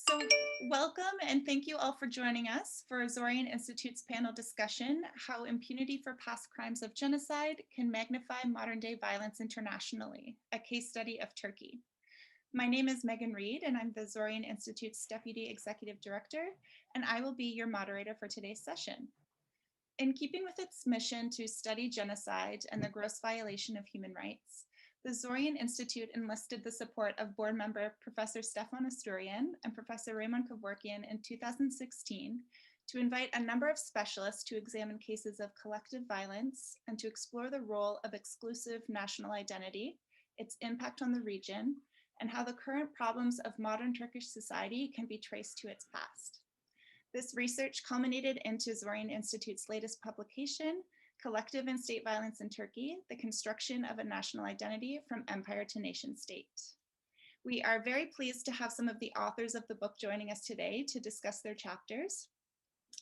So welcome and thank you all for joining us for Azorian Institute's panel discussion, How Impunity for Past Crimes of Genocide Can Magnify Modern Day Violence Internationally, a case study of Turkey. My name is Megan Reed and I'm the Azorian Institute's Deputy Executive Director, and I will be your moderator for today's session. In keeping with its mission to study genocide and the gross violation of human rights, the Azorian Institute enlisted the support of board member Professor Stefan Esturian and Professor Raymond Kevorkian in 2016 to invite a number of specialists to examine cases of collective violence and to explore the role of exclusive national identity, its impact on the region, and how the current problems of modern Turkish society can be traced to its past. This research culminated into Azorian Institute's latest publication, Collective and State Violence in Turkey, the Construction of a National Identity from Empire to Nation State. We are very pleased to have some of the authors of the book joining us today to discuss their chapters.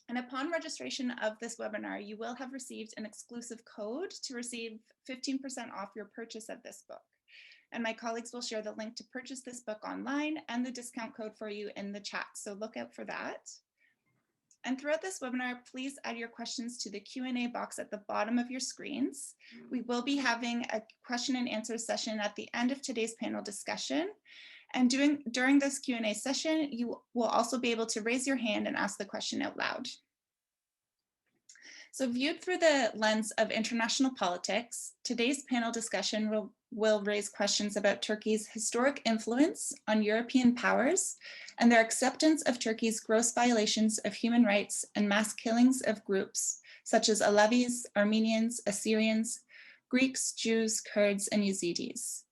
And upon registration of this webinar, you will have received an exclusive code to receive 15% off your purchase of this book. And my colleagues will share the link to purchase this book online and the discount code for you in the chat, so look out for that. And throughout this webinar, please add your questions to the Q&A box at the bottom of your screens. We will be having a question and answer session at the end of today's panel discussion. And during this Q&A session, you will also be able to raise your hand and ask the question out loud. So viewed through the lens of international politics, today's panel discussion will raise questions about Turkey's historic influence on European powers and their acceptance of Turkey's gross violations of human rights and mass killings of groups such as Alevis, Armenians, Assyrians, Greeks, Jews, Kurds, and Yezidis.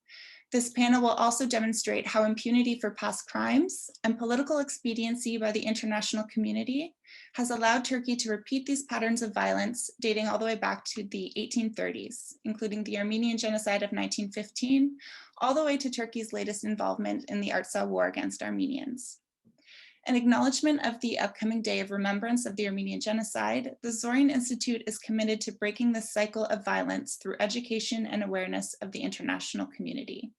This panel will also demonstrate how impunity for past crimes and political expediency by the international community has allowed Turkey to repeat these patterns of violence dating all the way back to the 1830s, including the Armenian Genocide of 1915, all the way to Turkey's latest involvement in the Artsakh War against Armenians. In acknowledgement of the upcoming Day of Remembrance of the Armenian Genocide, the Azorian Institute is committed to breaking this cycle of violence through education and awareness of the international community.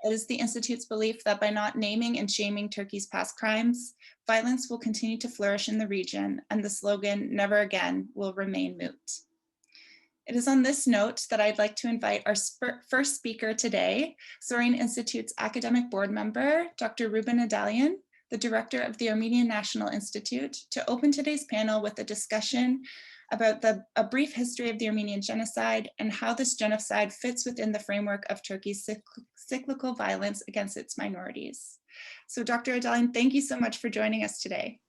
It is the Institute's belief that by not naming and shaming Turkey's past crimes, violence will continue to flourish in the region, and the slogan, "Never Again," will remain moot. It is on this note that I'd like to invite our first speaker today, Azorian Institute's academic board member, Dr. Ruben Adalian, the director of the Armenian National Institute, to open today's panel with a discussion about a brief history of the Armenian Genocide and how this genocide fits within the framework of Turkey's cyclical violence against its minorities. So Dr. Adalian, thank you so much for joining us today.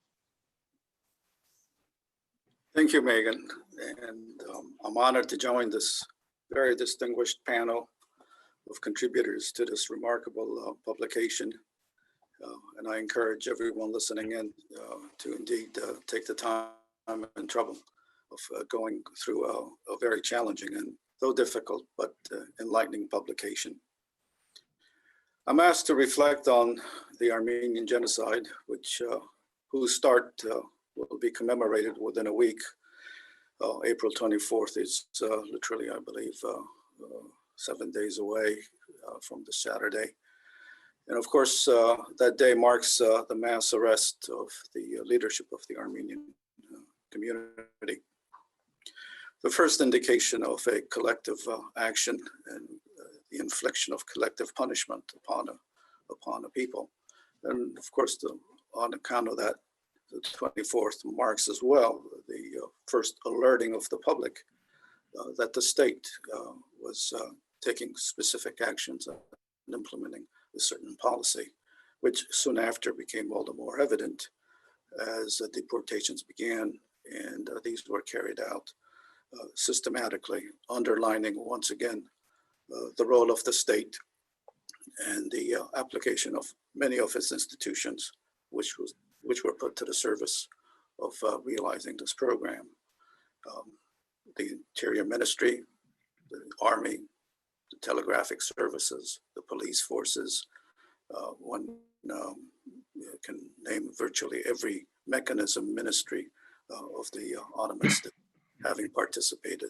Thank you, Megan. And I'm honored to join this very distinguished panel of contributors to this remarkable publication. And I encourage everyone listening in to indeed take the time and trouble of going through a very challenging and though difficult but enlightening publication. I'm asked to reflect on the Armenian Genocide, whose start will be commemorated within a week. April 24th is literally, I believe, 7 days away from this Saturday. And of course, that day marks the mass arrest of the leadership of the Armenian community. The first indication of a collective action and the infliction of collective punishment upon a people. And of course, on account of that, the 24th marks as well the first alerting of the public that the state was taking specific actions and implementing a certain policy, which soon after became all the more evident as deportations began, and these were carried out systematically, underlining once again the role of the state and the application of many of its institutions, which were put to the service of realizing this program. The Interior Ministry, the Army, the telegraphic services, the police forces. One can name virtually every mechanism, ministry of the Ottoman state having participated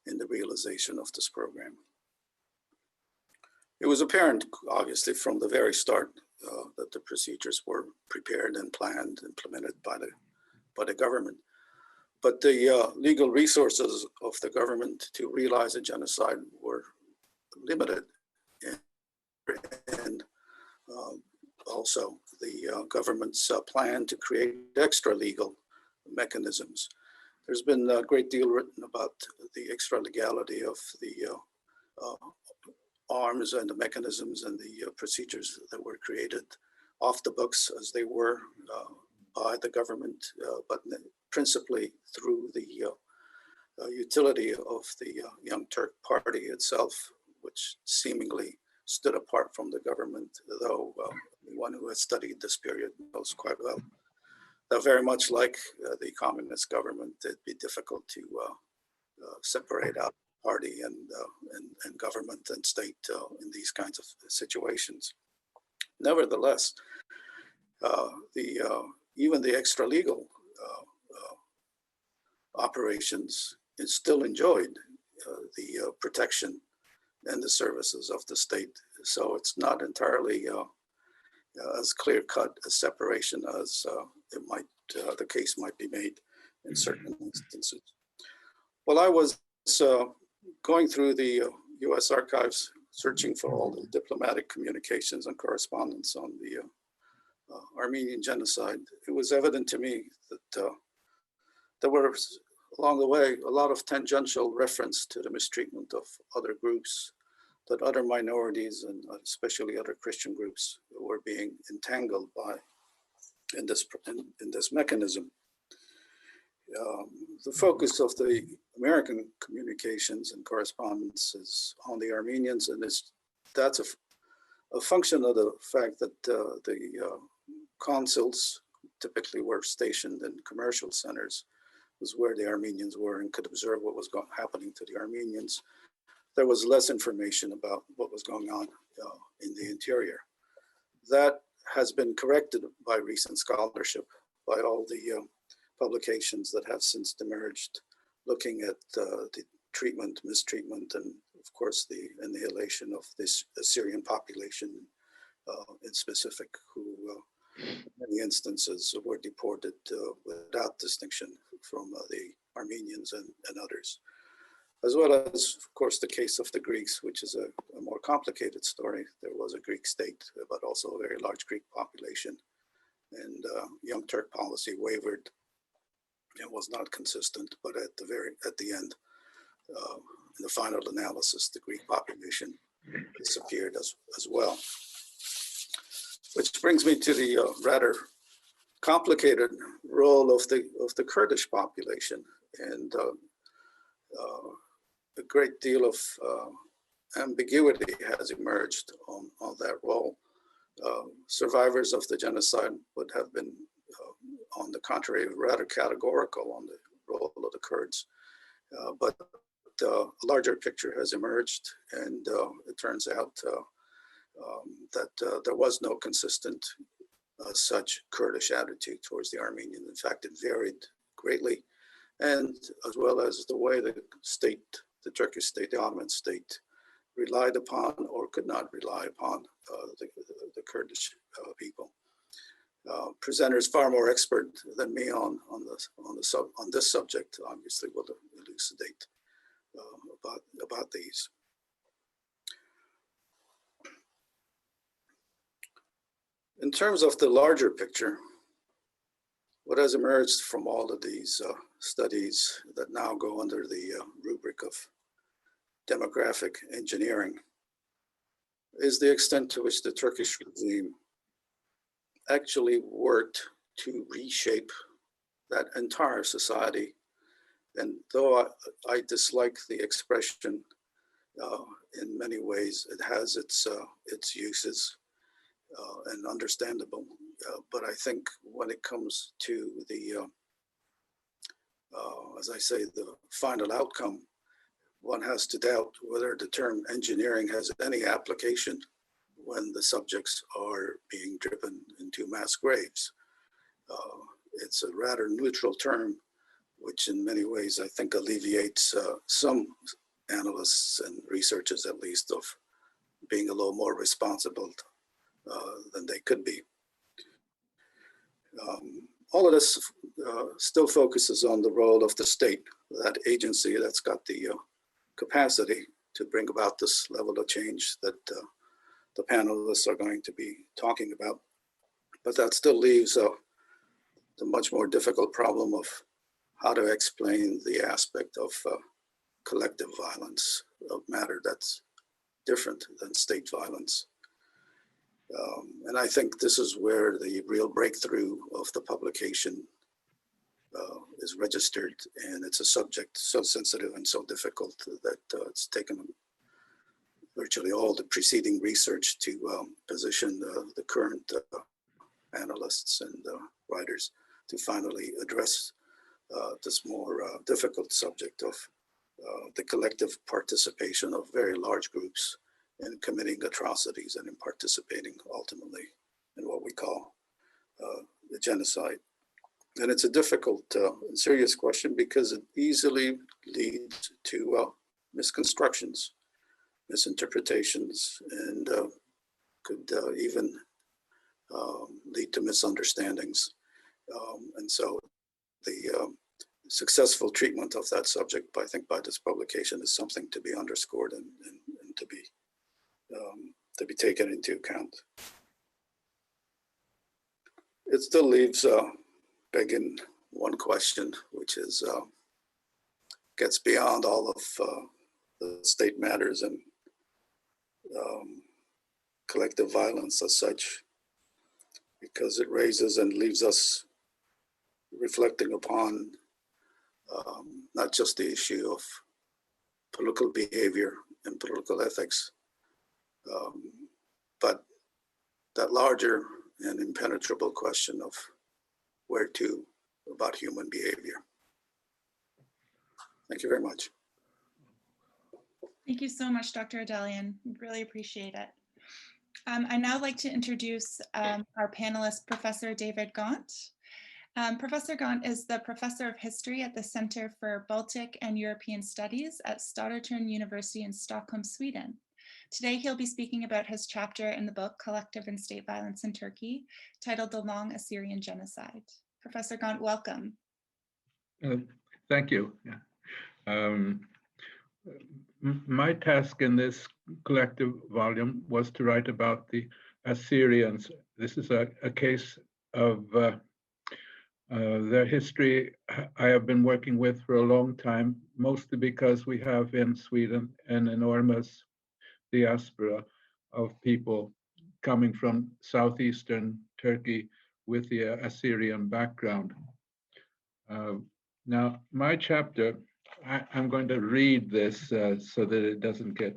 in the realization of this program. It was apparent, obviously, from the very start that the procedures were prepared and planned, implemented by the government. But the legal resources of the government to realize a genocide were limited, and also the government's plan to create extra legal mechanisms. There's been a great deal written about the extra legality of the arms and the mechanisms and the procedures that were created off the books as they were by the government, but principally through the utility of the Young Turk Party itself, which seemingly stood apart from the government, though anyone who has studied this period knows quite well that very much like the communist government, it'd be difficult to separate out party and government and state in these kinds of situations. Nevertheless, even the extra legal operations still enjoyed the protection and the services of the state. So it's not entirely as clear-cut a separation as the case might be made in certain instances. Well, I was going through the U.S. archives, searching for all the diplomatic communications and correspondence on the Armenian genocide. It was evident to me that there were, along the way, a lot of tangential reference to the mistreatment of other groups, that other minorities and especially other Christian groups were being entangled by in this mechanism. The focus of the American communications and correspondence is on the Armenians, and that's a function of the fact that the consuls typically were stationed in commercial centers, was where the Armenians were and could observe what was happening to the Armenians. There was less information about what was going on in the interior. That has been corrected by recent scholarship, by all the publications that have since emerged, looking at the treatment, mistreatment, and of course the annihilation of this Assyrian population in specific, who in many instances were deported without distinction from the Armenians and others. As well as, of course, the case of the Greeks, which is a more complicated story. There was a Greek state, but also a very large Greek population. And Young Turk policy wavered. It was not consistent, but at the end, in the final analysis, the Greek population disappeared as well. Which brings me to the rather complicated role of the Kurdish population, and a great deal of ambiguity has emerged on that role. Survivors of the genocide would have been, on the contrary, rather categorical on the role of the Kurds. But a larger picture has emerged, and it turns out that there was no consistent such Kurdish attitude towards the Armenians. In fact, it varied greatly, and as well as the way the state, the Turkish state, the Ottoman state, relied upon or could not rely upon the Kurdish people. Presenters far more expert than me on this subject obviously will elucidate about these. In terms of the larger picture, what has emerged from all of these studies that now go under the rubric of demographic engineering is the extent to which the Turkish regime actually worked to reshape that entire society. And though I dislike the expression, in many ways it has its uses and understandable. But I think when it comes to the, as I say, the final outcome, one has to doubt whether the term engineering has any application when the subjects are being driven into mass graves. It's a rather neutral term, which in many ways I think alleviates some analysts and researchers at least of being a little more responsible than they could be. All of this still focuses on the role of the state, that agency that's got the capacity to bring about this level of change that the panelists are going to be talking about. But that still leaves the much more difficult problem of how to explain the aspect of collective violence, of matter that's different than state violence. And I think this is where the real breakthrough of the publication is registered, and it's a subject so sensitive and so difficult that it's taken virtually all the preceding research to position the current analysts and writers to finally address this more difficult subject of the collective participation of very large groups in committing atrocities and in participating ultimately in what we call the genocide. And it's a difficult and serious question because it easily leads to misconstructions, misinterpretations, and could even lead to misunderstandings. And so the successful treatment of that subject, I think, by this publication is something to be underscored and to be taken into account. It still leaves begging one question, which is gets beyond all of the state matters and collective violence as such, because it raises and leaves us reflecting upon not just the issue of political behavior and political ethics, but that larger and impenetrable question of where to about human behavior. Thank you very much. Thank you so much, Dr. Adelian. Really appreciate it. I'd now like to introduce our panelist, Professor David Gaunt. Professor Gaunt is the Professor of History at the Center for Baltic and European Studies at Södertörn University in Stockholm, Sweden. Today, he'll be speaking about his chapter in the book, Collective and State Violence in Turkey, titled The Long Assyrian Genocide. Professor Gaunt, welcome. Thank you. My task in this collective volume was to write about the Assyrians. This is a case of their history I have been working with for a long time, mostly because we have in Sweden an enormous diaspora of people coming from southeastern Turkey with the Assyrian background. Now, my chapter, I'm going to read this so that it doesn't get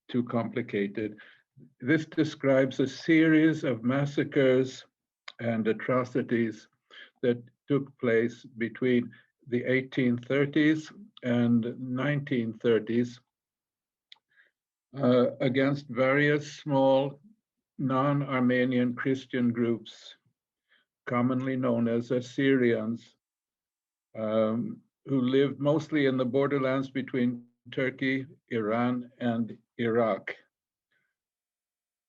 too complicated. This describes a series of massacres and atrocities that took place between the 1830s and 1930s against various small non-Armenian Christian groups, commonly known as Assyrians, who lived mostly in the borderlands between Turkey, Iran, and Iraq.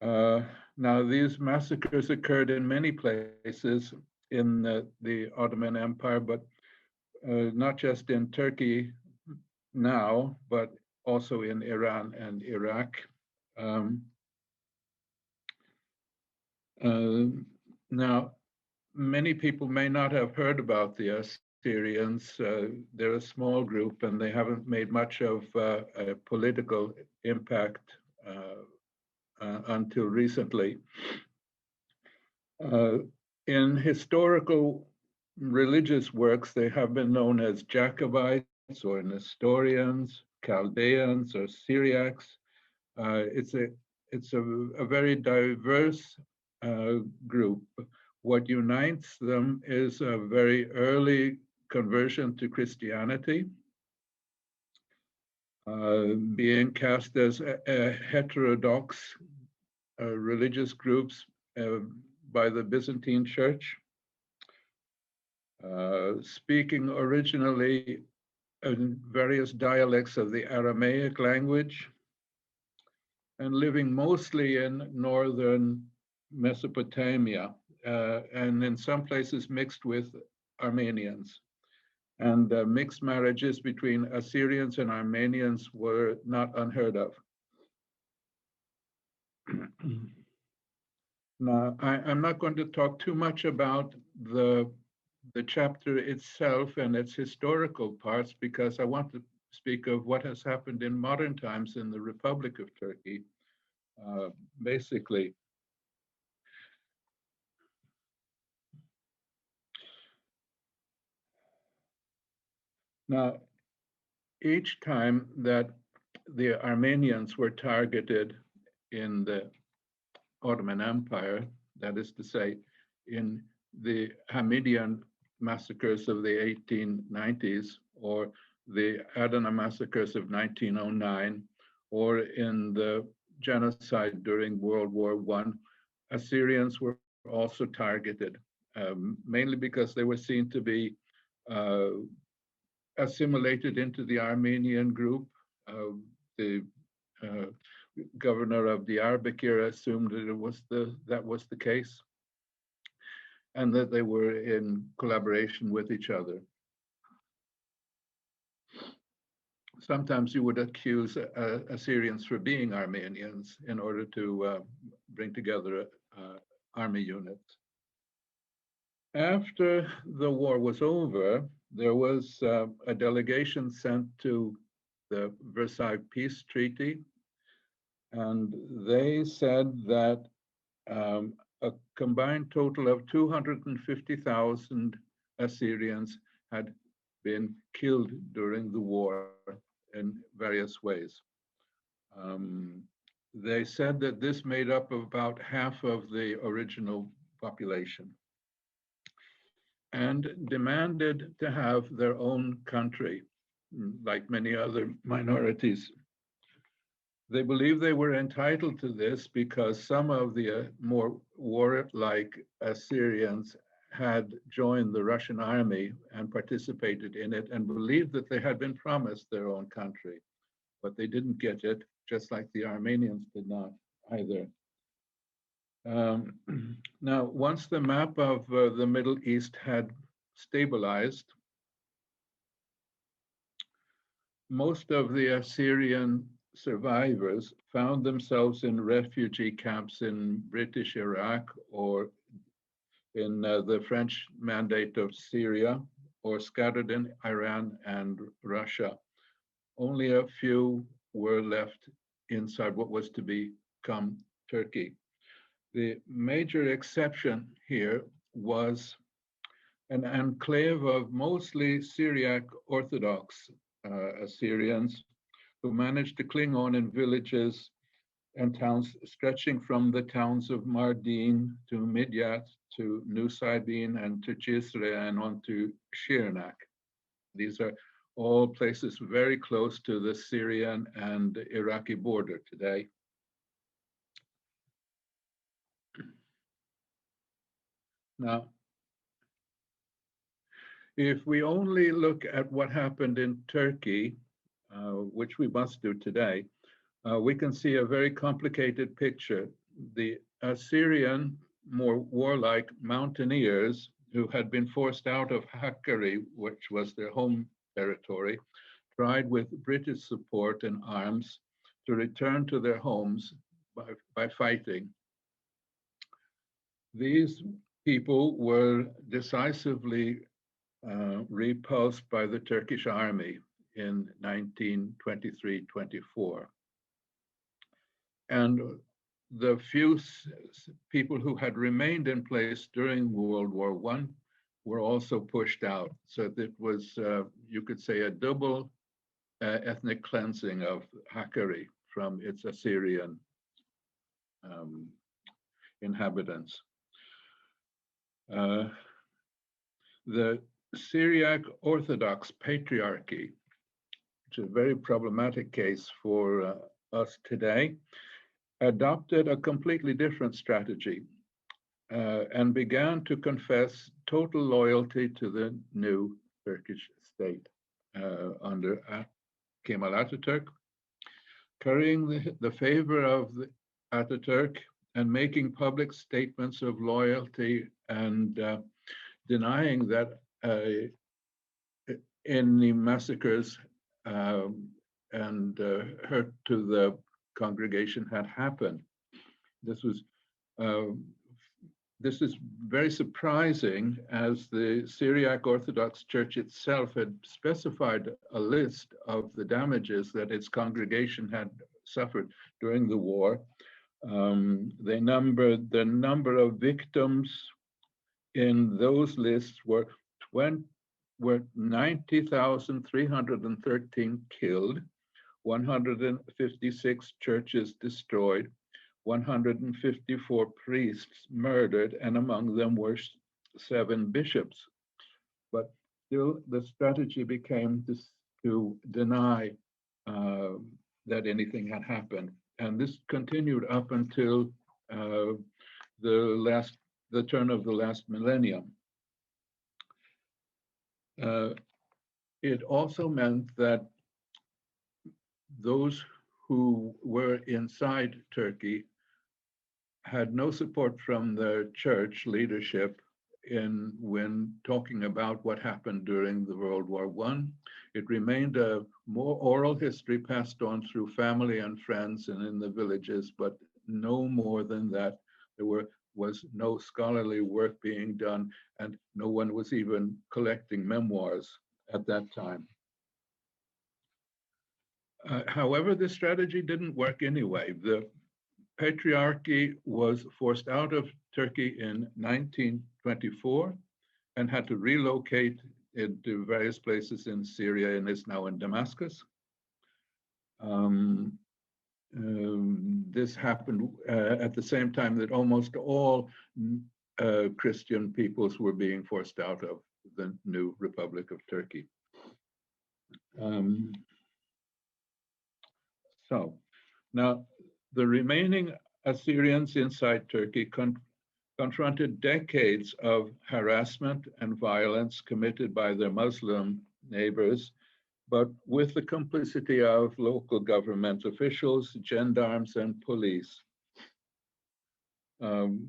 Now, these massacres occurred in many places in the Ottoman Empire, but not just in Turkey now, but also in Iran and Iraq. Now, many people may not have heard about the Assyrians. They're a small group and they haven't made much of a political impact until recently. In historical religious works, they have been known as Jacobites or Nestorians, Chaldeans or Syriacs. It's a very diverse group. What unites them is a very early conversion to Christianity, being cast as a heterodox religious groups by the Byzantine Church, speaking originally in various dialects of the Aramaic language, and living mostly in northern Mesopotamia, and in some places mixed with Armenians. And mixed marriages between Assyrians and Armenians were not unheard of. Now, I'm not going to talk too much about the chapter itself and its historical parts, because I want to speak of what has happened in modern times in the Republic of Turkey, basically. Now, each time that the Armenians were targeted in the Ottoman Empire, that is to say, in the Hamidian massacres of the 1890s, or the Adana massacres of 1909, or in the genocide during World War I, Assyrians were also targeted, mainly because they were seen to be assimilated into the Armenian group. The governor of the Diyarbakir assumed that that was the case, and that they were in collaboration with each other. Sometimes you would accuse Assyrians for being Armenians in order to bring together army units. After the war was over, there was a delegation sent to the Versailles Peace Treaty, and they said that a combined total of 250,000 Assyrians had been killed during the war in various ways. They said that this made up about half of the original population, and demanded to have their own country, like many other minorities. They believed they were entitled to this because some of the more warlike Assyrians had joined the Russian army and participated in it, and believed that they had been promised their own country, but they didn't get it, just like the Armenians did not either. Now, once the map of the Middle East had stabilized, most of the Assyrian survivors found themselves in refugee camps in British Iraq, or in the French Mandate of Syria, or scattered in Iran and Russia. Only a few were left inside what was to become Turkey. The major exception here was an enclave of mostly Syriac Orthodox Assyrians who managed to cling on in villages and towns stretching from the towns of Mardin to Midyat to Nusaybin and to Cizre and on to Shirnak. These are all places very close to the Syrian and Iraqi border today. Now, if we only look at what happened in Turkey, which we must do today, we can see a very complicated picture. The Assyrian, more warlike mountaineers who had been forced out of Hakkari, which was their home territory, tried with British support and arms to return to their homes by fighting. These people were decisively repulsed by the Turkish army in 1923-24. And the few people who had remained in place during World War I were also pushed out. So that was, you could say, a double ethnic cleansing of Hakkari from its Assyrian inhabitants. The Syriac Orthodox Patriarchy, which is a very problematic case for us today, adopted a completely different strategy and began to confess total loyalty to the new Turkish state under Kemal Atatürk. currying the favor of the Ataturk and making public statements of loyalty and denying that any massacres and hurt to the congregation had happened. This is very surprising, as the Syriac Orthodox Church itself had specified a list of the damages that its congregation had suffered during the war. They numbered the number of victims in those lists were 90,313 killed, 156 churches destroyed, 154 priests murdered, and among them were 7 bishops. But still, the strategy became to deny that anything had happened. And this continued up until the turn of the last millennium. It also meant that those who were inside Turkey had no support from the church leadership when talking about what happened during the World War I. It remained a more oral history passed on through family and friends and in the villages, but no more than that. There was no scholarly work being done, and no one was even collecting memoirs at that time. However, this strategy didn't work anyway. The Patriarchy was forced out of Turkey in 1924 and had to relocate into various places in Syria, and is now in Damascus. This happened at the same time that almost all Christian peoples were being forced out of the new Republic of Turkey. So now the remaining Assyrians inside Turkey confronted decades of harassment and violence committed by their Muslim neighbors, but with the complicity of local government officials, gendarmes, and police.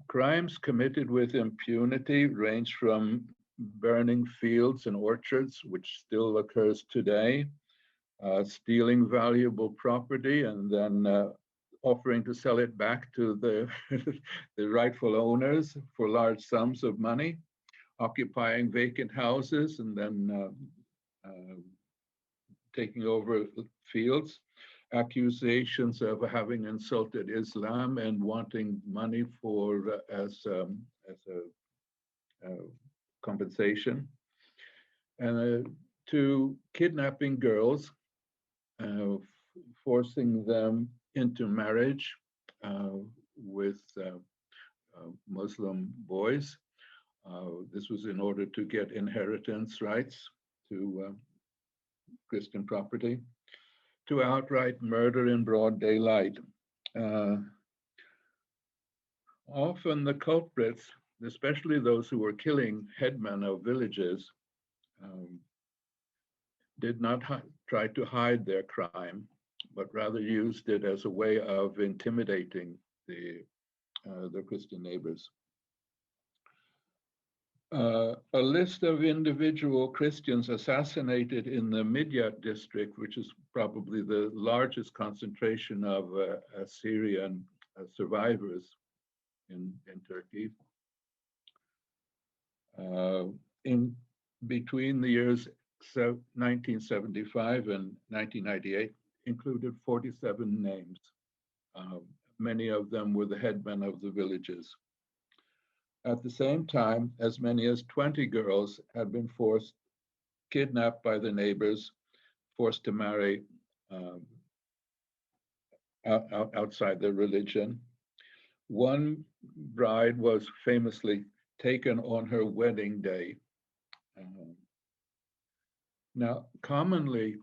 Crimes committed with impunity range from burning fields and orchards, which still occurs today, stealing valuable property and then offering to sell it back to the, the rightful owners for large sums of money, occupying vacant houses and then taking over fields, accusations of having insulted Islam and wanting money for as a compensation, and to kidnapping girls, forcing them into marriage with Muslim boys. This was in order to get inheritance rights to Christian property, to outright murder in broad daylight. Often the culprits, especially those who were killing headmen of villages, did not try to hide their crime, but rather used it as a way of intimidating their Christian neighbors. A list of individual Christians assassinated in the Midyat district, which is probably the largest concentration of Assyrian survivors in Turkey. In between the years 1975 and 1998, included 47 names. Many of them were the headmen of the villages. At the same time, as many as 20 girls had been kidnapped by the neighbors, forced to marry outside their religion. One bride was famously taken on her wedding day. Now, commonly,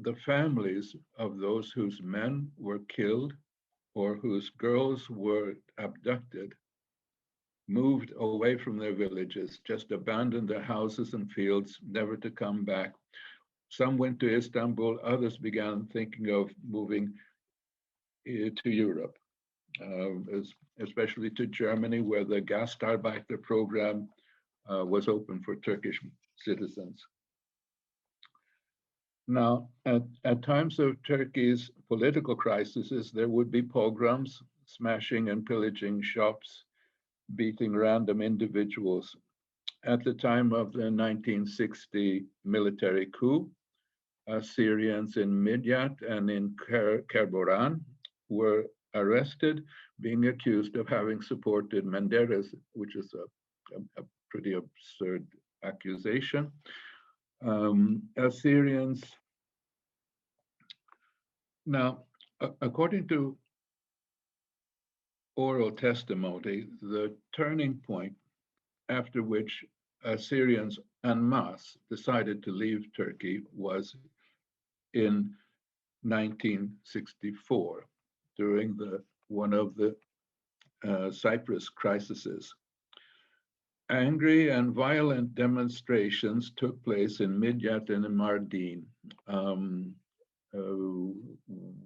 the families of those whose men were killed or whose girls were abducted moved away from their villages, just abandoned their houses and fields, never to come back. Some went to Istanbul, others began thinking of moving to Europe, especially to Germany, where the Gastarbeiter program was open for Turkish citizens. Now, at times of Turkey's political crises, there would be pogroms, smashing and pillaging shops, beating random individuals. At the time of the 1960 military coup, Syrians in Midyat and in Kerboran were arrested, being accused of having supported Menderes, which is a pretty absurd accusation. Assyrians. Now, according to oral testimony, the turning point after which Assyrians en masse decided to leave Turkey was in 1964, during one of the Cyprus crises. Angry and violent demonstrations took place in Midyat and in Mardin,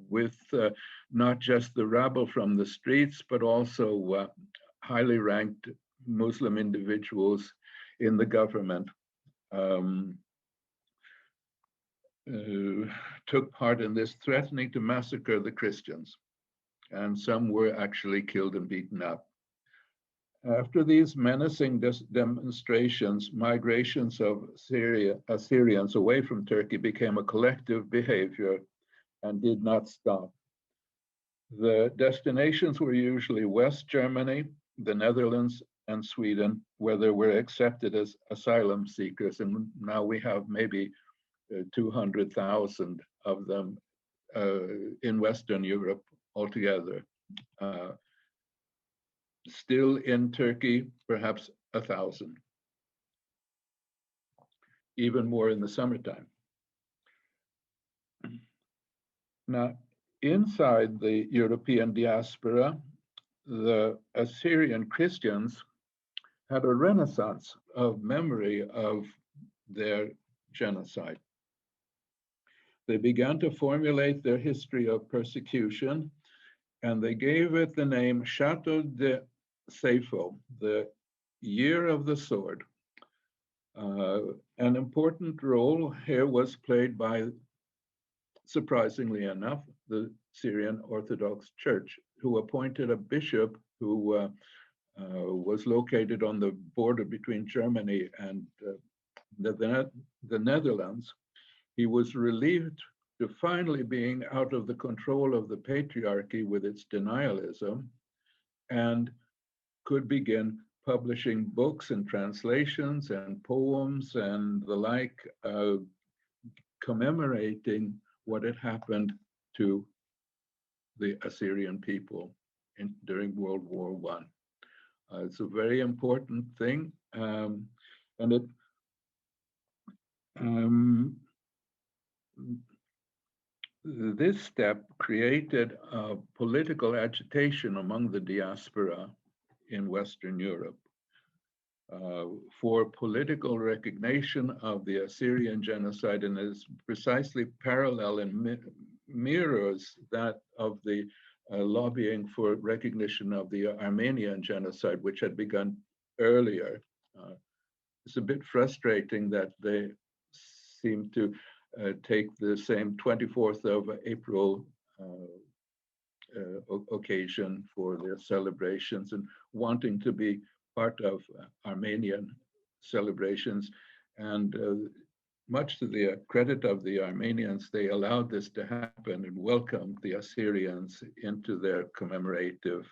with not just the rabble from the streets, but also highly ranked Muslim individuals in the government took part in this, threatening to massacre the Christians. And some were actually killed and beaten up. After these menacing demonstrations, migrations of Assyrians away from Turkey became a collective behavior and did not stop. The destinations were usually West Germany, the Netherlands, and Sweden, where they were accepted as asylum seekers. And now we have maybe 200,000 of them in Western Europe altogether. Still in Turkey, perhaps 1,000, even more in the summertime. Now, inside the European diaspora, the Assyrian Christians had a renaissance of memory of their genocide. They began to formulate their history of persecution, and they gave it the name Chateau de Seifo, the Year of the Sword. An important role here was played by, surprisingly enough, the Syrian Orthodox Church, who appointed a bishop who was located on the border between Germany and the Netherlands. He was relieved to finally being out of the control of the patriarchy with its denialism, and could begin publishing books and translations and poems and the like, commemorating what had happened to the Assyrian people during World War I. It's a very important thing, and it this step created a political agitation among the diaspora in Western Europe for political recognition of the Assyrian genocide, and is precisely parallel and mirrors that of the lobbying for recognition of the Armenian genocide, which had begun earlier. It's a bit frustrating that they seem to take the same 24th of April occasion for their celebrations and wanting to be part of Armenian celebrations. And much to the credit of the Armenians, they allowed this to happen and welcomed the Assyrians into their commemorative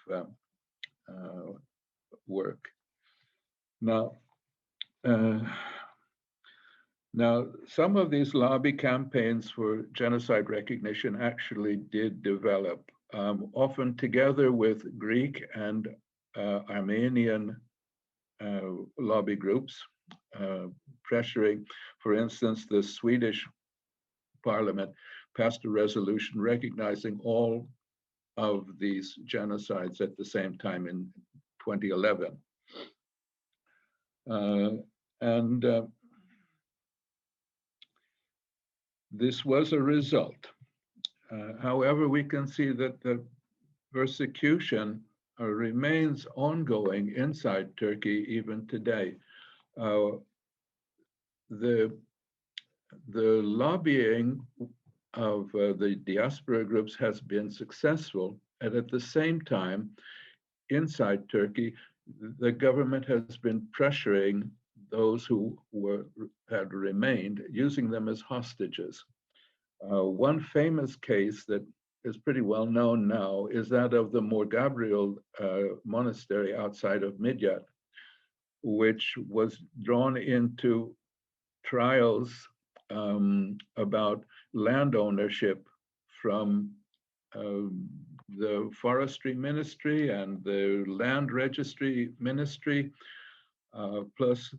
work. Now, some of these lobby campaigns for genocide recognition actually did develop, often together with Greek and Armenian lobby groups, pressuring, for instance, the Swedish parliament passed a resolution recognizing all of these genocides at the same time in 2011. This was a result. However, we can see that the persecution remains ongoing inside Turkey even today. The lobbying of the diaspora groups has been successful, and at the same time, inside Turkey, the government has been pressuring those who had remained, using them as hostages. One famous case that is pretty well known now is that of the Mor Gabriel monastery outside of Midyat, which was drawn into trials about land ownership from the forestry ministry and the land registry ministry, plus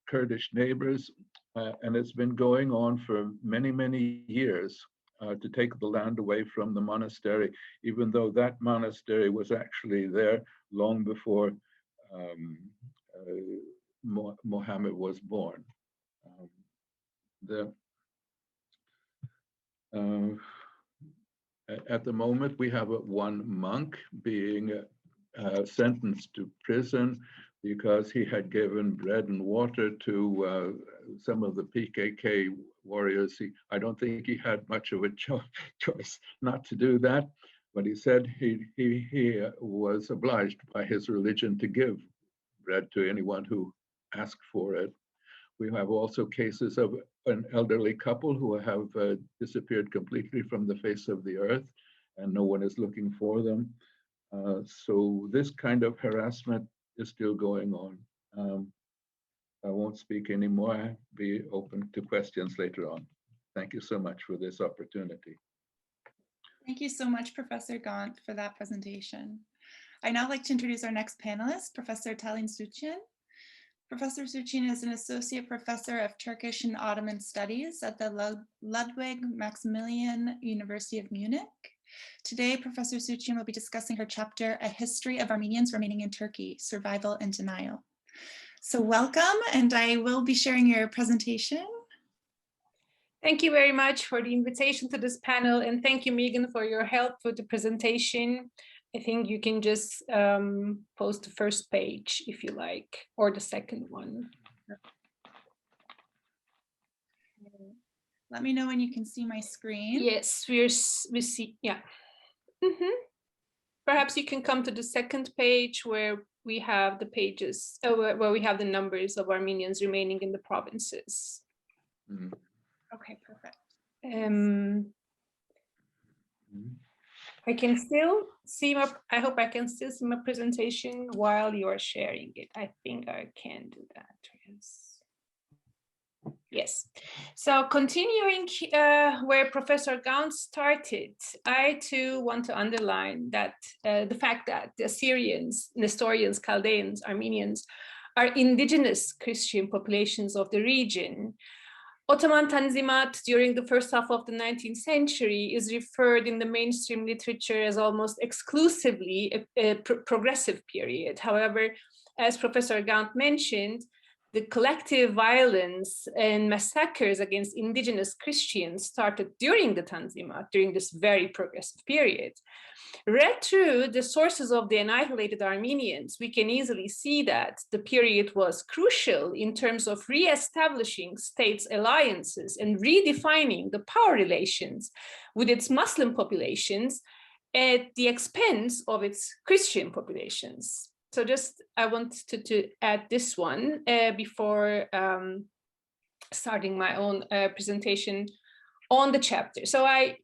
Kurdish neighbors. And it's been going on for many, many years to take the land away from the monastery, even though that monastery was actually there long before Muhammad was born. At the moment, we have one monk being sentenced to prison because he had given bread and water to some of the PKK warriors. I don't think he had much of a choice not to do that, but he said he was obliged by his religion to give bread to anyone who asked for it. We have also cases of an elderly couple who have disappeared completely from the face of the earth, and no one is looking for them. So this kind of harassment is still going on. I won't speak anymore. I'll be open to questions later on. Thank you so much for this opportunity. Thank you so much, Professor Gaunt, for that presentation. I'd now like to introduce our next panelist, Professor Talin Suçin. Professor Suçin is an associate professor of Turkish and Ottoman studies at the Ludwig Maximilian University of Munich. Today, Professor Suçin will be discussing her chapter, A History of Armenians Remaining in Turkey, Survival and Denial. So welcome, and I will be sharing your presentation. Thank you very much for the invitation to this panel, and thank you, Megan, for your help with the presentation. I think you can just post the first page if you like, or the second one. Let me know when you can see my screen. Yes, we see, yeah. Perhaps you can come to the second page where we have the pages, where we have the numbers of Armenians remaining in the provinces. Okay, perfect. I can still see I hope I can still see my presentation while you are sharing it. I think I can do that. Yes. So continuing where Professor Gaunt started, I too want to underline that the fact that the Assyrians, Nestorians, Chaldeans, Armenians are indigenous Christian populations of the region. Ottoman Tanzimat during the first half of the 19th century is referred in the mainstream literature as almost exclusively a progressive period. However, as Professor Gaunt mentioned, the collective violence and massacres against indigenous Christians started during the Tanzimat, during this very progressive period. Read through the sources of the annihilated Armenians, we can easily see that the period was crucial in terms of re-establishing states' alliances and redefining the power relations with its Muslim populations at the expense of its Christian populations. So just I wanted to add this one before starting my own presentation on the chapter. So I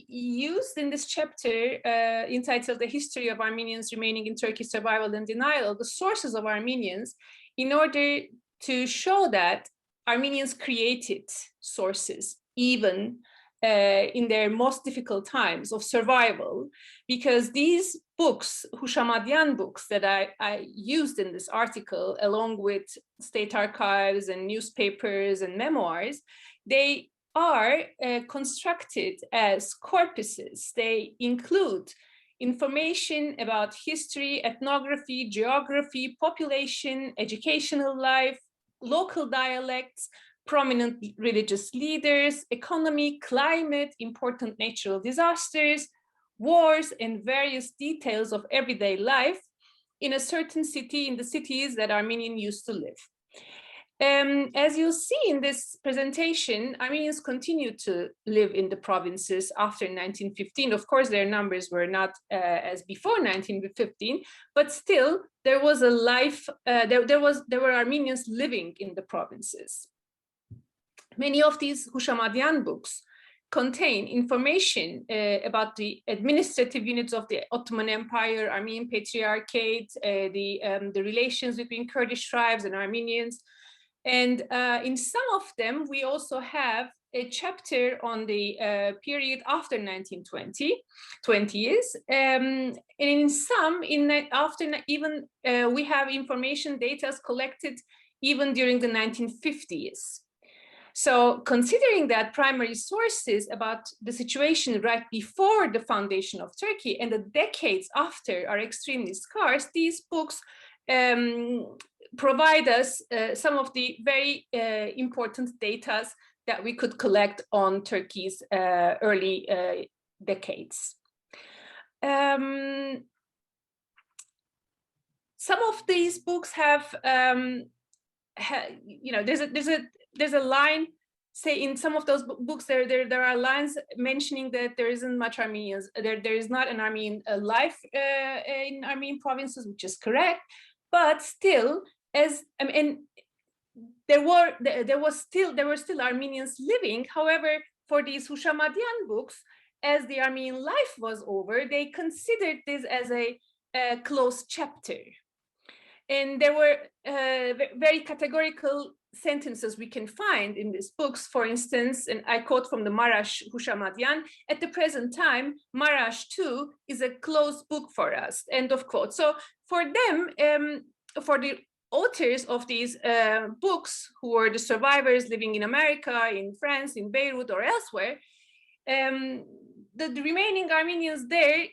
used in this chapter entitled The History of Armenians Remaining in Turkey, Survival and Denial, the sources of Armenians, in order to show that Armenians created sources even in their most difficult times of survival, because these books, Hushamadian books that I used in this article, along with state archives and newspapers and memoirs, they are constructed as corpuses. They include information about history, ethnography, geography, population, educational life, local dialects, prominent religious leaders, economy, climate, important natural disasters, wars, and various details of everyday life in a certain city, in the cities that Armenians used to live. As you'll see in this presentation, Armenians continued to live in the provinces after 1915. Of course, their numbers were not as before 1915, but still there was a life, there were Armenians living in the provinces. Many of these Hushamadian books contain information about the administrative units of the Ottoman Empire, Armenian Patriarchate, the relations between Kurdish tribes and Armenians. And in some of them, we also have a chapter on the period after 1920, 20s. And in some, we have information, data collected even during the 1950s. So considering that primary sources about the situation right before the foundation of Turkey and the decades after are extremely scarce, these books provide us some of the very important data that we could collect on Turkey's early decades. Some of these books have, there's a line, say in some of those books, there are lines mentioning that there isn't much Armenians, there is not an Armenian life in Armenian provinces, which is correct, but still, there were still Armenians living. However, for these Hushamadian books, as the Armenian life was over, they considered this as a closed chapter. And there were very categorical sentences we can find in these books. For instance, and I quote from the Marash Hushamadian, "At the present time, Marash too is a closed book for us," end of quote. So for them, for the authors of these books, who were the survivors living in America, in France, in Beirut, or elsewhere, the remaining Armenians there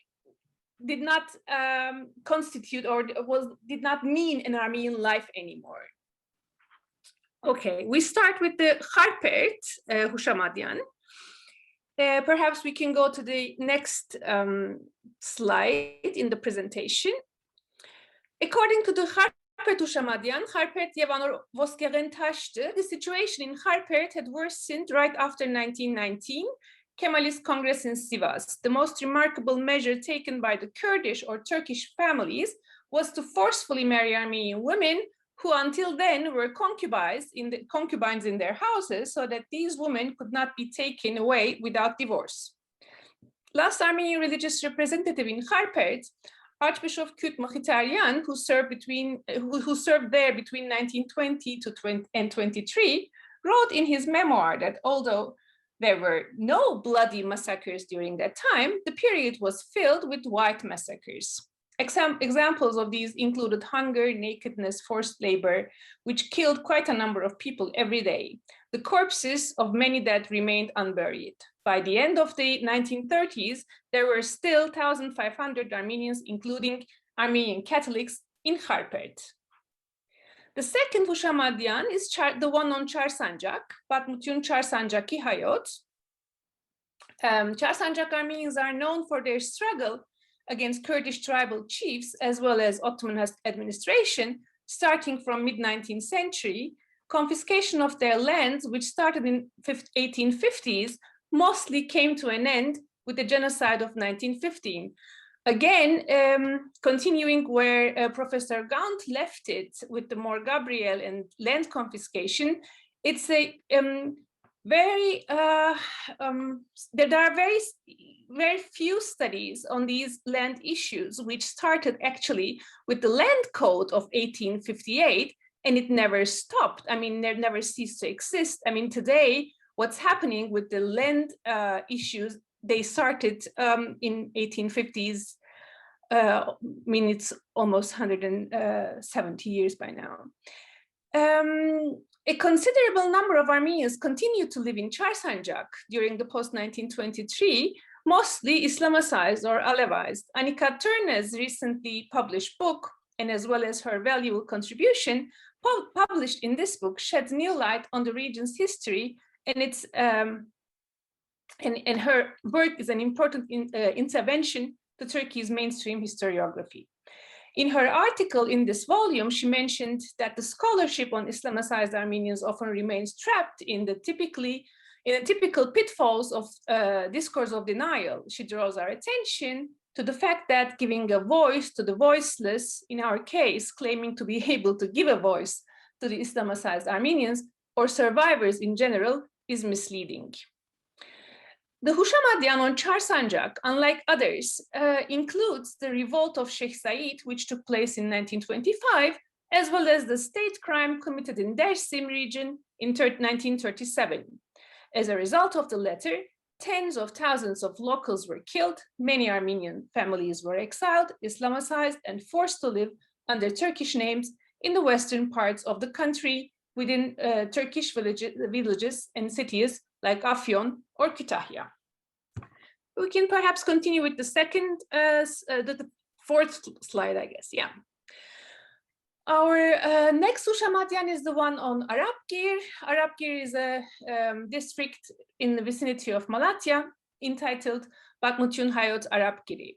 did not constitute or did not mean an Armenian life anymore. Okay, we start with the Harpert Hushamadian. Perhaps we can go to the next slide in the presentation. According to the Harpert Hushamadian, Harpert Yevanor Voskeren Taştı, the situation in Harpert had worsened right after 1919, Kemalist Congress in Sivas. The most remarkable measure taken by the Kurdish or Turkish families was to forcefully marry Armenian women who until then were concubines in their houses, so that these women could not be taken away without divorce. Last Armenian religious representative in Harpert, Archbishop Kürt Mkhitaryan, who served there between 1920 and 23, wrote in his memoir that although there were no bloody massacres during that time, the period was filled with white massacres. Examples of these included hunger, nakedness, forced labor, which killed quite a number of people every day. The corpses of many that remained unburied. By the end of the 1930s, there were still 1,500 Armenians, including Armenian Catholics, in Harpert. The second Hushamadian is the one on Çarsancak, Batmutyun Çarsancaki Hayot. Çarsancak Armenians are known for their struggle against Kurdish tribal chiefs, as well as Ottoman administration, starting from mid-19th century. Confiscation of their lands, which started in 1850s, mostly came to an end with the genocide of 1915. Again, continuing where Professor Gaunt left it with the Mor Gabriel and land confiscation, it's a there are very few studies on these land issues, which started actually with the land code of 1858, and it never stopped. I mean, they never ceased to exist. I mean, today, what's happening with the land issues, they started in 1850s. I mean, it's almost 170 years by now. A considerable number of Armenians continued to live in Çarsancak during the post-1923, mostly Islamicized or Alevized. Anika Turner's recently published book, and as well as her valuable contribution, published in this book, sheds new light on the region's history and its And her work is an important intervention to Turkey's mainstream historiography. In her article in this volume, she mentioned that the scholarship on Islamicized Armenians often remains trapped in the typical pitfalls of discourse of denial. She draws our attention to the fact that giving a voice to the voiceless, in our case, claiming to be able to give a voice to the Islamicized Armenians or survivors in general, is misleading. The Hushamadyan on Charsanjak, unlike others, includes the revolt of Sheikh Said, which took place in 1925, as well as the state crime committed in Darsim region in 1937. As a result of the latter, tens of thousands of locals were killed, many Armenian families were exiled, Islamicized, and forced to live under Turkish names in the western parts of the country within Turkish villages and cities like Afyon or Kütahya. We can perhaps continue with the second, the fourth slide, I guess, yeah. Our next Hushamadyan is the one on Arapgir. Arapgir is a district in the vicinity of Malatya, entitled Bakmutyun Hayot Arapgiri.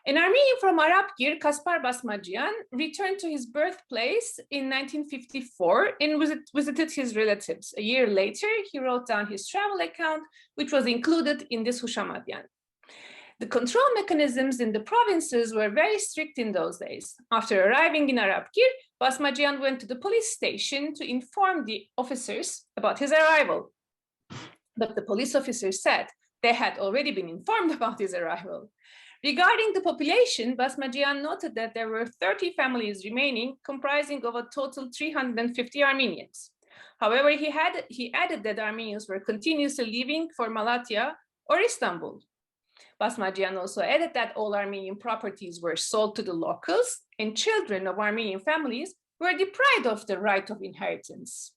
An Armenian from Arapgir, Kaspar Basmajian, returned to his birthplace in 1954 and visited his relatives. A year later, he wrote down his travel account, which was included in this Hushamadyan. The control mechanisms in the provinces were very strict in those days. After arriving in Arapgir, Basmajian went to the police station to inform the officers about his arrival. But the police officers said they had already been informed about his arrival. Regarding the population, Basmajian noted that there were 30 families remaining, comprising of a total 350 Armenians. However, he added that Armenians were continuously leaving for Malatya or Istanbul. Basmajian also added that all Armenian properties were sold to the locals, and children of Armenian families were deprived of the right of inheritance.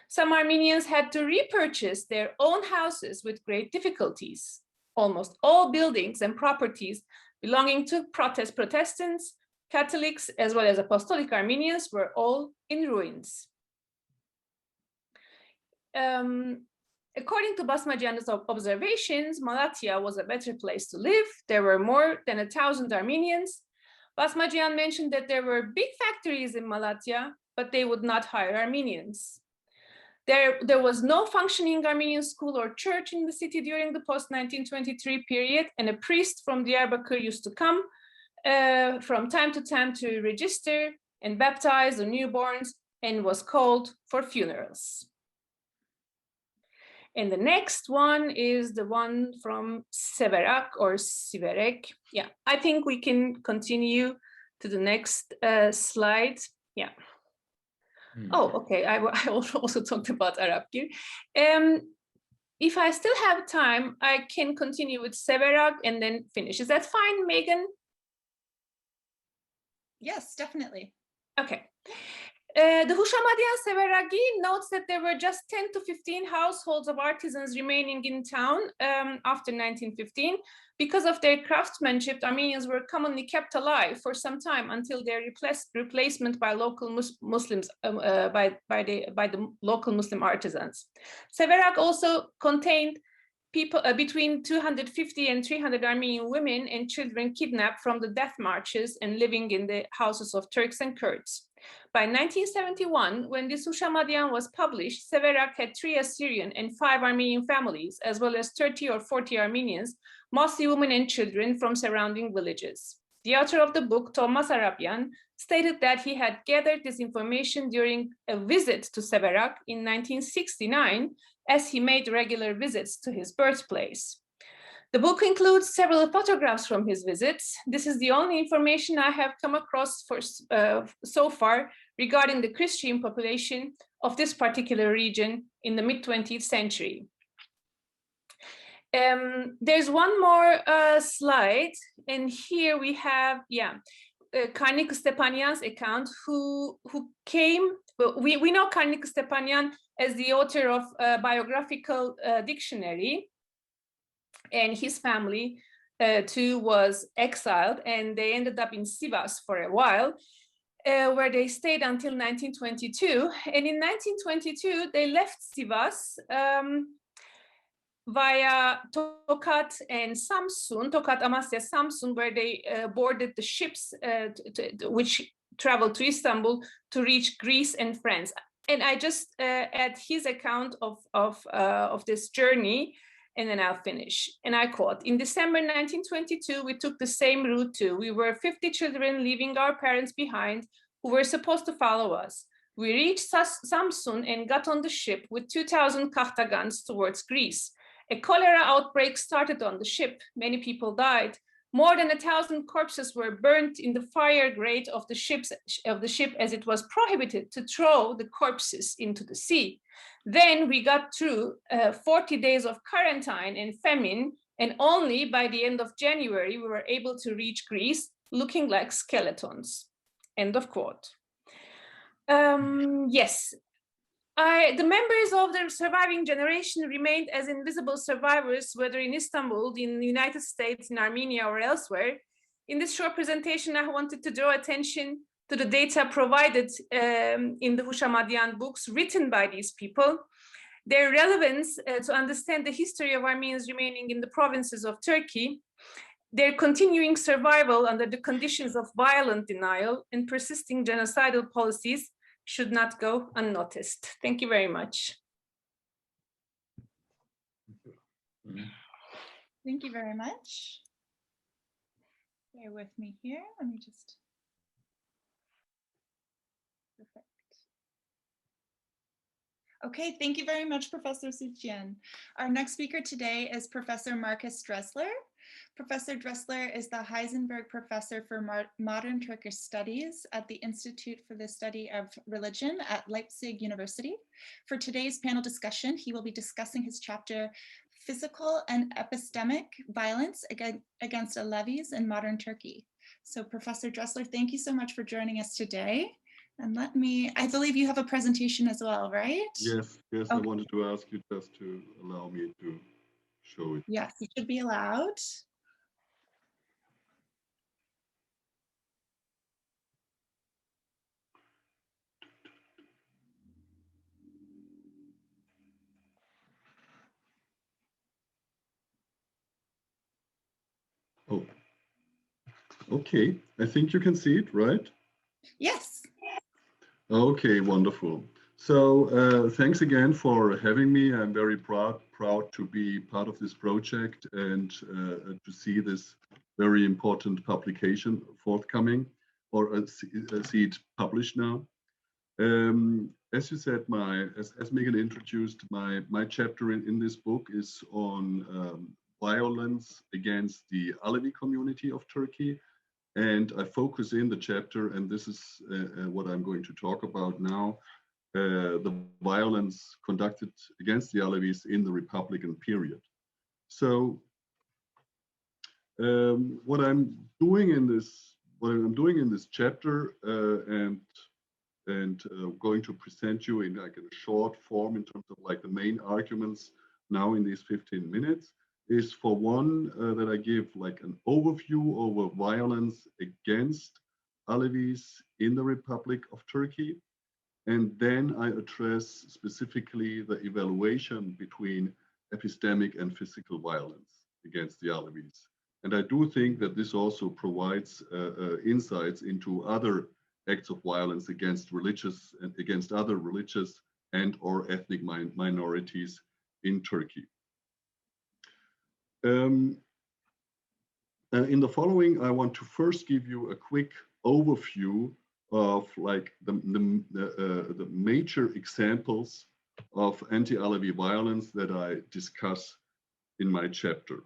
Some Armenians had to repurchase their own houses with great difficulties. Almost all buildings and properties belonging to Protestants, Catholics, as well as Apostolic Armenians were all in ruins. According to Basmajian's observations, Malatya was a better place to live. There were more than 1,000 Armenians. Basmajian mentioned that there were big factories in Malatya, but they would not hire Armenians. There was no functioning Armenian school or church in the city during the post-1923 period, and a priest from Diyarbakir used to come from time to time to register and baptize the newborns and was called for funerals. And the next one is the one from Severak or Siverek. Yeah, I think we can continue to the next slide. Yeah. Oh, okay. I also talked about Arapgir. If I still have time, I can continue with Severak and then finish. Is that fine, Megan? Yes, definitely. Okay. The Hushamadyan Severagi notes that there were just 10 to 15 households of artisans remaining in town after 1915. Because of their craftsmanship, Armenians were commonly kept alive for some time until their replacement by local Muslims, by the local Muslim artisans. Severak also contained people between 250 and 300 Armenian women and children kidnapped from the death marches and living in the houses of Turks and Kurds. By 1971, when this Hushamadyan was published, Severak had 3 Assyrian and 5 Armenian families, as well as 30 or 40 Armenians, mostly women and children from surrounding villages. The author of the book, Thomas Arapyan, stated that he had gathered this information during a visit to Severak in 1969, as he made regular visits to his birthplace. The book includes several photographs from his visits. This is the only information I have come across so far regarding the Christian population of this particular region in the mid-20th century. There's one more slide, and here we have, Karnik Stepanyan's account, who came, we know Karnik Stepanyan as the author of a biographical dictionary, and his family too was exiled, and they ended up in Sivas for a while, where they stayed until 1922. And in 1922, they left Sivas via Tokat and Samsun, Tokat, Amasya, Samsun, where they boarded the ships which traveled to Istanbul to reach Greece and France. And I just add his account of this journey, and then I'll finish. And I quote, "In December 1922, we took the same route too. We were 50 children leaving our parents behind who were supposed to follow us. We reached Samsun and got on the ship with 2,000 Kahtagans towards Greece. A cholera outbreak started on the ship. Many people died. More than 1,000 corpses were burnt in the fire grate of the ship as it was prohibited to throw the corpses into the sea. Then we got through 40 days of quarantine and famine, and only by the end of January we were able to reach Greece looking like skeletons." End of quote. Yes. The members of the surviving generation remained as invisible survivors, whether in Istanbul, in the United States, in Armenia, or elsewhere. In this short presentation, I wanted to draw attention to the data provided in the Hushamadian books written by these people, their relevance to understand the history of Armenians remaining in the provinces of Turkey, their continuing survival under the conditions of violent denial and persisting genocidal policies should not go unnoticed. Thank you very much. Thank you very much. Bear with me here. Let me just. Perfect. Okay, thank you very much, Professor Suchian. Our next speaker today is Professor Marcus Dressler. Professor Dressler is the Heisenberg Professor for Modern Turkish Studies at the Institute for the Study of Religion at Leipzig University. For today's panel discussion, he will be discussing his chapter, Physical and Epistemic Violence Against Alevis in Modern Turkey. So Professor Dressler, thank you so much for joining us today. And I believe you have a presentation as well, right? Yes, Okay. I wanted to ask you just to allow me to show it. Yes, you should be allowed. Oh, okay. I think you can see it, right? Yes. Okay, wonderful. So thanks again for having me. I'm very proud to be part of this project and to see this very important publication forthcoming, or see it published now. As you said, as Megan introduced, my chapter in this book is on violence against the Alevi community of Turkey. And I focus in the chapter, and this is what I'm going to talk about now, the violence conducted against the Alevis in the Republican period. So what I'm doing in this chapter and going to present you in like a short form in terms of like the main arguments now in these 15 minutes is, for one, that I give like an overview over violence against Alevis in the Republic of Turkey. And then I address specifically the evaluation between epistemic and physical violence against the Alevis. And I do think that this also provides insights into other acts of violence against other religious and or ethnic minorities in Turkey. In the following, I want to first give you a quick overview of like the major examples of anti-Alevi violence that I discuss in my chapter.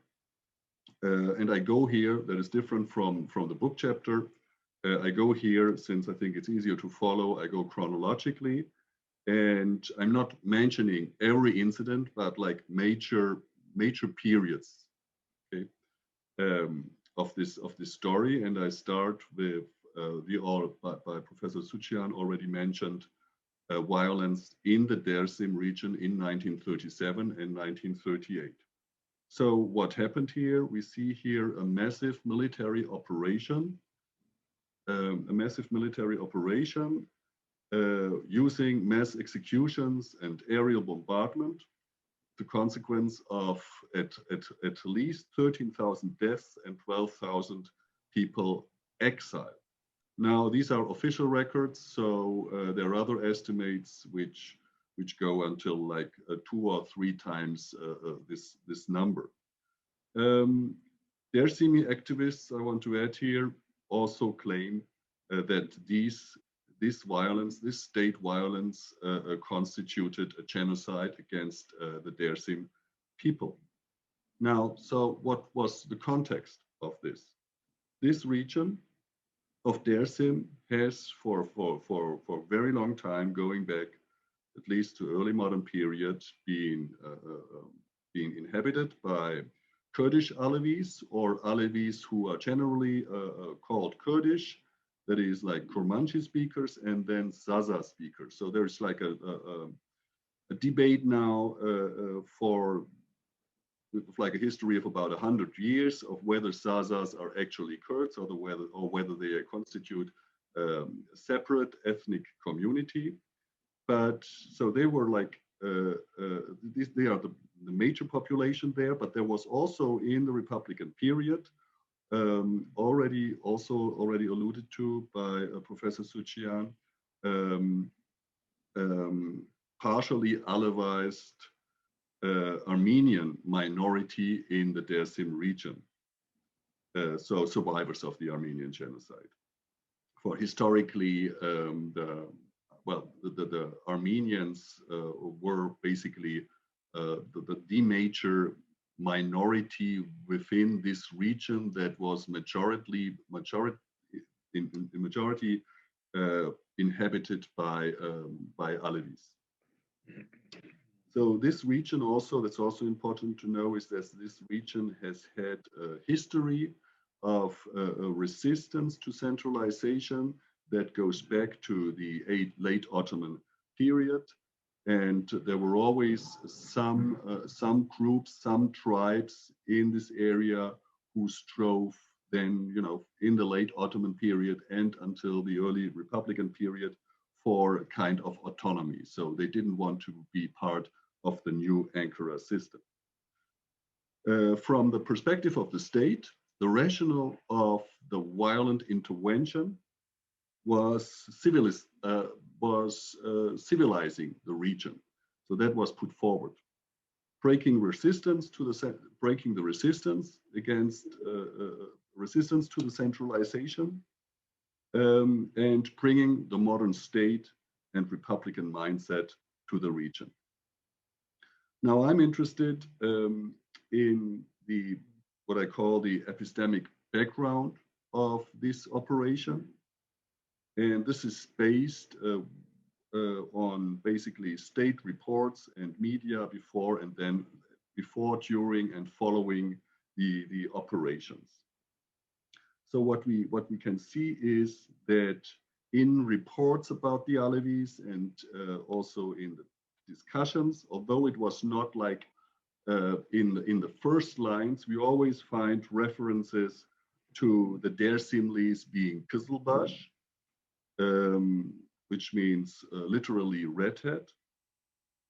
And I go here, that is different from the book chapter. I go here, since I think it's easier to follow, I go chronologically. And I'm not mentioning every incident, but like major periods, okay, of this story. And I start with by Professor Suchian already mentioned violence in the Darsim region in 1937 and 1938. So what happened here? We see here a massive military operation, using mass executions and aerial bombardment the consequence of at least 13,000 deaths and 12,000 people exiled. Now, these are official records, so there are other estimates which go until like 2 or 3 times this number. Darsimi activists, I want to add here, also claim that this violence, this state violence, constituted a genocide against the Darsim people. Now, so what was the context of this? This region of Darsim has for a very long time, going back at least to early modern period, been inhabited by Kurdish Alevis, or Alevis who are generally called Kurdish, that is like Kurmanji speakers, and then Zaza speakers. So there's like a debate now for like a history of about 100 years of whether Zazas are actually Kurds or whether they constitute a separate ethnic community. But so they were like they are the major population there. But there was also in the Republican period already alluded to by Professor Suchian, partially Alevized Armenian minority in the Darsim region, so survivors of the Armenian Genocide. For historically, the Armenians were basically the major minority within this region that was majority inhabited by Alevis. So this region also, that's also important to know, is that this region has had a history of resistance to centralization that goes back to the late Ottoman period. And there were always some groups, some tribes in this area who strove then, you know, in the late Ottoman period and until the early Republican period for a kind of autonomy. So they didn't want to be part of the new Ankara system. From the perspective of the state, the rationale of the violent intervention was civilizing the region. So that was put forward, breaking the resistance against resistance to the centralization, and bringing the modern state and Republican mindset to the region. Now, I'm interested in what I call the epistemic background of this operation. And this is based on basically state reports and media before, during, and following the operations. So what we can see is that in reports about the Alevis and also in the discussions, although it was not like in the first lines, we always find references to the Darsimlis being Kızılbaş, which means literally redhead.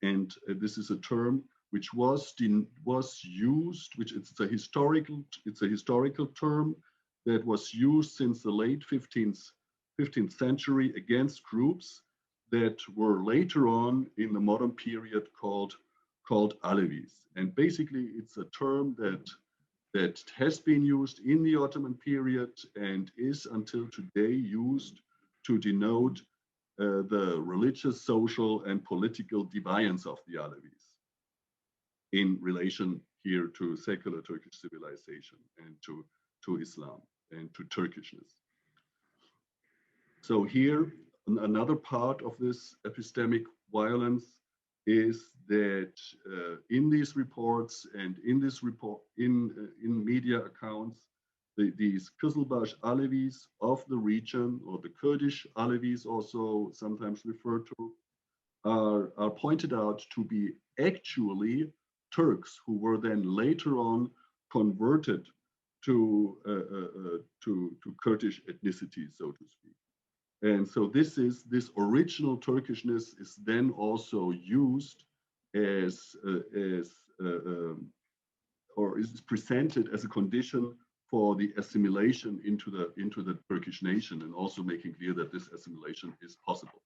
And this is a term which was used, it's a historical term that was used since the late 15th century against groups that were later on in the modern period called Alevis. And basically it's a term that has been used in the Ottoman period and is until today used to denote the religious, social, and political deviance of the Alevis in relation here to secular Turkish civilization and to Islam and to Turkishness. So here, another part of this epistemic violence is that in these reports and in media accounts, these Kızılbaş Alevis of the region, or the Kurdish Alevis also sometimes referred to, are pointed out to be actually Turks who were then later on converted to Kurdish ethnicity, so to speak. And so this original Turkishness is then also used as or is presented as a condition for the assimilation into the Turkish nation, and also making clear that this assimilation is possible.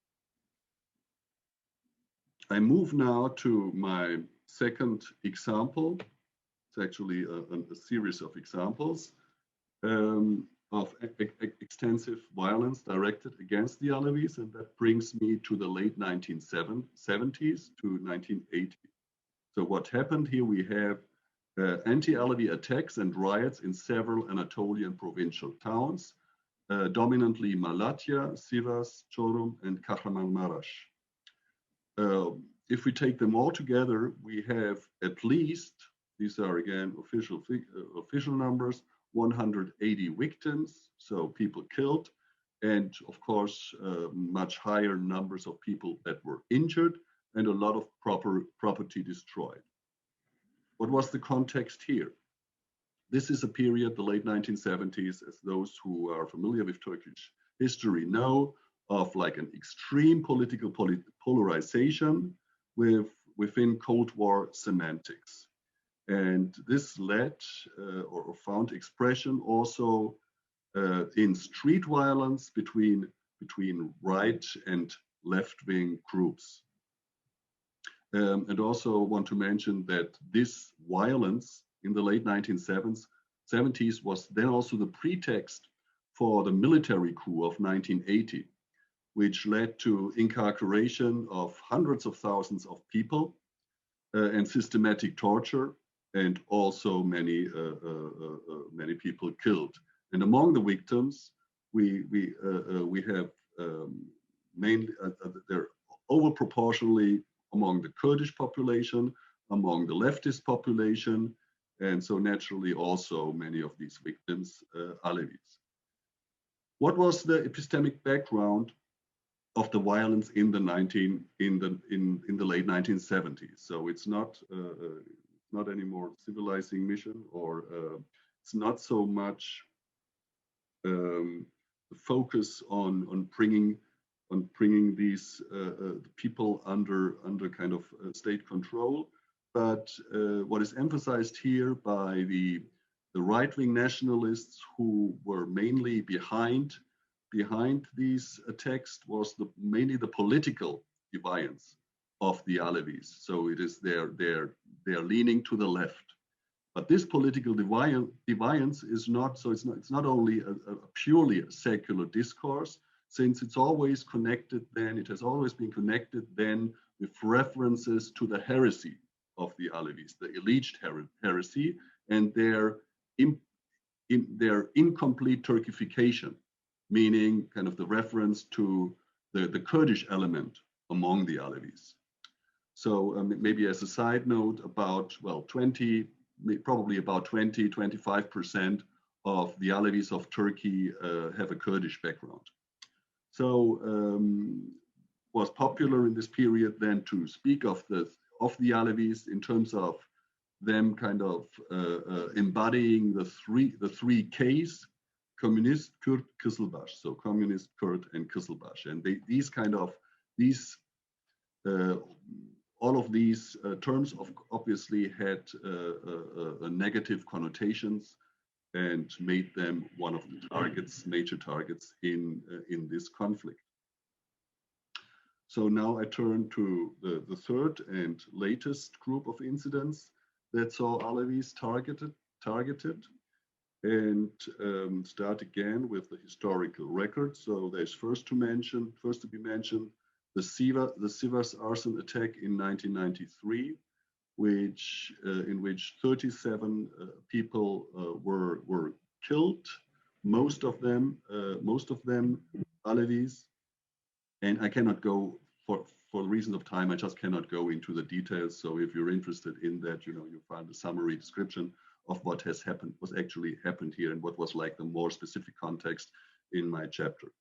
I move now to my second example. It's actually a series of examples of extensive violence directed against the Alevis, and that brings me to the late 1970s to 1980. So what happened here, we have anti-Alevi attacks and riots in several Anatolian provincial towns, dominantly Malatya, Sivas, Çorum, and Kahramanmaraş. If we take them all together, we have at least, these are again official numbers, 180 victims, so people killed, and of course, much higher numbers of people that were injured, and a lot of property destroyed. What was the context here? This is a period, the late 1970s, as those who are familiar with Turkish history know, of like an extreme political polarization within Cold War semantics. And this led or found expression also in street violence between right and left-wing groups. And also want to mention that this violence in the late 1970s was then also the pretext for the military coup of 1980, which led to incarceration of hundreds of thousands of people and systematic torture, and also many people killed. And among the victims, we have mainly they're overproportionally among the Kurdish population, among the leftist population, and so naturally also many of these victims Alevis. What was the epistemic background of the violence in the late 1970s? So it's not anymore civilizing mission, or it's not so much the focus on bringing these people under kind of state control, but what is emphasized here by the right-wing nationalists who were mainly behind these attacks was mainly the political defiance of the Alevis. So it is they're leaning to the left. But this political defiance is not, so it's not only a purely a secular discourse, since it's always connected then, it has always been connected then with references to the heresy of the Alevis, the alleged heresy, and their incomplete Turkification, meaning kind of the reference to the Kurdish element among the Alevis. So maybe as a side note, probably about 20-25% of the Alevis of Turkey have a Kurdish background. So was popular in this period then to speak of the Alevis in terms of them kind of embodying the three Ks: communist, Kurd, Kızılbaş. So communist, Kurd, and Kızılbaş. And all of these terms obviously had negative connotations and made them one of the major targets in this conflict. So now I turn to the third and latest group of incidents that saw Alevis targeted, and start again with the historical record. So there's first to be mentioned the Sivas arson attack in 1993, in which 37 people were killed, most of them Alevis. And I cannot go for reasons of time. I just cannot go into the details. So if you're interested in that, you find a summary description of what actually happened here, and what was like the more specific context in my chapter.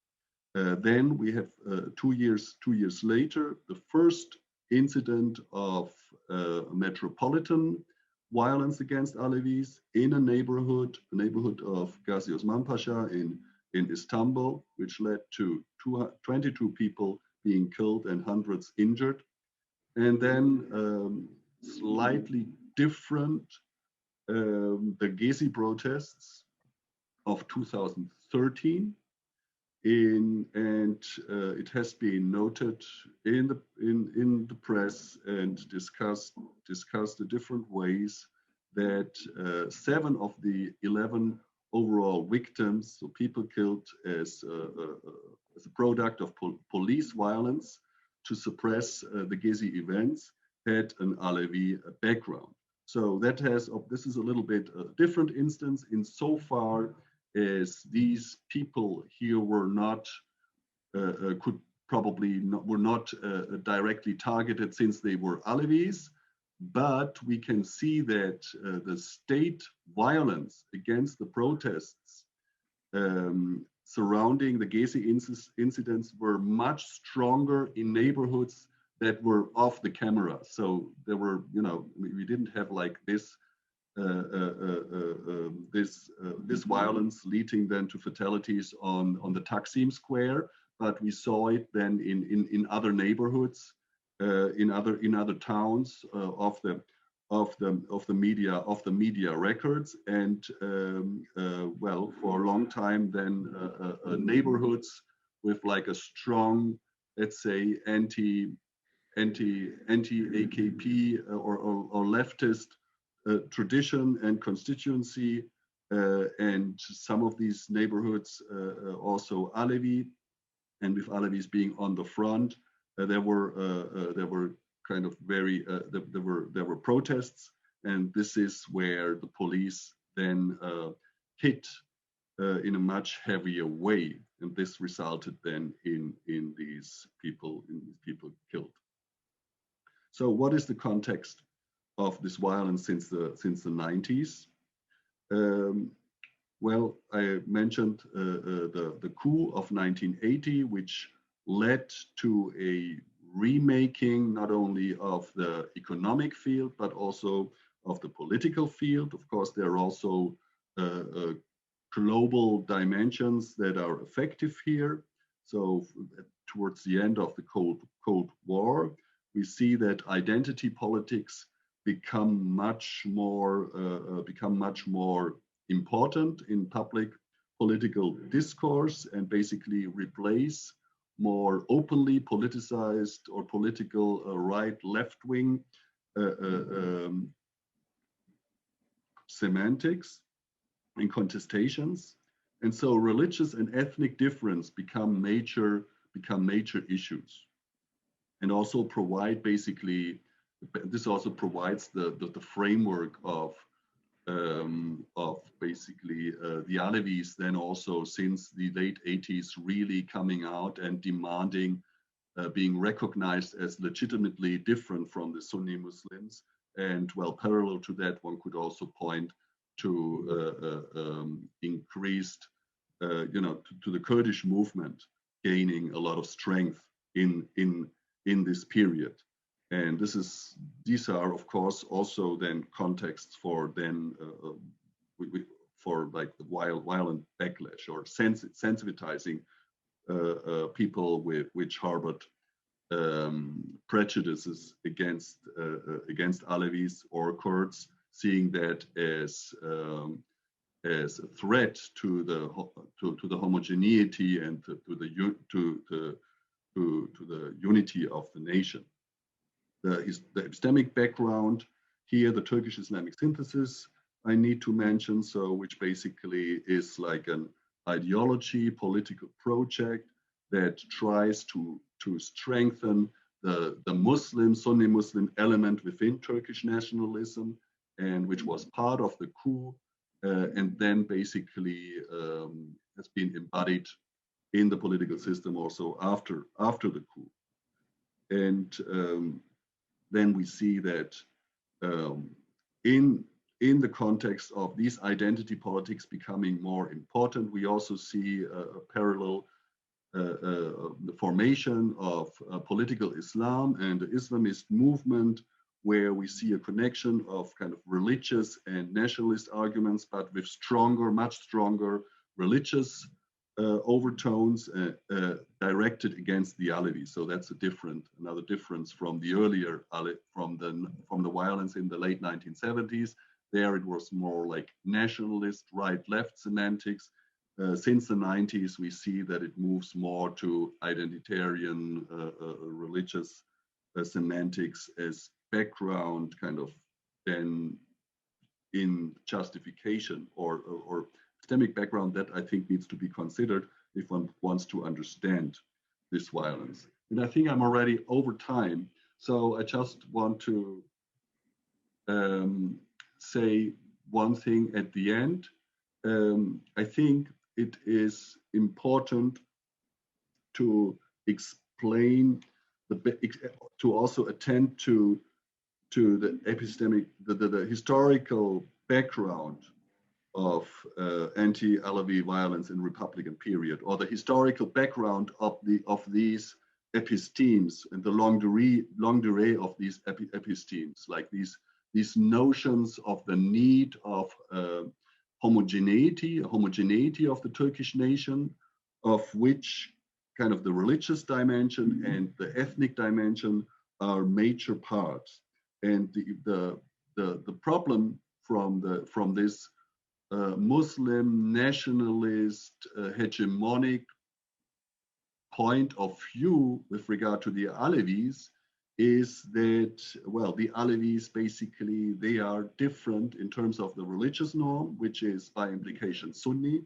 Then we have 2 years later, the first incident of metropolitan violence against Alevis in a neighborhood of Gazi Osman Pasha in Istanbul, which led to 22 people being killed and hundreds injured. And then slightly different, the Gezi protests of 2013. It has been noted in the press and discussed the different ways that 7 of the 11 overall victims, so people killed as a product of police violence to suppress the Gezi events, had an Alevi background. So that this is a little bit a different instance insofar as these people here were not, were not directly targeted since they were Alevis, but we can see that the state violence against the protests surrounding the Gezi incidents were much stronger in neighborhoods that were off the camera. So there were, we didn't have like this this violence leading then to fatalities on the Taksim Square, but we saw it then in other neighborhoods, in other towns of the media records, and well, for a long time then neighborhoods with like a strong, let's say, anti-AKP or leftist tradition and constituency, and some of these neighborhoods also Alevi, and with Alevis being on the front, there were kind of very there were protests, and this is where the police then hit in a much heavier way, and this resulted then in these people killed. So what is the context of this violence since the 90s? Well, I mentioned the coup of 1980, which led to a remaking not only of the economic field, but also of the political field. Of course, there are also global dimensions that are effective here. So towards the end of the Cold War, we see that identity politics become much more important in public political discourse, and basically replace more openly politicized or political right left-wing semantics and contestations. And so religious and ethnic difference become major issues, and also provide basically, this also provides the framework of basically the Alevis then also since the late 80s really coming out and demanding being recognized as legitimately different from the Sunni Muslims. And well, parallel to that, one could also point to increased, to the Kurdish movement gaining a lot of strength in this period. And these are of course also then contexts for then for like the violent backlash or sensitizing people which harbored prejudices against Alevis or Kurds, seeing that as a threat to the homogeneity and to the unity of the nation. The epistemic background here, the Turkish Islamic synthesis, I need to mention, so which basically is like an ideology, political project that tries to strengthen the Muslim, Sunni Muslim element within Turkish nationalism, and which was part of the coup, and then basically has been embodied in the political system also after the coup. And then we see that in the context of these identity politics becoming more important, we also see a parallel the formation of political Islam and the Islamist movement, where we see a connection of kind of religious and nationalist arguments, but with much stronger religious overtones directed against the Alevis. So that's another difference from the earlier from the violence in the late 1970s. There it was more like nationalist, right-left semantics. Since the 90s, we see that it moves more to identitarian, religious semantics as background, kind of then in justification or epistemic background that I think needs to be considered if one wants to understand this violence. And I think I'm already over time, so I just want to say one thing at the end. I think it is important to explain to also attend to the epistemic, the historical background of anti-Alevi violence in Republican period, or the historical background of these epistemes and the longue durée of these epistemes, like these notions of the need of homogeneity of the Turkish nation, of which kind of the religious dimension and the ethnic dimension are major parts. And the problem from this Muslim nationalist hegemonic point of view with regard to the Alevis is that, well, the Alevis basically, they are different in terms of the religious norm, which is by implication Sunni,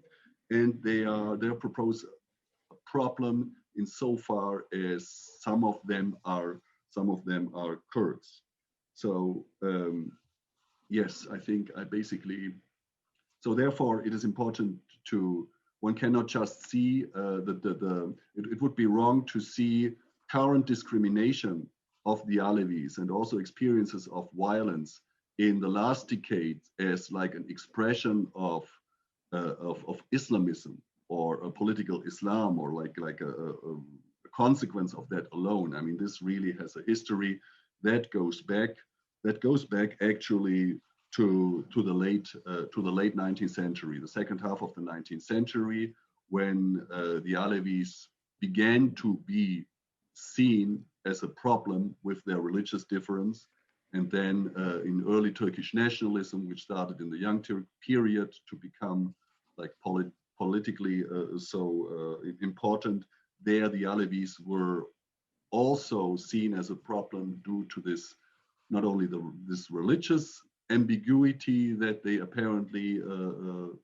and they propose a problem insofar as some of them are Kurds. So yes, I think so therefore it is important one cannot just see it would be wrong to see current discrimination of the Alevis and also experiences of violence in the last decade as like an expression of Islamism or a political Islam, or like a consequence of that alone. I mean, this really has a history that goes back actually to the late 19th century, the second half of the 19th century, when the Alevis began to be seen as a problem with their religious difference. And then in early Turkish nationalism, which started in the Young Turk period to become like politically so important, there the Alevis were also seen as a problem due to this, not only this religious ambiguity that they apparently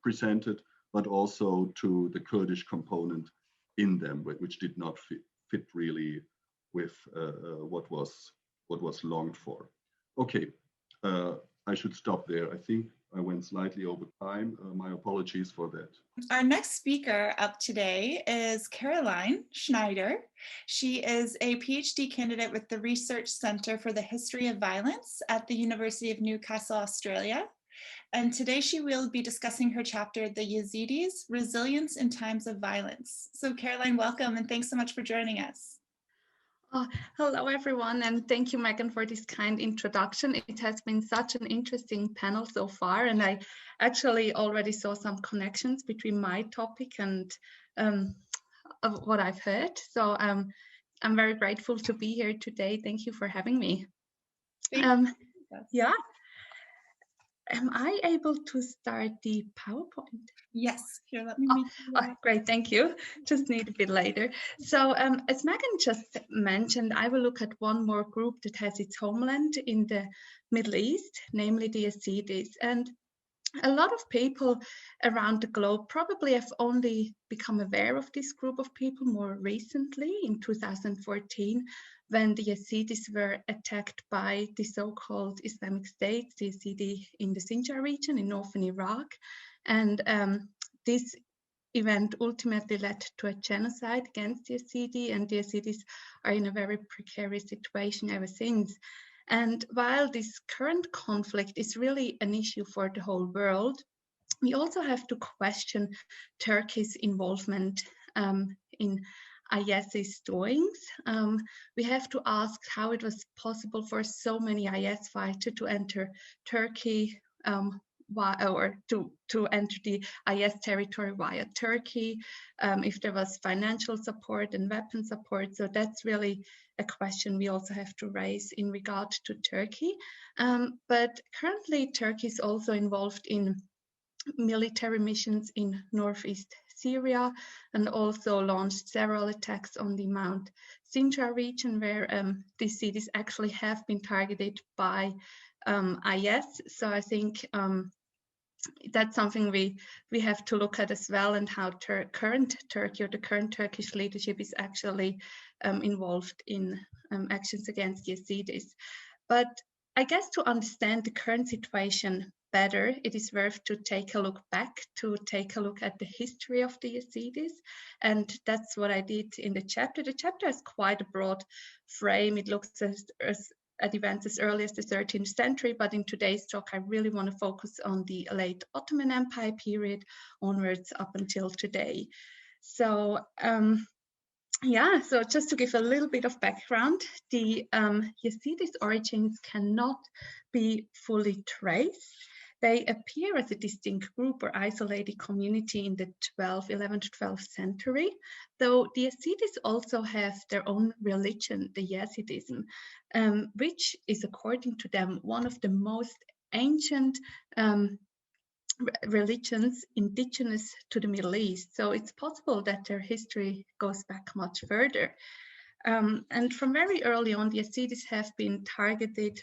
presented, but also to the Kurdish component in them, which did not fit really with what was longed for. Okay, I should stop there. I think I went slightly over time. My apologies for that. Our next speaker up today is Caroline Schneider. She is a PhD candidate with the Research Center for the History of Violence at the University of Newcastle, Australia. And today she will be discussing her chapter, The Yezidis, Resilience in Times of Violence. So Caroline, welcome, and thanks so much for joining us. Hello, everyone, and thank you, Megan, for this kind introduction. It has been such an interesting panel so far, and I actually already saw some connections between my topic and of what I've heard. So I'm very grateful to be here today. Thank you for having me. Yeah. Am I able to start the PowerPoint? Yes, here, let me make great, thank you. Just need a bit later. So as Megan just mentioned, I will look at one more group that has its homeland in the Middle East, namely the Yezidis. And a lot of people around the globe probably have only become aware of this group of people more recently in 2014, when the Yezidis were attacked by the so-called Islamic State, the Yazidi in the Sinjar region in northern Iraq. And this event ultimately led to a genocide against the Yazidi, and the Yazidis are in a very precarious situation ever since. And while this current conflict is really an issue for the whole world, we also have to question Turkey's involvement in IS's doings. We have to ask how it was possible for so many IS fighters to enter Turkey or to enter the IS territory via Turkey, if there was financial support and weapon support. So that's really a question we also have to raise in regard to Turkey. But currently Turkey is also involved in military missions in northeast Syria, and also launched several attacks on the Mount Sinjar region, where these cities actually have been targeted by IS. So I think that's something we have to look at as well, and how current Turkey, or the current Turkish leadership, is actually involved in actions against Yezidis. But I guess to understand the current situation better, it is worth to take a look back, to take a look at the history of the Yezidis. And that's what I did in the chapter. The chapter has quite a broad frame. It looks at events as early as the 13th century, but in today's talk, I really want to focus on the late Ottoman Empire period onwards up until today. So yeah, so just to give a little bit of background, the Yezidis' origins cannot be fully traced. They appear as a distinct group or isolated community in the 11th to 12th century, though the Yezidis also have their own religion, the Yezidism, which is, according to them, one of the most ancient religions indigenous to the Middle East. So it's possible that their history goes back much further. And from very early on, the Yezidis have been targeted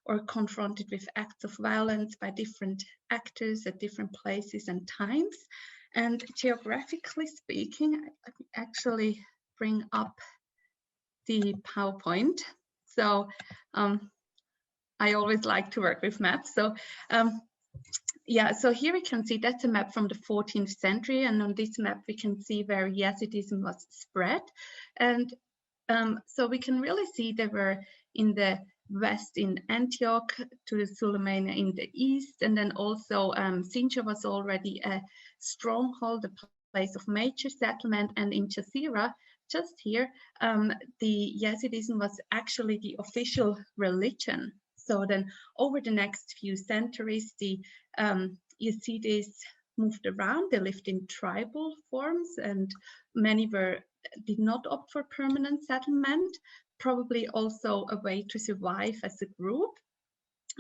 or confronted with acts of violence by different actors at different places and times. And geographically speaking, I actually bring up the PowerPoint. So I always like to work with maps. So yeah, so here we can see that's a map from the 14th century, and on this map we can see where Yezidism was spread. And so we can really see they were in the west in Antioch, to the Sulemania in the east, and then also Sinjar was already a stronghold, a place of major settlement, and in Jazeera, just here, the Yezidism was actually the official religion. So then over the next few centuries, the Yezidis moved around. They lived in tribal forms, and many did not opt for permanent settlement, probably also a way to survive as a group.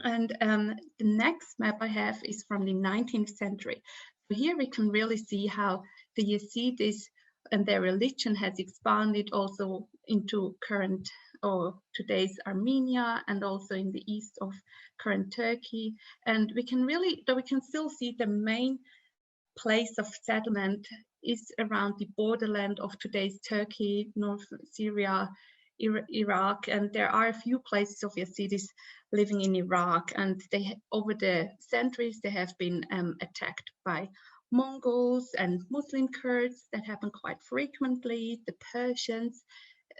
And the next map I have is from the 19th century. So here we can really see how the Yezidis and their religion has expanded also into current or today's Armenia, and also in the east of current Turkey. And we can still see the main place of settlement is around the borderland of today's Turkey, North Syria, Iraq, and there are a few places of Yezidis living in Iraq, and over the centuries they have been attacked by Mongols and Muslim Kurds. That happen quite frequently, the Persians,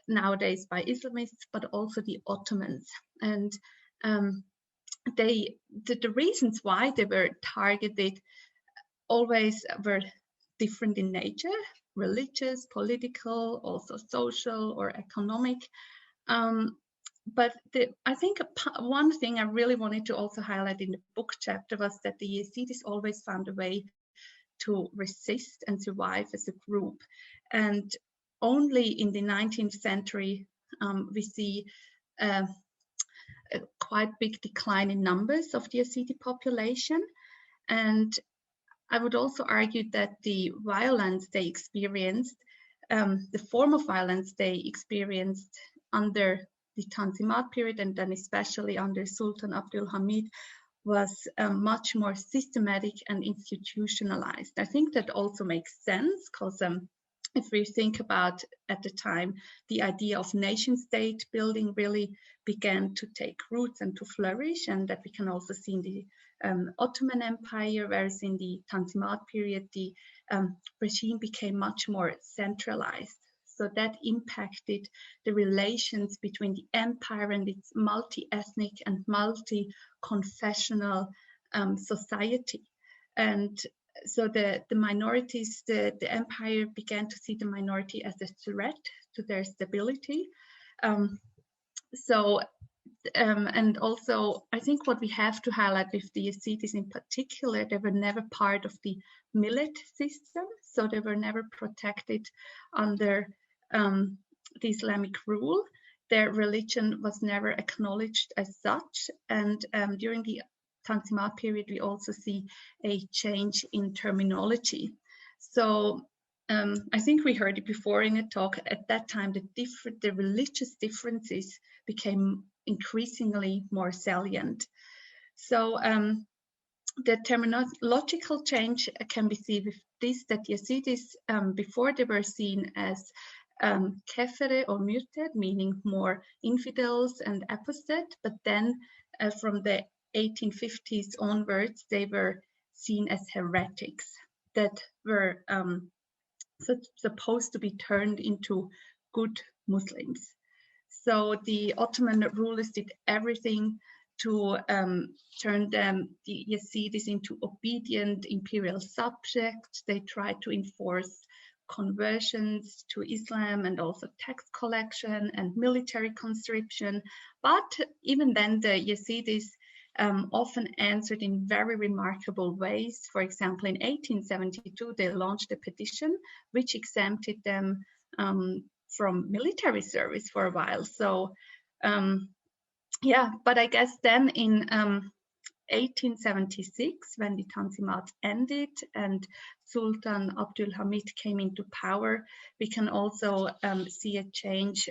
nowadays by Islamists, but also the Ottomans. And the reasons why they were targeted always were different in nature: religious, political, also social or economic. But I think one thing I really wanted to also highlight in the book chapter was that the Yezidis always found a way to resist and survive as a group. And only in the 19th century, we see a quite big decline in numbers of the Yazidi population. And I would also argue that the violence they experienced, the form of violence they experienced under the Tanzimat period, and then especially under Sultan Abdul Hamid, was much more systematic and institutionalized. I think that also makes sense, because if we think about, at the time, the idea of nation state building really began to take roots and to flourish, and that we can also see in the Ottoman Empire, whereas in the Tanzimat period, the regime became much more centralized. So that impacted the relations between the empire and its multi-ethnic and multi-confessional society. And so the minorities, the empire began to see the minority as a threat to their stability. So And also, I think what we have to highlight with the Yezidis in particular, they were never part of the millet system, so they were never protected under the Islamic rule. Their religion was never acknowledged as such, and during the Tanzimat period, we also see a change in terminology. So I think we heard it before in a talk. At that time, the religious differences became increasingly more salient. So the terminological change can be seen with this, that Yezidis, before they were seen as kefere or murted, meaning more infidels and apostate, but then from the 1850s onwards, they were seen as heretics that were supposed to be turned into good Muslims. So the Ottoman rulers did everything to turn the Yezidis into obedient imperial subjects. They tried to enforce conversions to Islam and also tax collection and military conscription. But even then, the Yezidis often answered in very remarkable ways. For example, in 1872, they launched a petition which exempted them from military service for a while. So yeah, but I guess then in 1876, when the Tanzimat ended and Sultan Abdul Hamid came into power, we can also see a change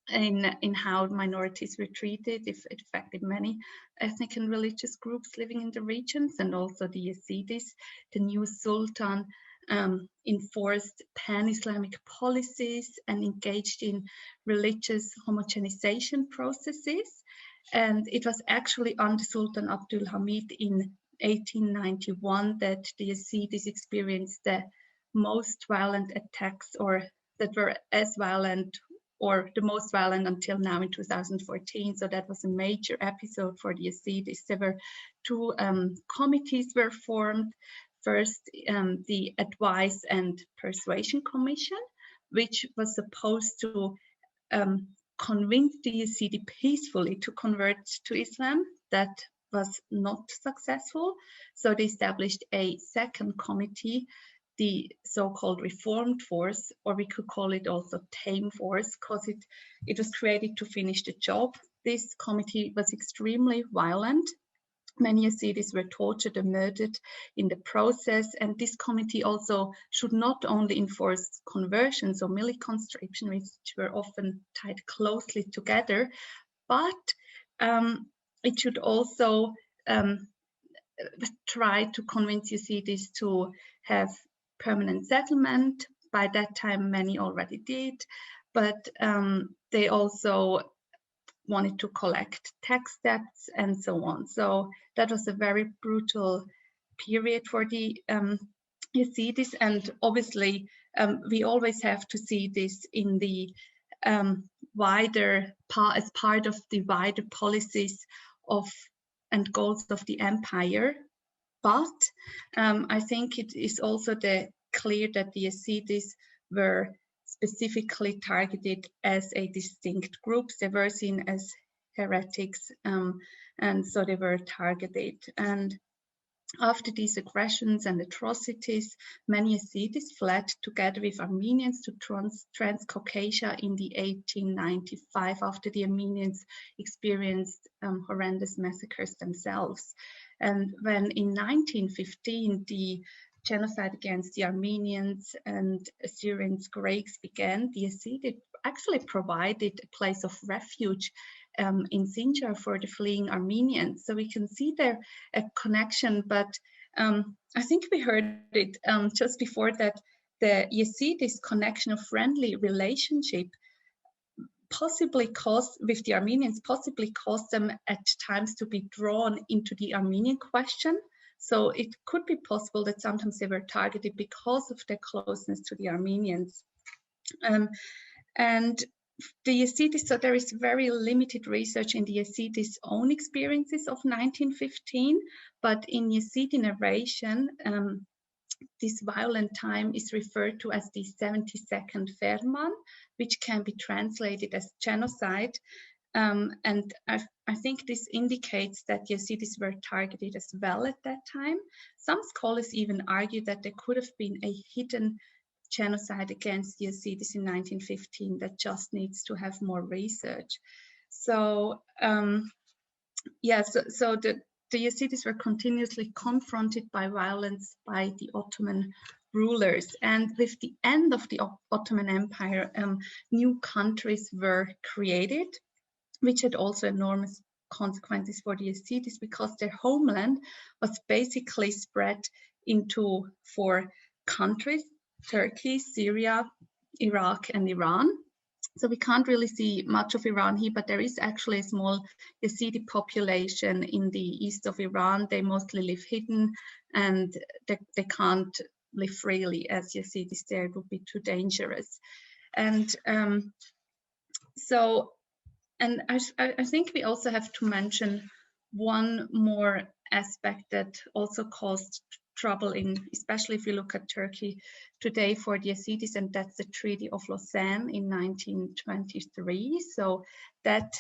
in how minorities were treated. It affected many ethnic and religious groups living in the regions, and also the Yezidis. The new Sultan enforced pan-Islamic policies and engaged in religious homogenization processes. And it was actually under Sultan Abdul Hamid in 1891 that the Yezidis experienced the most violent attacks, or that were as violent or the most violent until now in 2014. So that was a major episode for the Yezidis. There were two committees were formed. First, the Advice and Persuasion Commission, which was supposed to convince the Yazidi peacefully to convert to Islam. That was not successful. So they established a second committee, the so-called Reformed Force, or we could call it also Tame Force, because it was created to finish the job. This committee was extremely violent. Many Yezidis were tortured and murdered in the process, and this committee also should not only enforce conversions or military conscription, which were often tied closely together, but it should also try to convince Yezidis to have permanent settlement. By that time, many already did, but they also wanted to collect tax debts and so on. So that was a very brutal period for the Yezidis, and obviously we always have to see this in the wider as part of the wider policies of and goals of the empire. But I think it is also clear that the Yezidis were specifically targeted as a distinct group. They were seen as heretics, and so they were targeted. And after these aggressions and atrocities, many Yezidis fled together with Armenians to Transcaucasia in the 1895, after the Armenians experienced horrendous massacres themselves. And when in 1915 the genocide against the Armenians and Assyrians Greeks began, the Yezidis actually provided a place of refuge in Sinjar for the fleeing Armenians. So we can see there a connection, but I think we heard it just before that the Yezidis connection of friendly relationship possibly caused with the Armenians, possibly caused them at times to be drawn into the Armenian question. So it could be possible that sometimes they were targeted because of their closeness to the Armenians. And the Yezidis, so there is very limited research in the Yezidis' own experiences of 1915, but in Yazidi narration, this violent time is referred to as the 72nd Ferman, which can be translated as genocide. And I think this indicates that Yezidis were targeted as well at that time. Some scholars even argue that there could have been a hidden genocide against Yezidis in 1915 that just needs to have more research. So yeah, so the Yezidis were continuously confronted by violence by the Ottoman rulers, and with the end of the Ottoman Empire, new countries were created, which had also enormous consequences for the Yezidis because their homeland was basically spread into 4 countries: Turkey, Syria, Iraq, and Iran. So we can't really see much of Iran here, but there is actually a small Yazidi population in the east of Iran. They mostly live hidden, and they can't live freely as Yazidis there. It would be too dangerous. And and I think we also have to mention one more aspect that also caused trouble especially if you look at Turkey today for the Yezidis, and that's the Treaty of Lausanne in 1923. So that,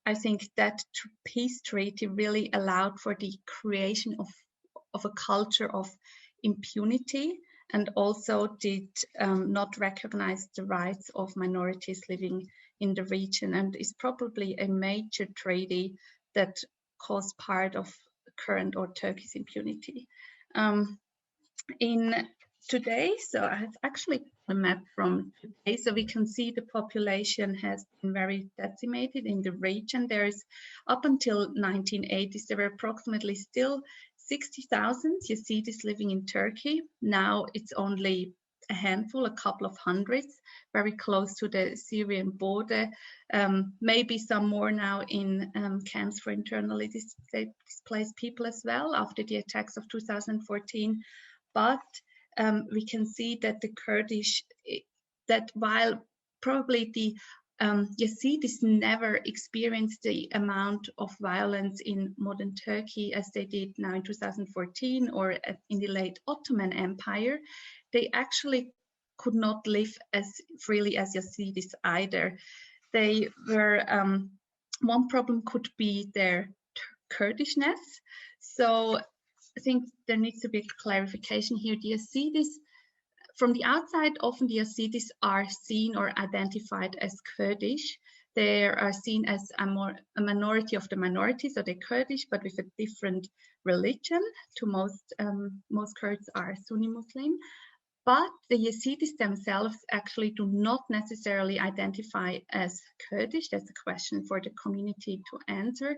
I think that peace treaty really allowed for the creation of a culture of impunity, and also did not recognize the rights of minorities living in the region, and is probably a major treaty that caused part of current or Turkish impunity. In today, so I have actually a map from today, so we can see the population has been very decimated in the region. There's up until 1980s, there were approximately still 60,000 Yezidis living in Turkey. Now it's only a handful, a couple of hundreds, very close to the Syrian border. Maybe some more now in camps for internally displaced people as well after the attacks of 2014. But we can see that the Kurdish, that while probably the Yezidis never experienced the amount of violence in modern Turkey as they did now in 2014 or in the late Ottoman Empire, they actually could not live as freely as Yezidis either. They were, one problem could be their Kurdishness. So I think there needs to be a clarification here. The Yezidis, from the outside, often the Yezidis are seen or identified as Kurdish. They are seen as a minority of the minority, so they're Kurdish, but with a different religion. To most Kurds are Sunni Muslim. But the Yezidis themselves actually do not necessarily identify as Kurdish. That's a question for the community to answer,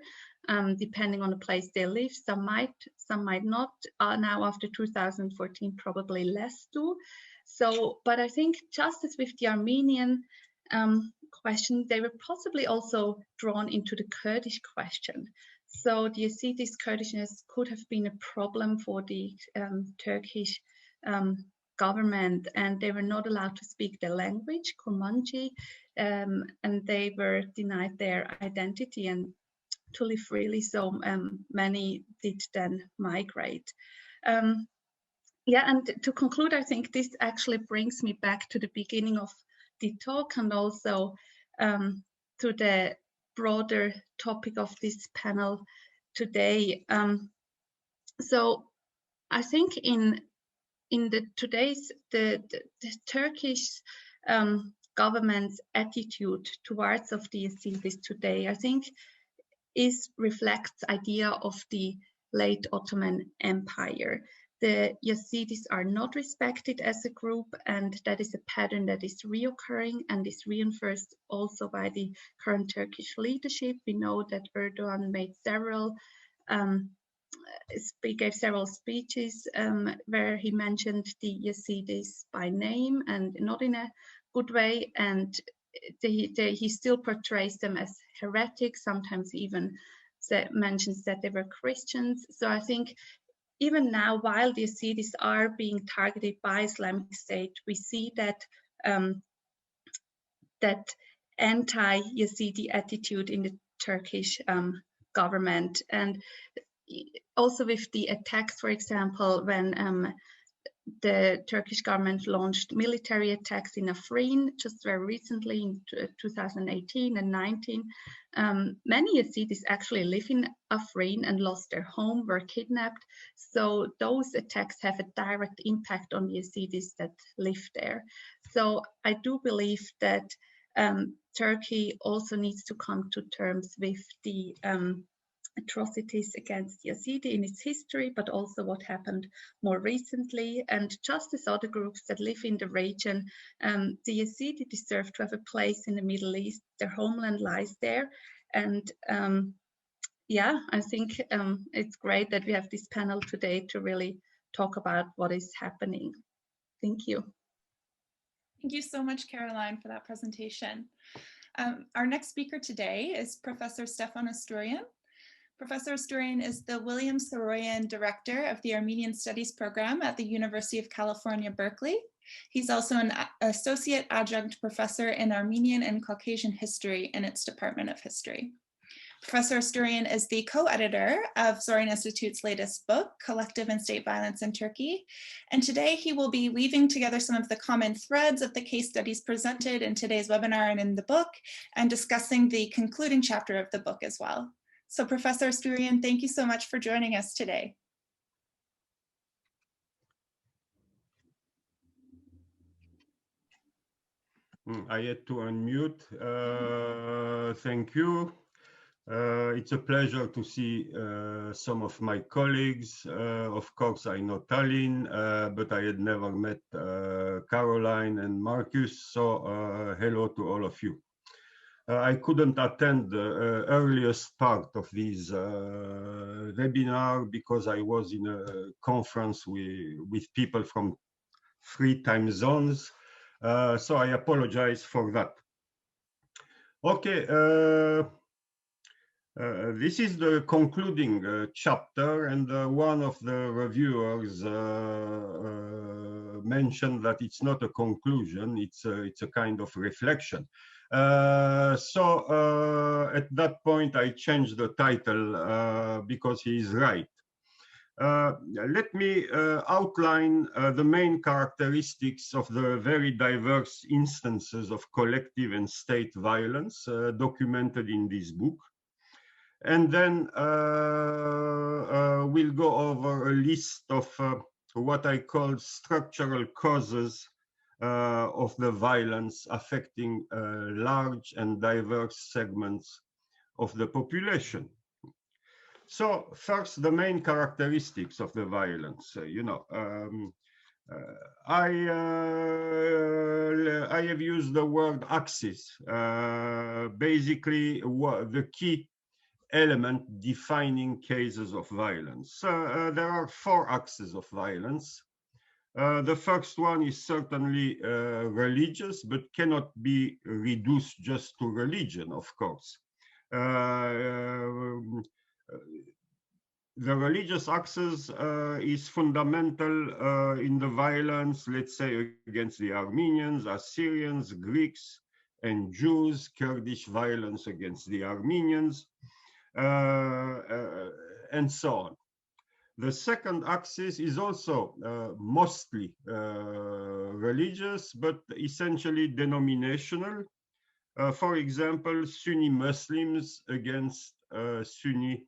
depending on the place they live. Some might not. Now after 2014, probably less do. So, but I think just as with the Armenian question, they were possibly also drawn into the Kurdish question. So the Yezidis' Kurdishness could have been a problem for the Turkish government, and they were not allowed to speak the language, Kurmanji, and they were denied their identity and to live freely. So many did then migrate. Yeah, and to conclude, I think this actually brings me back to the beginning of the talk and also to the broader topic of this panel today. So I think in today's the Turkish government's attitude towards of the Yezidis today, I think, reflects idea of the late Ottoman Empire. The Yezidis are not respected as a group, and that is a pattern that is reoccurring and is reinforced also by the current Turkish leadership. We know that Erdogan gave several speeches where he mentioned the Yezidis by name and not in a good way, and he still portrays them as heretics, sometimes even mentions that they were Christians. So I think even now, while the Yezidis are being targeted by Islamic State, we see that that anti-Yazidi attitude in the Turkish government, and also with the attacks, for example, when the Turkish government launched military attacks in Afrin just very recently in 2018 and 19. Many Yezidis actually live in Afrin and lost their home, were kidnapped. So those attacks have a direct impact on Yezidis that live there. So I do believe that Turkey also needs to come to terms with the atrocities against Yazidi in its history, but also what happened more recently. And just as other groups that live in the region, the Yazidi deserve to have a place in the Middle East. Their homeland lies there. And yeah, I think it's great that we have this panel today to really talk about what is happening. Thank you. Thank you so much, Caroline, for that presentation. Our next speaker today is Professor Stefan Esturian. Professor Esturian is the William Saroyan Director of the Armenian Studies Program at the University of California, Berkeley. He's also an Associate Adjunct Professor in Armenian and Caucasian History in its Department of History. Professor Esturian is the co-editor of Zorian Institute's latest book, Collective and State Violence in Turkey. And today he will be weaving together some of the common threads of the case studies presented in today's webinar and in the book, and discussing the concluding chapter of the book as well. So Professor Esturian, thank you so much for joining us today. I had to unmute. Thank you. It's a pleasure to see some of my colleagues. Of course, I know Tallinn, but I had never met Caroline and Marcus, so hello to all of you. I couldn't attend the earliest part of this webinar because I was in a conference with people from 3 time zones, so I apologize for that. Okay. This is the concluding chapter, and one of the reviewers mentioned that it's not a conclusion, it's a kind of reflection. So at that point I changed the title because he is right. Let me outline the main characteristics of the very diverse instances of collective and state violence documented in this book. And then we'll go over a list of what I call structural causes of the violence affecting large and diverse segments of the population. So first, the main characteristics of the violence. I have used the word axis. Basically, the key element defining cases of violence. There are 4 axes of violence. The first one is certainly religious, but cannot be reduced just to religion, of course. The religious axis is fundamental in the violence, let's say, against the Armenians, Assyrians, Greeks, and Jews, Kurdish violence against the Armenians, and so on. The second axis is also mostly religious, but essentially denominational. For example, Sunni Muslims against Sunni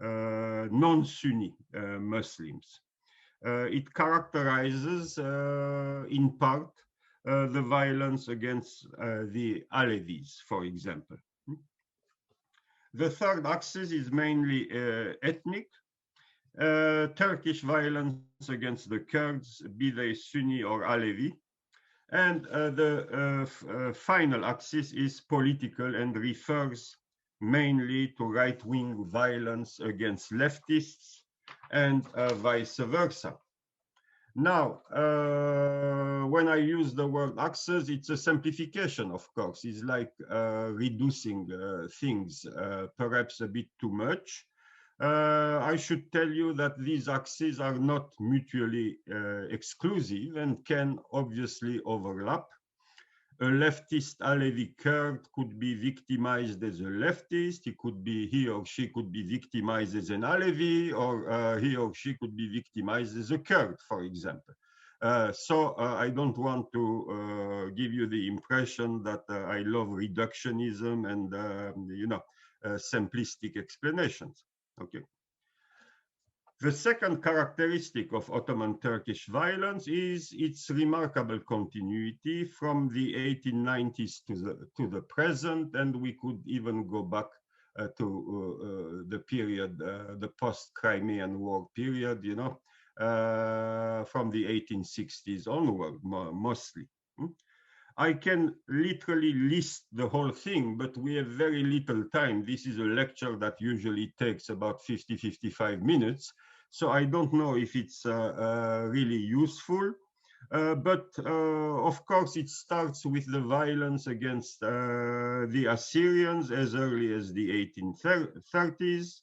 non-Sunni Muslims. It characterizes in part the violence against the Alevis, for example. The third axis is mainly ethnic. Turkish violence against the Kurds, be they Sunni or Alevi. And the final axis is political and refers mainly to right-wing violence against leftists and vice versa. Now, when I use the word axis, it's a simplification, of course. It's like reducing things perhaps a bit too much. I should tell you that these axes are not mutually exclusive and can obviously overlap. A leftist Alevi Kurd could be victimized as a leftist. He or she could be victimized as an Alevi, or he or she could be victimized as a Kurd, for example. So I don't want to give you the impression that I love reductionism and simplistic explanations. Okay. The second characteristic of Ottoman Turkish violence is its remarkable continuity from the 1890s to the present, and we could even go back to the period, the post-Crimean War period, from the 1860s onward, mostly. I can literally list the whole thing, but we have very little time. This is a lecture that usually takes about 50-55 minutes. So I don't know if it's really useful. But of course, it starts with the violence against the Assyrians as early as the 1830s.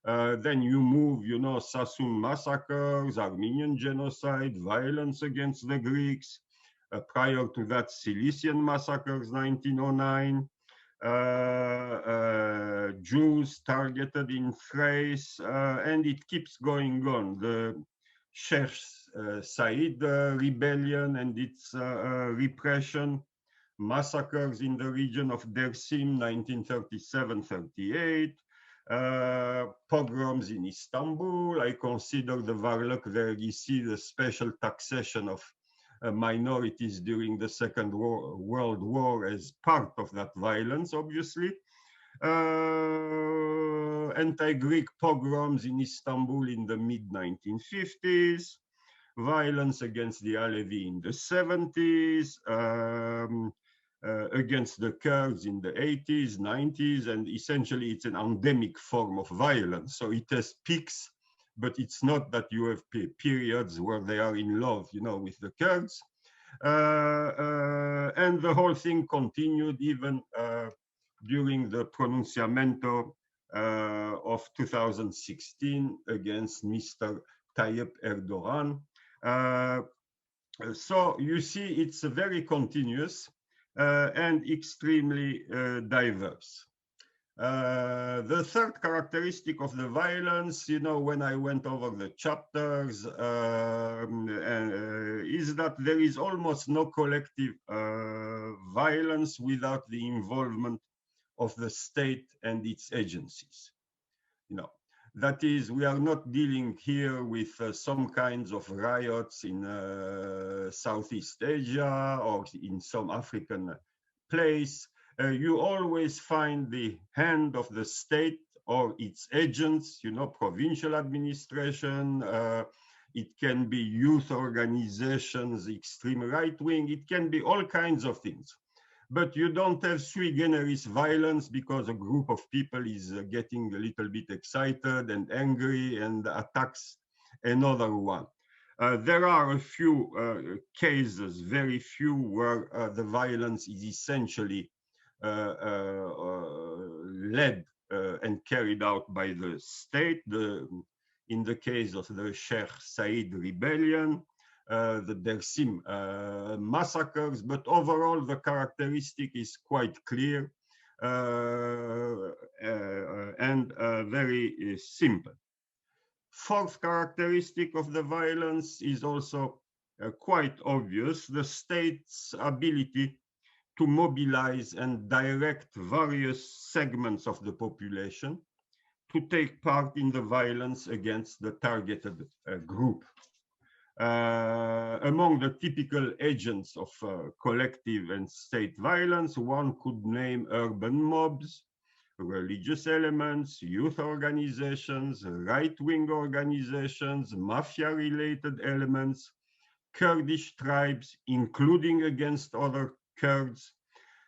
Then you move, Sassoon massacres, Armenian genocide, violence against the Greeks. Prior to that, Cilician massacres, 1909. Jews targeted in Thrace, and it keeps going on. The Sheikh Said rebellion and its repression, massacres in the region of Darsim, 1937-38, pogroms in Istanbul. I consider the Varlık Vergisi, the special taxation of minorities during the Second World War, as part of that violence, obviously. Anti-Greek pogroms in Istanbul in the mid-1950s, violence against the Alevi in the 70s, against the Kurds in the 80s, 90s, and essentially it's an endemic form of violence. So it has peaks, but it's not that you have periods where they are in love, with the Kurds. And the whole thing continued even during the pronunciamento of 2016 against Mr. Tayyip Erdogan. So you see, it's very continuous and extremely diverse. The third characteristic of the violence, when I went over the chapters, is that there is almost no collective violence without the involvement of the state and its agencies. That is, we are not dealing here with some kinds of riots in Southeast Asia or in some African place. You always find the hand of the state or its agents, provincial administration. It can be youth organizations, extreme right wing. It can be all kinds of things. But you don't have sui generis violence because a group of people is getting a little bit excited and angry and attacks another one. There are a few cases, very few, where the violence is essentially led and carried out by the state. In the case of the Sheikh Said rebellion, the Darsim massacres, but overall the characteristic is quite clear and very simple. Fourth characteristic of the violence is also quite obvious: the state's ability to mobilize and direct various segments of the population to take part in the violence against the targeted group. Among the typical agents of collective and state violence, one could name urban mobs, religious elements, youth organizations, right-wing organizations, mafia-related elements, Kurdish tribes, including against other Kurds.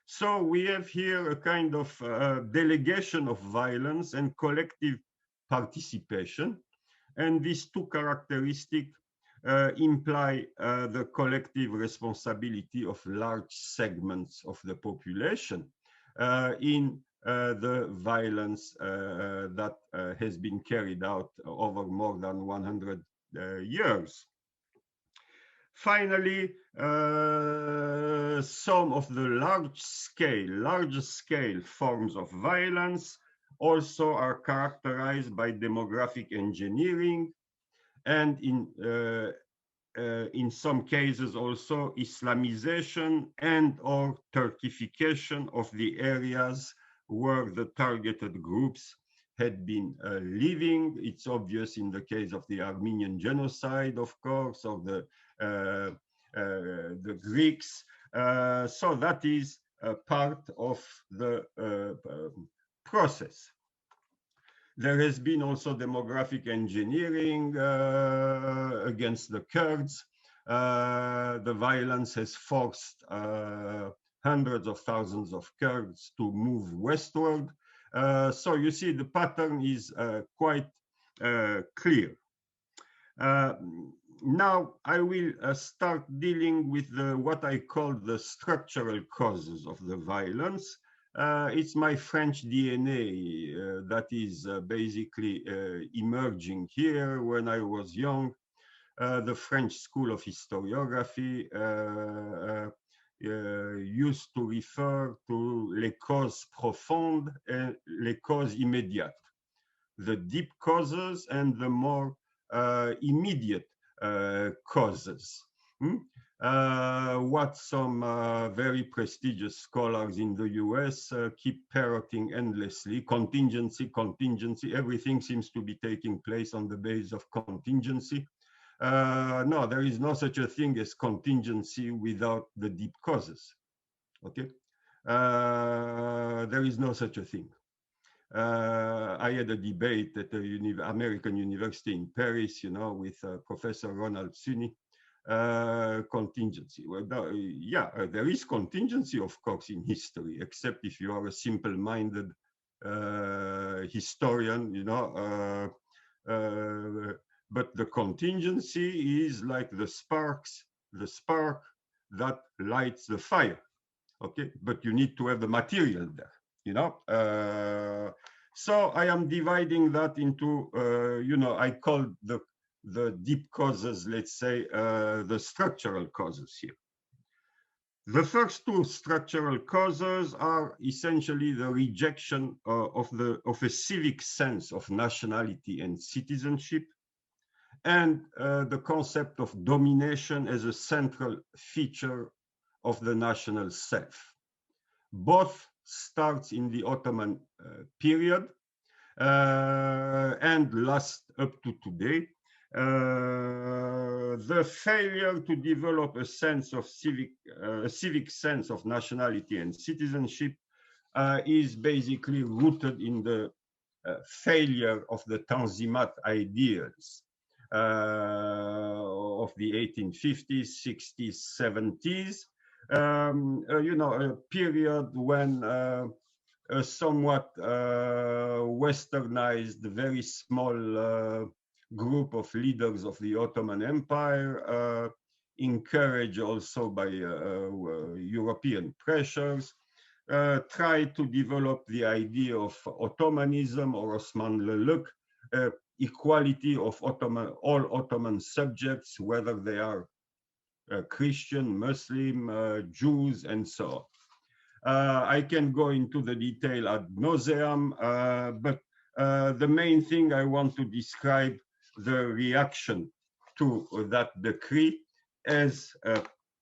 So we have here a kind of delegation of violence and collective participation. And these two characteristics imply the collective responsibility of large segments of the population in the violence that has been carried out over more than 100 years. Finally, some of the large scale forms of violence also are characterized by demographic engineering and in in some cases also Islamization and or Turkification of the areas where the targeted groups had been living. It's obvious in the case of the Armenian Genocide, of course, of the Greeks. So that is part of the process. There has been also demographic engineering against the Kurds. The violence has forced hundreds of thousands of Kurds to move westward. So you see the pattern is quite clear. Now I will start dealing with what I call the structural causes of the violence. It's my French DNA that is basically emerging here. When I was young, the French School of Historiography used to refer to les causes profondes and les causes immédiates, the deep causes and the more immediate causes. What some very prestigious scholars in the US keep parroting endlessly: contingency, contingency. Everything seems to be taking place on the basis of contingency. No, there is no such a thing as contingency without the deep causes. Okay, there is no such a thing. I had a debate at the American University in Paris, you know, with Professor Ronald Sunny. Contingency. Well, yeah, there is contingency, of course, in history, except if you are a simple-minded historian, you know. But the contingency is like the spark that lights the fire. Okay, but you need to have the material there, you know. So I am dividing that into, you know, I call the deep causes, let's say, the structural causes here. The first two structural causes are essentially the rejection of a civic sense of nationality and citizenship, and the concept of domination as a central feature of the national self. Both starts in the Ottoman period and last up to today. The failure to develop a sense of civic sense of nationality and citizenship is basically rooted in the failure of the Tanzimat ideals of the 1850s, 60s, 70s. You know, a period when a somewhat westernized, very small group of leaders of the Ottoman Empire, encouraged also by European pressures, tried to develop the idea of Ottomanism or Osmanlılık, equality of all Ottoman subjects, whether they are Christian, Muslim, Jews, and so on. I can go into the detail ad nauseam, but the main thing I want to describe the reaction to that decree as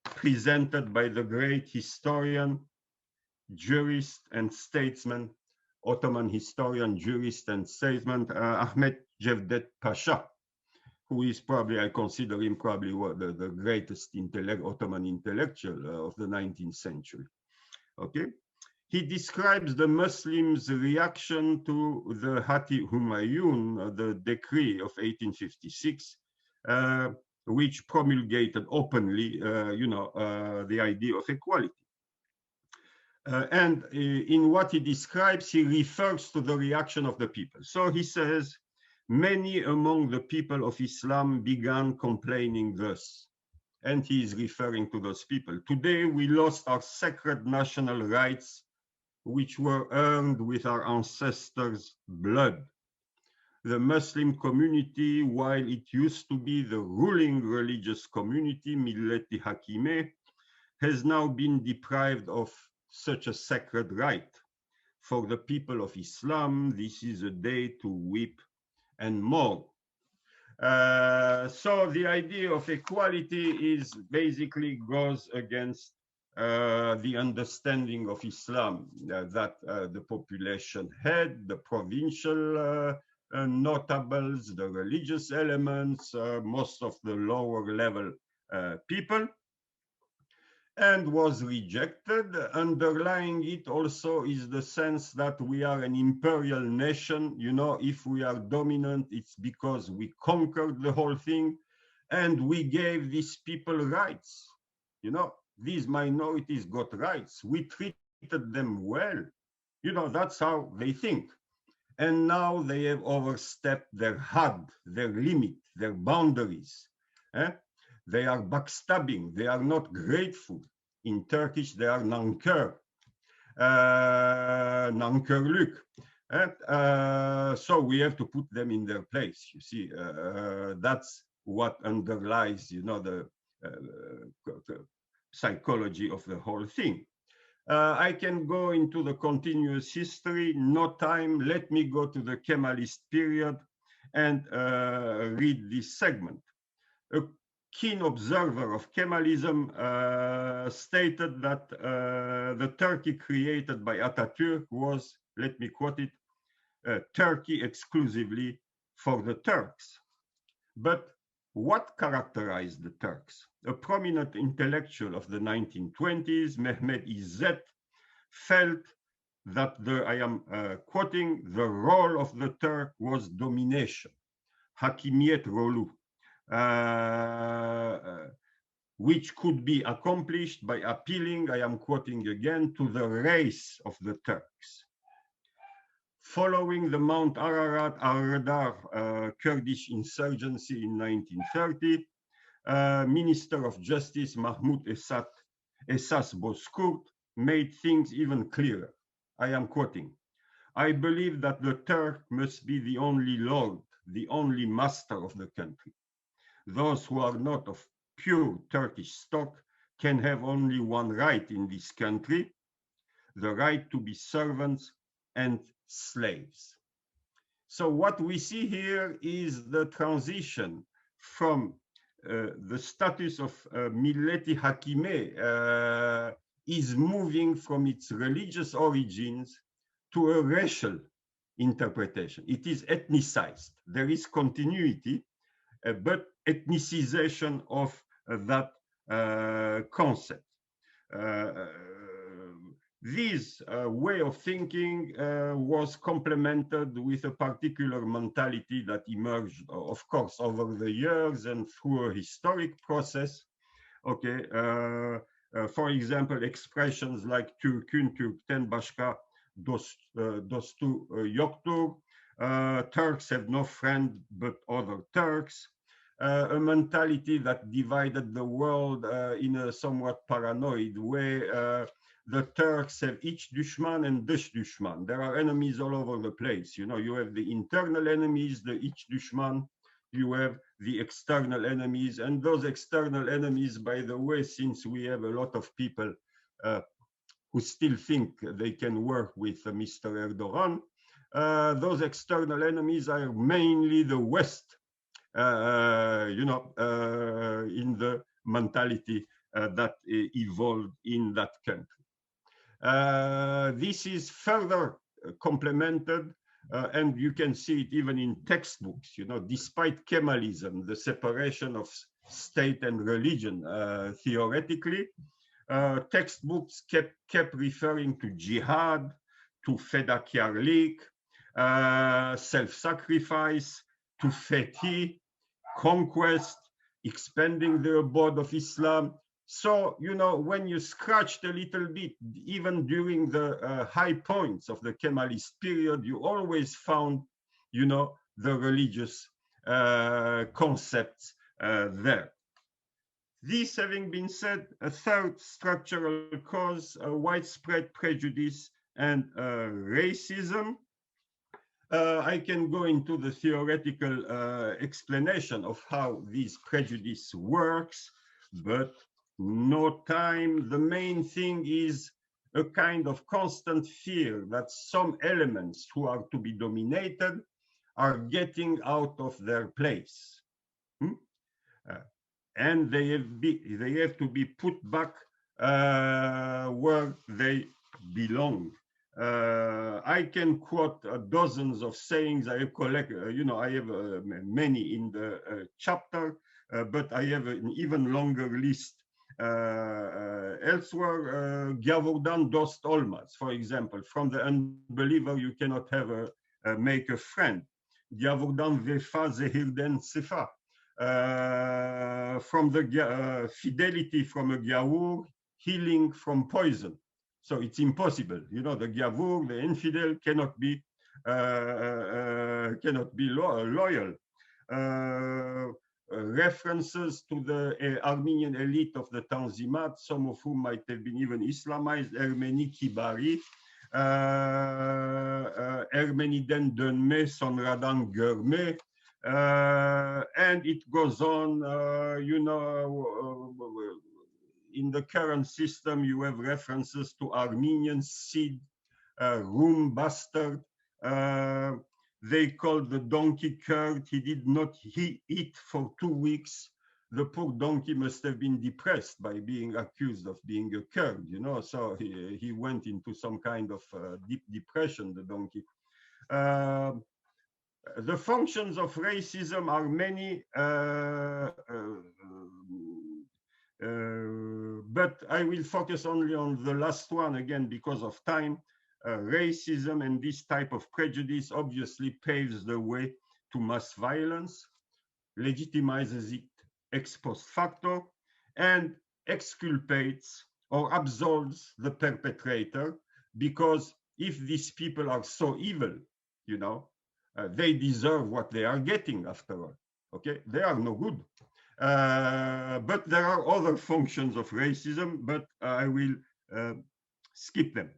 presented by the great historian, jurist, and statesman, Ottoman historian, jurist, and statesman, Ahmet Cevdet Pasha, who is probably, I consider him probably the greatest Ottoman intellectual of the 19th century. Okay, he describes the Muslims' reaction to the Hati Humayun, the decree of 1856, which promulgated openly, you know, the idea of equality. And in what he describes, he refers to the reaction of the people. So he says, many among the people of Islam began complaining thus. And he is referring to those people. Today, we lost our sacred national rights, which were earned with our ancestors' blood. The Muslim community, while it used to be the ruling religious community, Milleti Hakime, has now been deprived of such a sacred right. For the people of Islam, this is a day to weep and mourn. So the idea of equality is basically goes against the understanding of Islam that the population had, the provincial notables, the religious elements, most of the lower level people, and was rejected. Underlying it also is the sense that we are an imperial nation. You know, if we are dominant, it's because we conquered the whole thing and we gave these people rights. You know, these minorities got rights. We treated them well. You know, that's how they think. And now they have overstepped their had, their limit, their boundaries. They are backstabbing. They are not grateful. In Turkish, they are nankör, nankörlük. So we have to put them in their place. You see, that's what underlies, you know, the psychology of the whole thing. I can go into the continuous history, no time. Let me go to the Kemalist period and read this segment. A keen observer of Kemalism stated that the Turkey created by Atatürk was, let me quote it, Turkey exclusively for the Turks. But what characterized the Turks? A prominent intellectual of the 1920s, Mehmet İzzet, felt that I am quoting, the role of the Turk was domination, hakimiyet rolü, which could be accomplished by appealing, I am quoting again, to the race of the Turks. Following the Mount Ararat Ağrıdağ Kurdish insurgency in 1930, Minister of Justice Mahmut Esas Bozkurt made things even clearer. I am quoting, I believe that the Turk must be the only lord, the only master of the country. Those who are not of pure Turkish stock can have only one right in this country, the right to be servants and slaves. So what we see here is the transition from the status of Milleti Hakime is moving from its religious origins to a racial interpretation. It is ethnicized. There is continuity, but ethnicization of that concept. This way of thinking was complemented with a particular mentality that emerged, of course, over the years and through a historic process. Okay, for example, expressions like Türk'ün Türk'ten başka dostu yoktur, Turks have no friend but other Turks, a mentality that divided the world in a somewhat paranoid way. The Turks have iç düşman and dış düşman. There are enemies all over the place. You know, you have the internal enemies, the iç düşman, you have the external enemies, and those external enemies, by the way, since we have a lot of people who still think they can work with Mr. Erdogan, those external enemies are mainly the West, you know, in the mentality that evolved in that country. This is further complemented, and you can see it even in textbooks, you know, despite Kemalism, the separation of state and religion, theoretically, textbooks kept referring to jihad, to fedakarlık, self-sacrifice, to fethi, conquest, expanding the abode of Islam. So, you know, when you scratched a little bit, even during the high points of the Kemalist period, you always found, you know, the religious concepts there. This having been said, a third structural cause, widespread prejudice and racism. I can go into the theoretical explanation of how this prejudice works, but no time. The main thing is a kind of constant fear that some elements who are to be dominated are getting out of their place. and they have to be put back where they belong. I can quote dozens of sayings. I have I have many in the chapter, but I have an even longer list elsewhere. Gavurdan dost olmaz, for example, from the unbeliever you cannot have make a friend. Gavurdan vefa zehirden sefa. From the fidelity from a Gavur, healing from poison. So it's impossible. You know, the Gavur, the infidel, cannot be loyal. References to the Armenian elite of the Tanzimat, some of whom might have been even Islamized, Ermeni Kibari, Ermeniden dönme sonradan görme, and it goes on. In the current system, you have references to Armenian seed, room bastard. They called the donkey Kurd. He did not eat for 2 weeks. The poor donkey must have been depressed by being accused of being a Kurd, you know, so he went into some kind of deep depression, the donkey. The functions of racism are many, but I will focus only on the last one again because of time. Racism and this type of prejudice obviously paves the way to mass violence, legitimizes it ex post facto, and exculpates or absolves the perpetrator, because if these people are so evil, you know, they deserve what they are getting after all. Okay, they are no good. But there are other functions of racism, but I will skip them.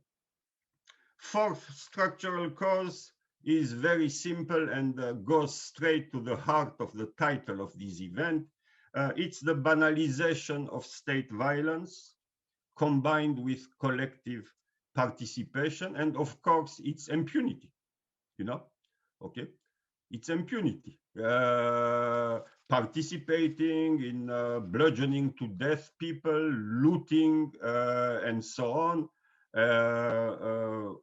Fourth structural cause is very simple and goes straight to the heart of the title of this event. It's the banalization of state violence combined with collective participation, and of course it's impunity, you know, okay? It's impunity. Participating in bludgeoning to death people, looting, and so on.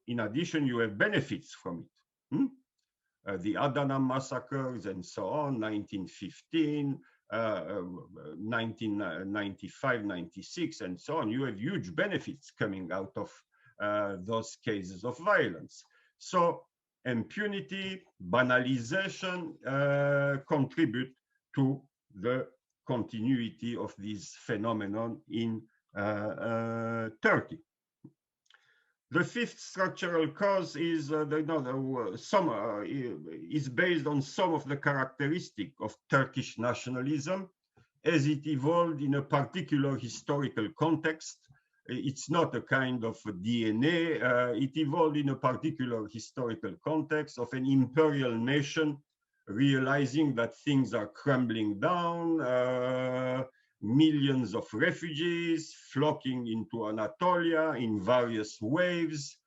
In addition, you have benefits from it. The Adana massacres and so on, 1915, 1995, 96, and so on. You have huge benefits coming out of those cases of violence. So impunity, banalization contribute to the continuity of this phenomenon in Turkey. The fifth structural cause is is based on some of the characteristics of Turkish nationalism as it evolved in a particular historical context. It's not a kind of DNA. It evolved in a particular historical context of an imperial nation realizing that things are crumbling down, millions of refugees flocking into Anatolia in various waves,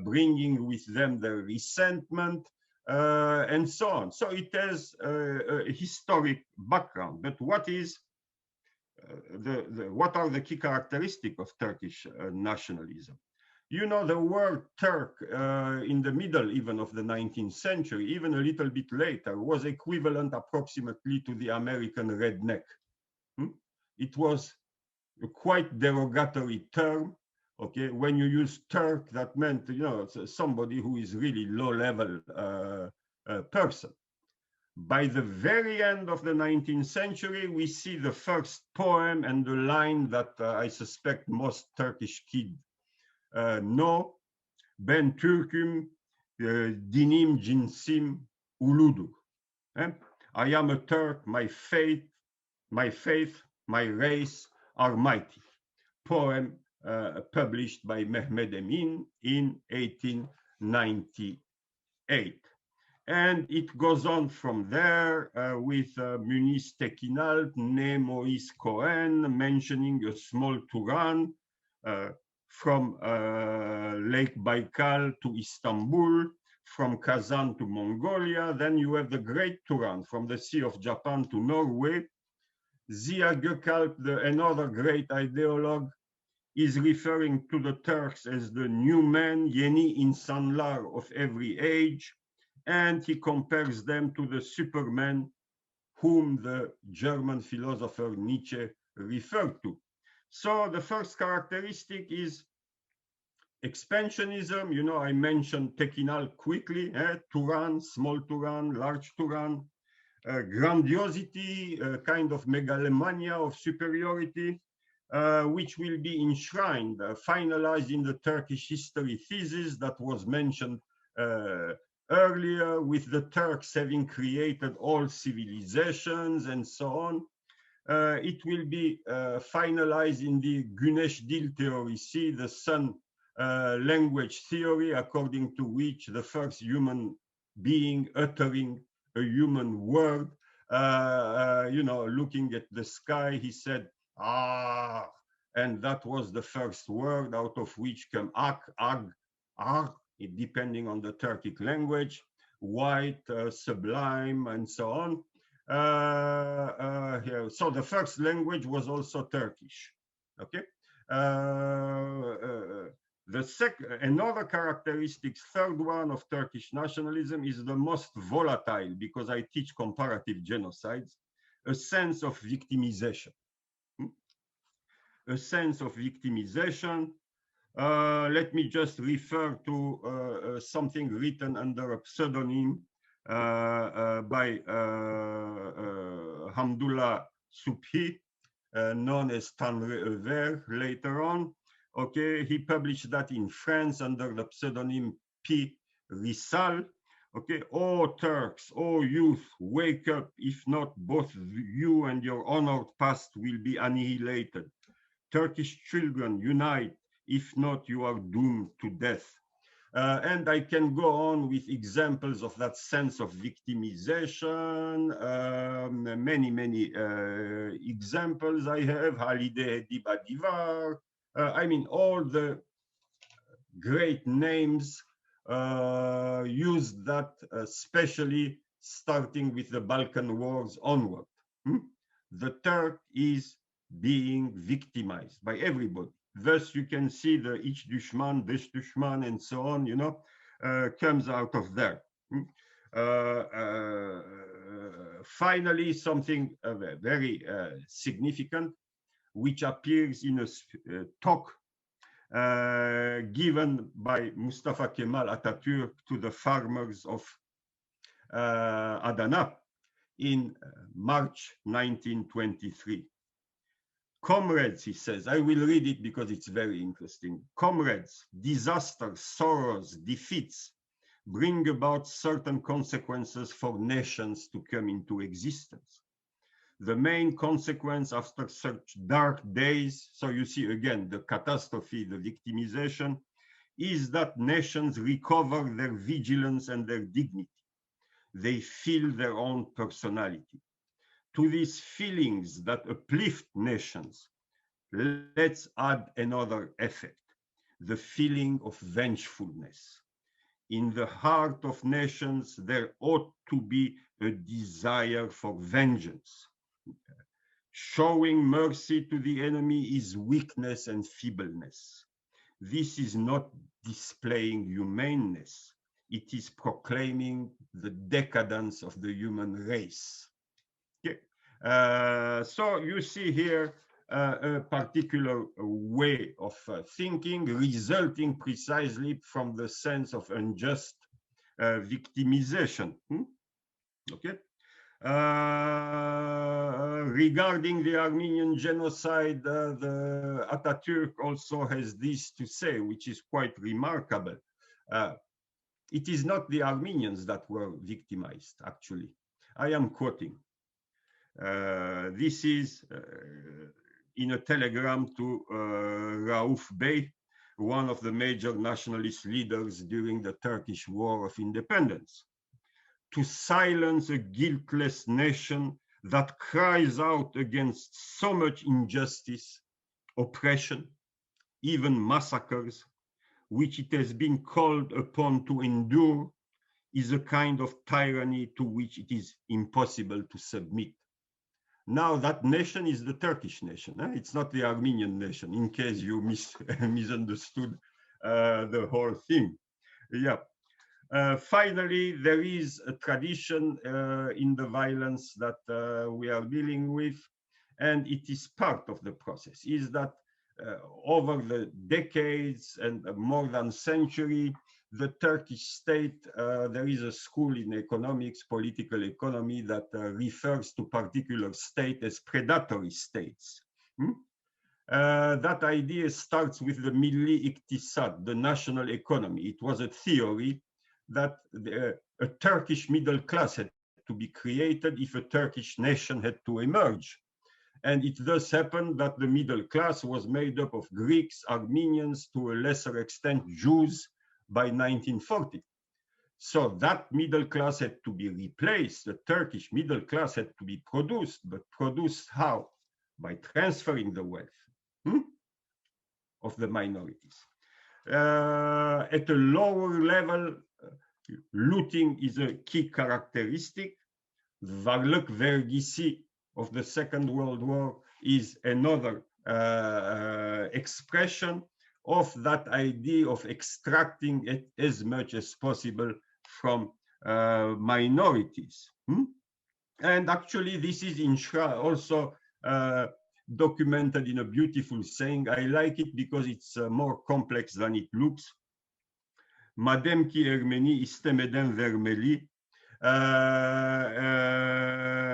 bringing with them their resentment, and so on. So it has a historic background. But what is what are the key characteristics of Turkish nationalism? You know, the word Turk in the middle even of the 19th century, even a little bit later, was equivalent approximately to the American redneck. It was a quite derogatory term. Okay, when you use Turk, that meant, you know, somebody who is really low-level person. By the very end of the 19th century, we see the first poem and the line that I suspect most Turkish kids know: Ben Türk'üm, dinim cinsim uludur. I am a Turk, my faith, my race are mighty. Poem published by Mehmed Emin in 1898. And it goes on from there with Munis Tekinalp, Ne Moïse Cohen, mentioning a small Turan from Lake Baikal to Istanbul, from Kazan to Mongolia. Then you have the Great Turan from the Sea of Japan to Norway. Ziya Gökalp, another great ideologue, is referring to the Turks as the new men, yeni insanlar of every age, and he compares them to the supermen whom the German philosopher Nietzsche referred to. So the first characteristic is expansionism. You know, I mentioned Tekinal quickly, Turan, small Turan, large Turan, grandiosity, kind of megalomania of superiority, which will be enshrined, finalized in the Turkish history thesis that was mentioned earlier, with the Turks having created all civilizations and so on. It will be finalized in the Güneş Dil Theory, the sun language theory, according to which the first human being uttering a human word, you know, looking at the sky, he said, ah, and that was the first word out of which came ak, ag, ar, depending on the Turkic language, white, sublime, and so on. Here. So the first language was also Turkish. Okay. Another characteristic, third one of Turkish nationalism, is the most volatile, because I teach comparative genocides, a sense of victimization. A sense of victimization. Let me just refer to something written under a pseudonym by Hamdullah Subhi, known as Tanre Över later on. Okay, he published that in France under the pseudonym P. Rissal. Okay, oh Turks, oh youth, wake up. If not, both you and your honored past will be annihilated. Turkish children, unite. If not, you are doomed to death. And I can go on with examples of that sense of victimization. Many examples I have. Halide Dibadivar. I mean, all the great names used that, especially starting with the Balkan Wars onward. The Turk is being victimized by everybody. Thus, you can see the ich düşman, dış düşman, and so on, you know, comes out of there. Finally, something very significant, which appears in a talk given by Mustafa Kemal Atatürk to the farmers of Adana in March 1923. Comrades, he says, I will read it because it's very interesting. Comrades, disasters, sorrows, defeats bring about certain consequences for nations to come into existence. The main consequence after such dark days, so you see again the catastrophe, the victimization, is that nations recover their vigilance and their dignity. They feel their own personality. To these feelings that uplift nations, let's add another effect, the feeling of vengefulness. In the heart of nations, there ought to be a desire for vengeance. Showing mercy to the enemy is weakness and feebleness. This is not displaying humaneness. It is proclaiming the decadence of the human race. Okay. So you see here a particular way of thinking resulting precisely from the sense of unjust victimization. Okay. Regarding the Armenian genocide, the Atatürk also has this to say, which is quite remarkable. It is not the Armenians that were victimized, actually. I am quoting. This is in a telegram to Rauf Bey, one of the major nationalist leaders during the Turkish War of Independence. To silence a guiltless nation that cries out against so much injustice, oppression, even massacres, which it has been called upon to endure, is a kind of tyranny to which it is impossible to submit. Now that nation is the Turkish nation. It's not the Armenian nation, in case you misunderstood the whole thing. Yeah. Finally, there is a tradition in the violence that we are dealing with, and it is part of the process, is that over the decades and more than a century, the Turkish state, there is a school in economics, political economy, that refers to particular state as predatory states. That idea starts with the Milli Iktisad, the national economy. It was a theory that a Turkish middle class had to be created if a Turkish nation had to emerge. And it thus happened that the middle class was made up of Greeks, Armenians, to a lesser extent Jews, by 1940. So that middle class had to be replaced. The Turkish middle class had to be produced, but produced how? By transferring the wealth of the minorities. At a lower level, looting is a key characteristic. Varlık vergisi of the Second World War is another expression of that idea of extracting it as much as possible from minorities. And actually, this is also documented in a beautiful saying. I like it because it's more complex than it looks. Madem ki Ermeni istemeden vermeli.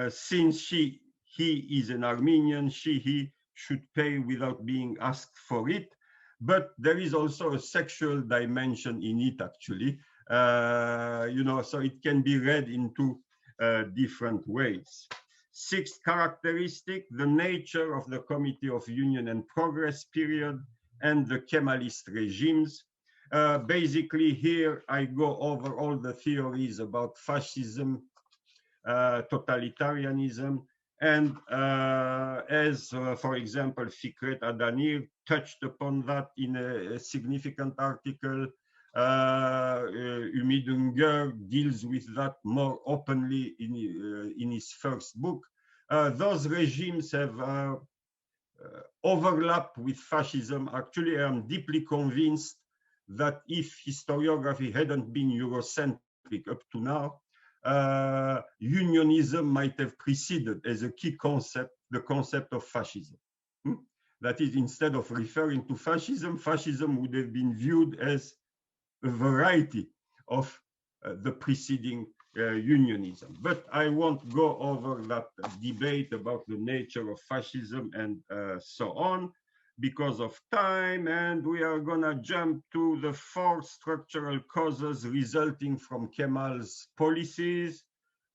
Since he is an Armenian, he should pay without being asked for it. But there is also a sexual dimension in it, actually. So it can be read into different ways. Sixth characteristic, the nature of the Committee of Union and Progress period and the Kemalist regimes. Basically, here I go over all the theories about fascism, totalitarianism, and for example, Fikret Adanir touched upon that in a significant article. Ümit Ünger deals with that more openly in his first book. Those regimes have overlapped with fascism. Actually, I am deeply convinced that if historiography hadn't been Eurocentric up to now, unionism might have preceded as a key concept, the concept of fascism. That is, instead of referring to fascism, fascism would have been viewed as a variety of the preceding unionism. But I won't go over that debate about the nature of fascism and so on because of time, and we are gonna jump to the 4 structural causes resulting from Kemal's policies.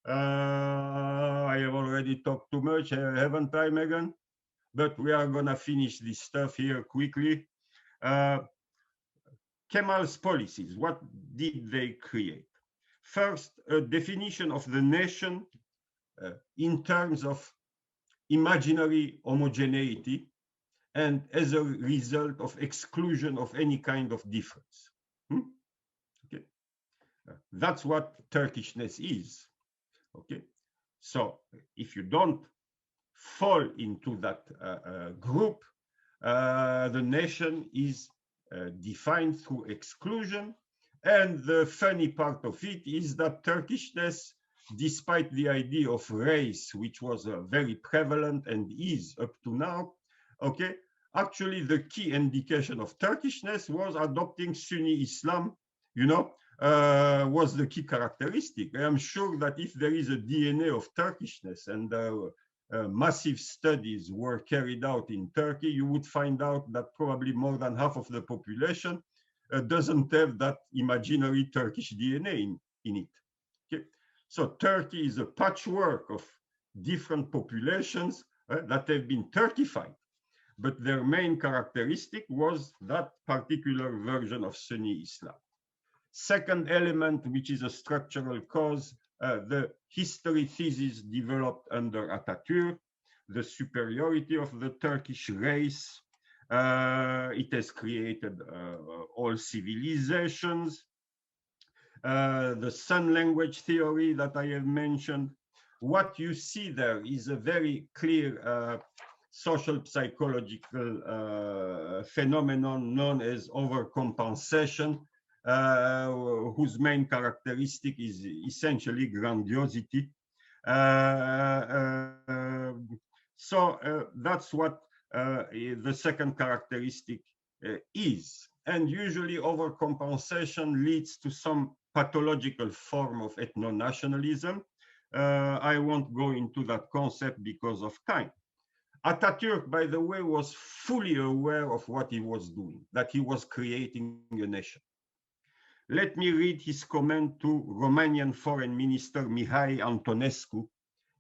I have already talked too much, haven't I, Megan? But we are gonna finish this stuff here quickly. Kemal's policies, what did they create? First, a definition of the nation in terms of imaginary homogeneity and as a result of exclusion of any kind of difference. Okay. That's what Turkishness is. Okay. So if you don't fall into that group, the nation is defined through exclusion. And the funny part of it is that Turkishness, despite the idea of race, which was very prevalent and is up to now, okay, actually the key indication of Turkishness was adopting Sunni Islam, was the key characteristic. I am sure that if there is a DNA of Turkishness and massive studies were carried out in Turkey, you would find out that probably more than half of the population doesn't have that imaginary Turkish DNA in it. Okay? So Turkey is a patchwork of different populations that have been Turkified, but their main characteristic was that particular version of Sunni Islam. Second element, which is a structural cause, the history thesis developed under Atatürk, the superiority of the Turkish race. It has created all civilizations. The Sun language theory that I have mentioned, what you see there is a very clear social psychological phenomenon known as overcompensation, whose main characteristic is essentially grandiosity. So that's what the second characteristic is. And usually overcompensation leads to some pathological form of ethno-nationalism. I won't go into that concept because of time. Atatürk, by the way, was fully aware of what he was doing, that he was creating a nation. Let me read his comment to Romanian Foreign Minister Mihai Antonescu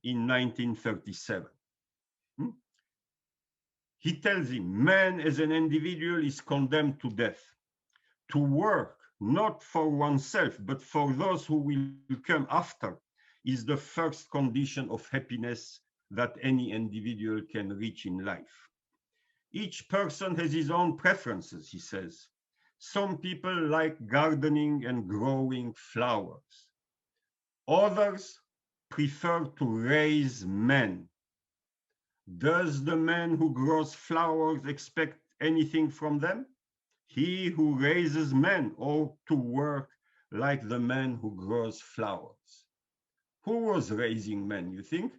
in 1937. He tells him, man as an individual is condemned to death. To work not for oneself, but for those who will come after is the first condition of happiness that any individual can reach in life. Each person has his own preferences, he says. Some people like gardening and growing flowers. Others prefer to raise men. Does the man who grows flowers expect anything from them? He who raises men ought to work like the man who grows flowers. Who was raising men, you think?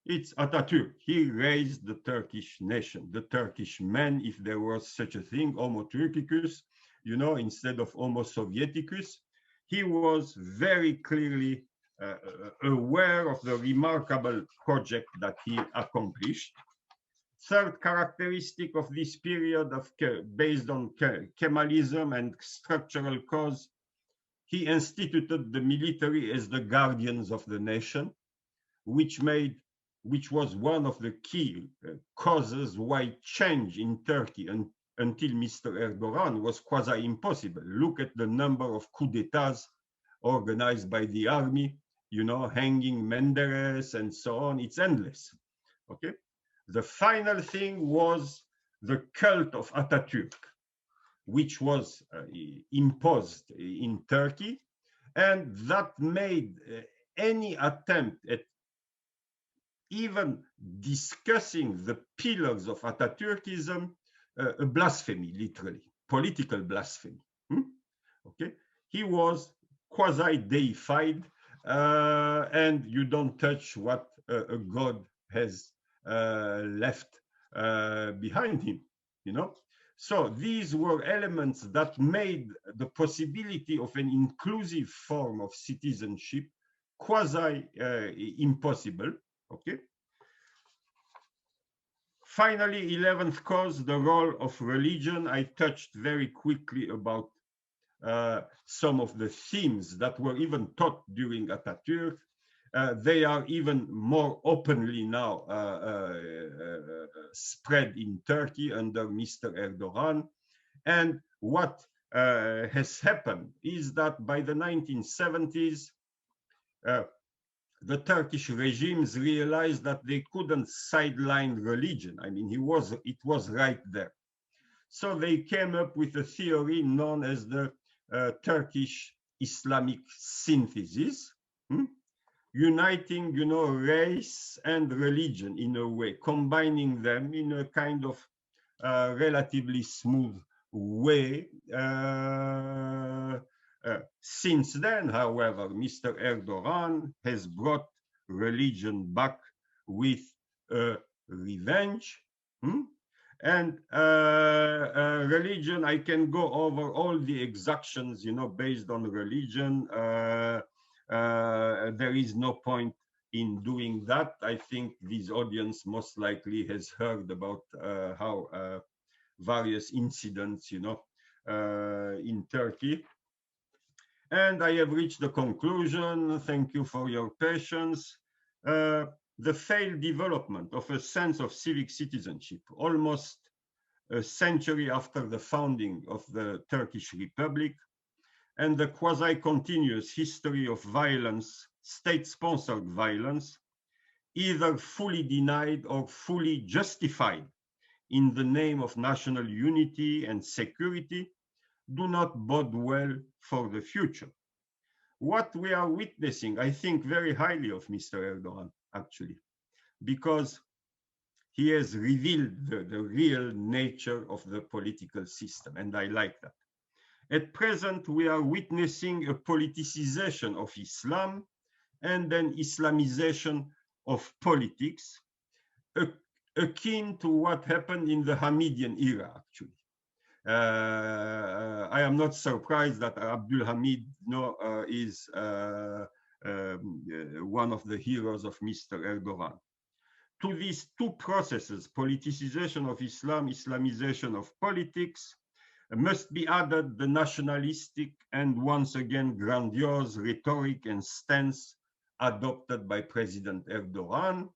It's Atatürk. He raised the Turkish nation, the Turkish man, if there was such a thing, Homo Turkicus, you know, instead of Homo Sovieticus. He was very clearly aware of the remarkable project that he accomplished. Third characteristic of this period based on Kemalism and structural cause, he instituted the military as the guardians of the nation, which was one of the key causes why change in Turkey until Mr. Erdogan was quasi impossible. Look at the number of coups d'etats organized by the army, you know, hanging Menderes and so on. It's endless. Okay. The final thing was the cult of Atatürk, which was imposed in Turkey, and that made any attempt at even discussing the pillars of Atatürkism a blasphemy, literally, political blasphemy. Okay, he was quasi-deified, and you don't touch what a god has left behind him, you know. So these were elements that made the possibility of an inclusive form of citizenship quasi impossible. Okay. Finally, 11th cause, the role of religion. I touched very quickly about some of the themes that were even taught during Atatürk. They are even more openly now spread in Turkey under Mr. Erdogan. And what has happened is that by the 1970s, the Turkish regimes realized that they couldn't sideline religion. I mean, it was right there. So they came up with a theory known as the Turkish Islamic synthesis, uniting, you know, race and religion in a way, combining them in a kind of relatively smooth way. Since then, however, Mr. Erdogan has brought religion back with revenge. And religion, I can go over all the exactions, you know, based on religion. There is no point in doing that. I think this audience most likely has heard about how various incidents, you know, in Turkey. And I have reached the conclusion. Thank you for your patience. The failed development of a sense of civic citizenship, almost a century after the founding of the Turkish Republic, and the quasi-continuous history of violence, state-sponsored violence, either fully denied or fully justified in the name of national unity and security, do not bode well for the future. What we are witnessing, I think very highly of Mr. Erdogan, actually, because he has revealed the real nature of the political system, and I like that. At present, we are witnessing a politicization of Islam and an Islamization of politics, akin to what happened in the Hamidian era, actually. I am not surprised that Abdul Hamid is one of the heroes of Mr. Erdogan. To these two processes, politicization of Islam, Islamization of politics, must be added the nationalistic and once again grandiose rhetoric and stance adopted by President Erdogan.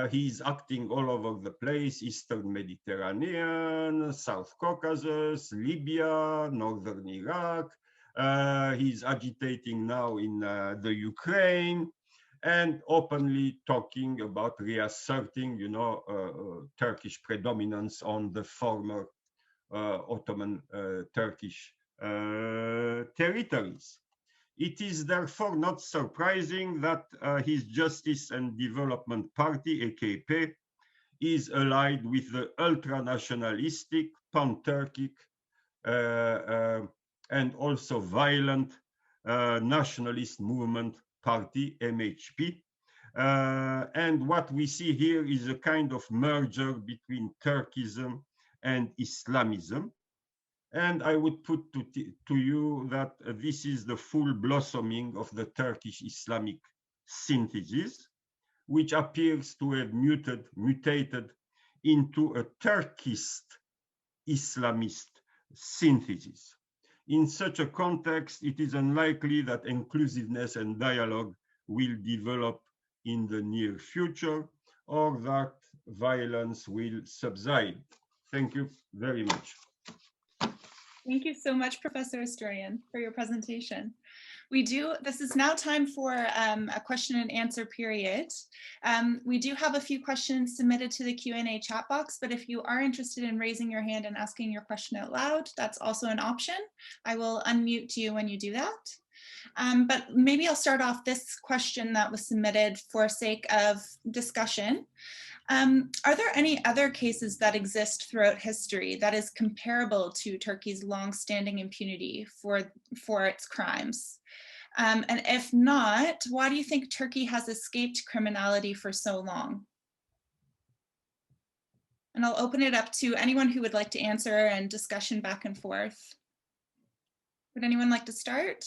He is acting all over the place: Eastern Mediterranean, South Caucasus, Libya, Northern Iraq. He's agitating now in the Ukraine, and openly talking about reasserting, Turkish predominance on the former Ottoman Turkish territories. It is therefore not surprising that his Justice and Development Party, AKP, is allied with the ultra-nationalistic, pan-Turkic, and also violent nationalist movement party, MHP. And what we see here is a kind of merger between Turkism and Islamism. And I would put to you that this is the full blossoming of the Turkish Islamic synthesis, which appears to have mutated into a Turkist Islamist synthesis. In such a context, it is unlikely that inclusiveness and dialogue will develop in the near future, or that violence will subside. Thank you very much. Thank you so much, Professor Esturian, for your presentation. This is now time for a question and answer period. We do have a few questions submitted to the Q&A chat box, but if you are interested in raising your hand and asking your question out loud, that's also an option. I will unmute you when you do that. But maybe I'll start off this question that was submitted for sake of discussion. Are there any other cases that exist throughout history that is comparable to Turkey's long-standing impunity for its crimes? And if not, why do you think Turkey has escaped criminality for so long? And I'll open it up to anyone who would like to answer and discussion back and forth. Would anyone like to start?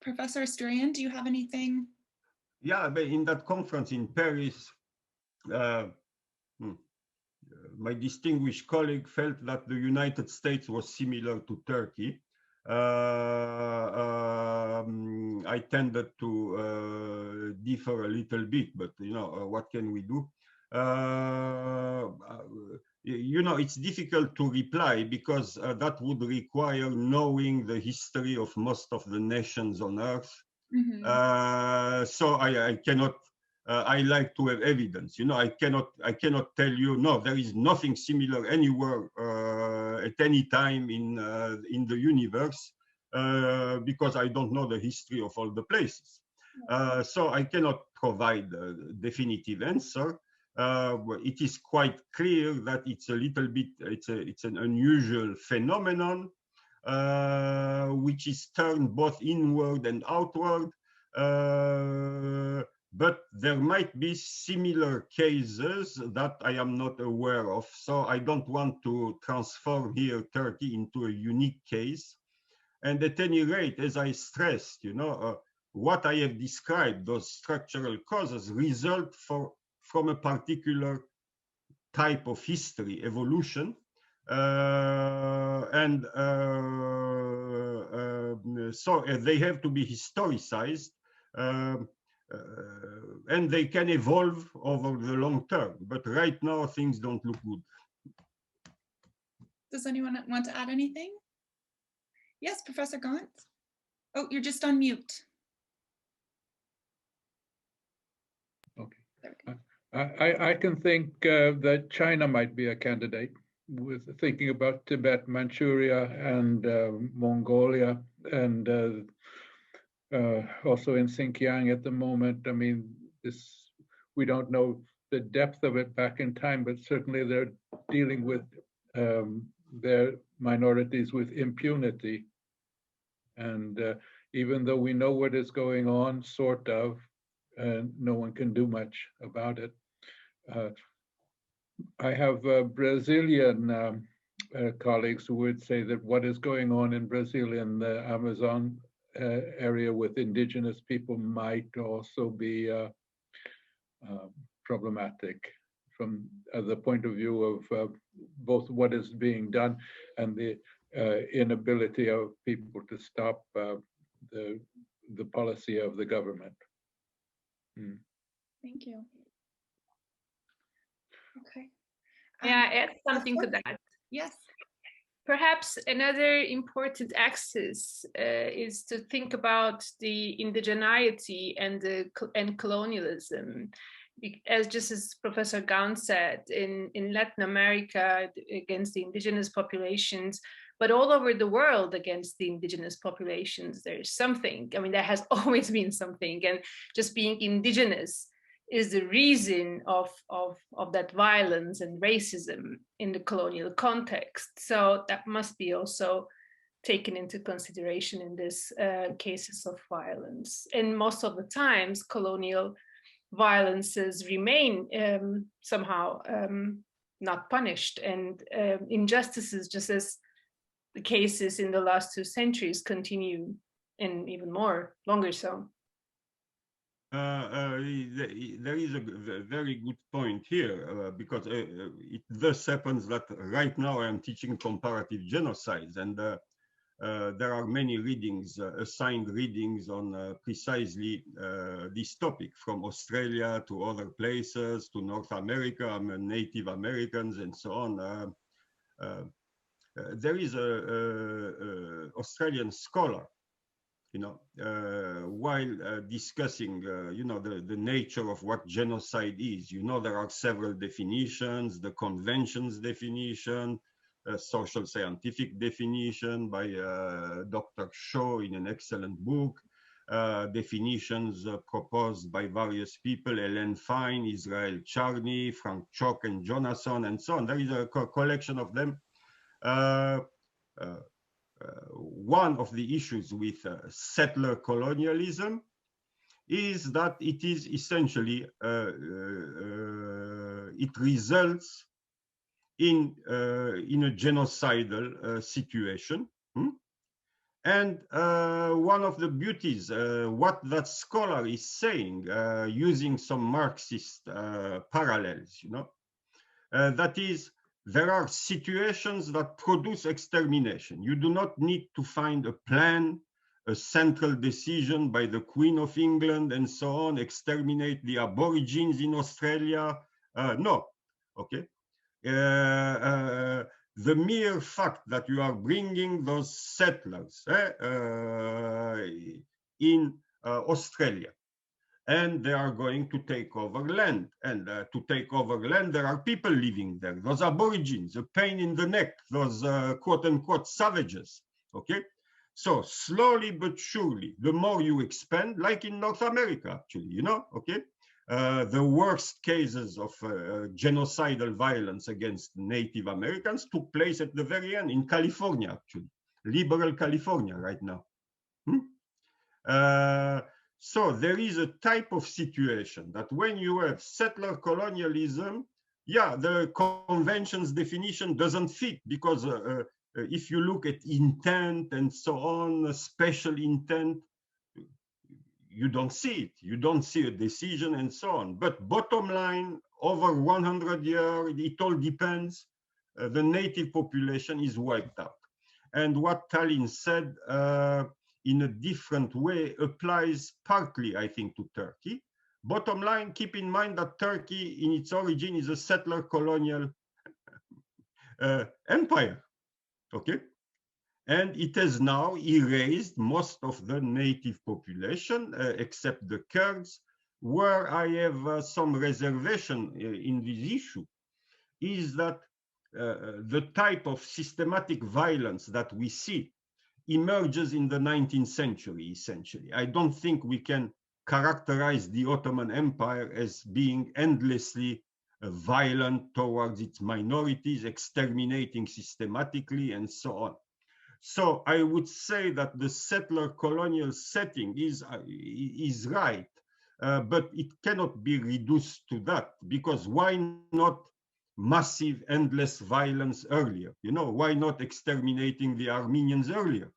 Professor Esturian, do you have anything? Yeah, but in that conference in Paris, my distinguished colleague felt that the United States was similar to Turkey. I tended to differ a little bit, but what can we do? It's difficult to reply because that would require knowing the history of most of the nations on earth. Mm-hmm. So I cannot. I like to have evidence. I cannot tell you, no, there is nothing similar anywhere at any time in the universe because I don't know the history of all the places. So I cannot provide a definitive answer. It is quite clear that it's a little bit, it's an unusual phenomenon which is turned both inward and outward. But there might be similar cases that I am not aware of. So I don't want to transform here Turkey into a unique case. And at any rate, as I stressed, what I have described, those structural causes, result from a particular type of history, evolution. So they have to be historicized. And they can evolve over the long term, but right now things don't look good. Does anyone want to add anything? Yes, Professor Gaunt. Oh, you're just on mute. Okay. I can think that China might be a candidate. with thinking about Tibet, Manchuria, and Mongolia, and also in Xinjiang at the moment. I mean, we don't know the depth of it back in time, but certainly they're dealing with their minorities with impunity. And even though we know what is going on, sort of, no one can do much about it. I have Brazilian colleagues who would say that what is going on in Brazil in the Amazon area with indigenous people might also be problematic from the point of view of both what is being done and the inability of people to stop the policy of the government. Thank you. Okay. Yeah, add something to that. Yes. Perhaps another important axis is to think about the indigeneity and colonialism. Just as Professor Gaunt said, in Latin America against the indigenous populations, but all over the world against the indigenous populations, there's something. I mean, there has always been something, and just being indigenous is the reason of that violence and racism in the colonial context. So that must be also taken into consideration in this cases of violence. And most of the times, colonial violences remain somehow not punished, and injustices, just as the cases in the last 2 centuries, continue, and even longer so. There is a very good point here, because it thus happens that right now I am teaching comparative genocides, and there are many readings, assigned readings on precisely this topic, from Australia to other places, to North America, Native Americans, and so on. There is a Australian scholar, while discussing, the nature of what genocide is. There are several definitions: the conventions definition, social scientific definition by Dr. Shaw in an excellent book, definitions proposed by various people, Helen Fine, Israel Charney, Frank Chock, and Jonasson, and so on. There is a collection of them. One of the issues with settler colonialism is that it is essentially, it results in a genocidal situation. And one of the beauties, what that scholar is saying, using some Marxist parallels, that is, there are situations that produce extermination. You do not need to find a plan, a central decision by the Queen of England and so on, exterminate the Aborigines in Australia. No, okay. The mere fact that you are bringing those settlers in Australia, and they are going to take over land. And to take over land, there are people living there. Those Aborigines, a pain in the neck, those quote-unquote savages, okay? So slowly but surely, the more you expand, like in North America, actually, okay? The worst cases of genocidal violence against Native Americans took place at the very end in California, actually, liberal California right now. So there is a type of situation that when you have settler colonialism, yeah, the convention's definition doesn't fit, because if you look at intent and so on, special intent, you don't see it. You don't see a decision and so on. But bottom line, over 100 years, it all depends. The native population is wiped out. And what Tallinn said, in a different way, applies partly, I think, to Turkey. Bottom line, keep in mind that Turkey, in its origin, is a settler colonial empire, okay? And it has now erased most of the native population, except the Kurds. Where I have some reservation in this issue is that the type of systematic violence that we see emerges in the 19th century, essentially. I don't think we can characterize the Ottoman Empire as being endlessly violent towards its minorities, exterminating systematically, and so on. So I would say that the settler colonial setting is right, but it cannot be reduced to that, because why not massive, endless violence earlier? You know, why not exterminating the Armenians earlier?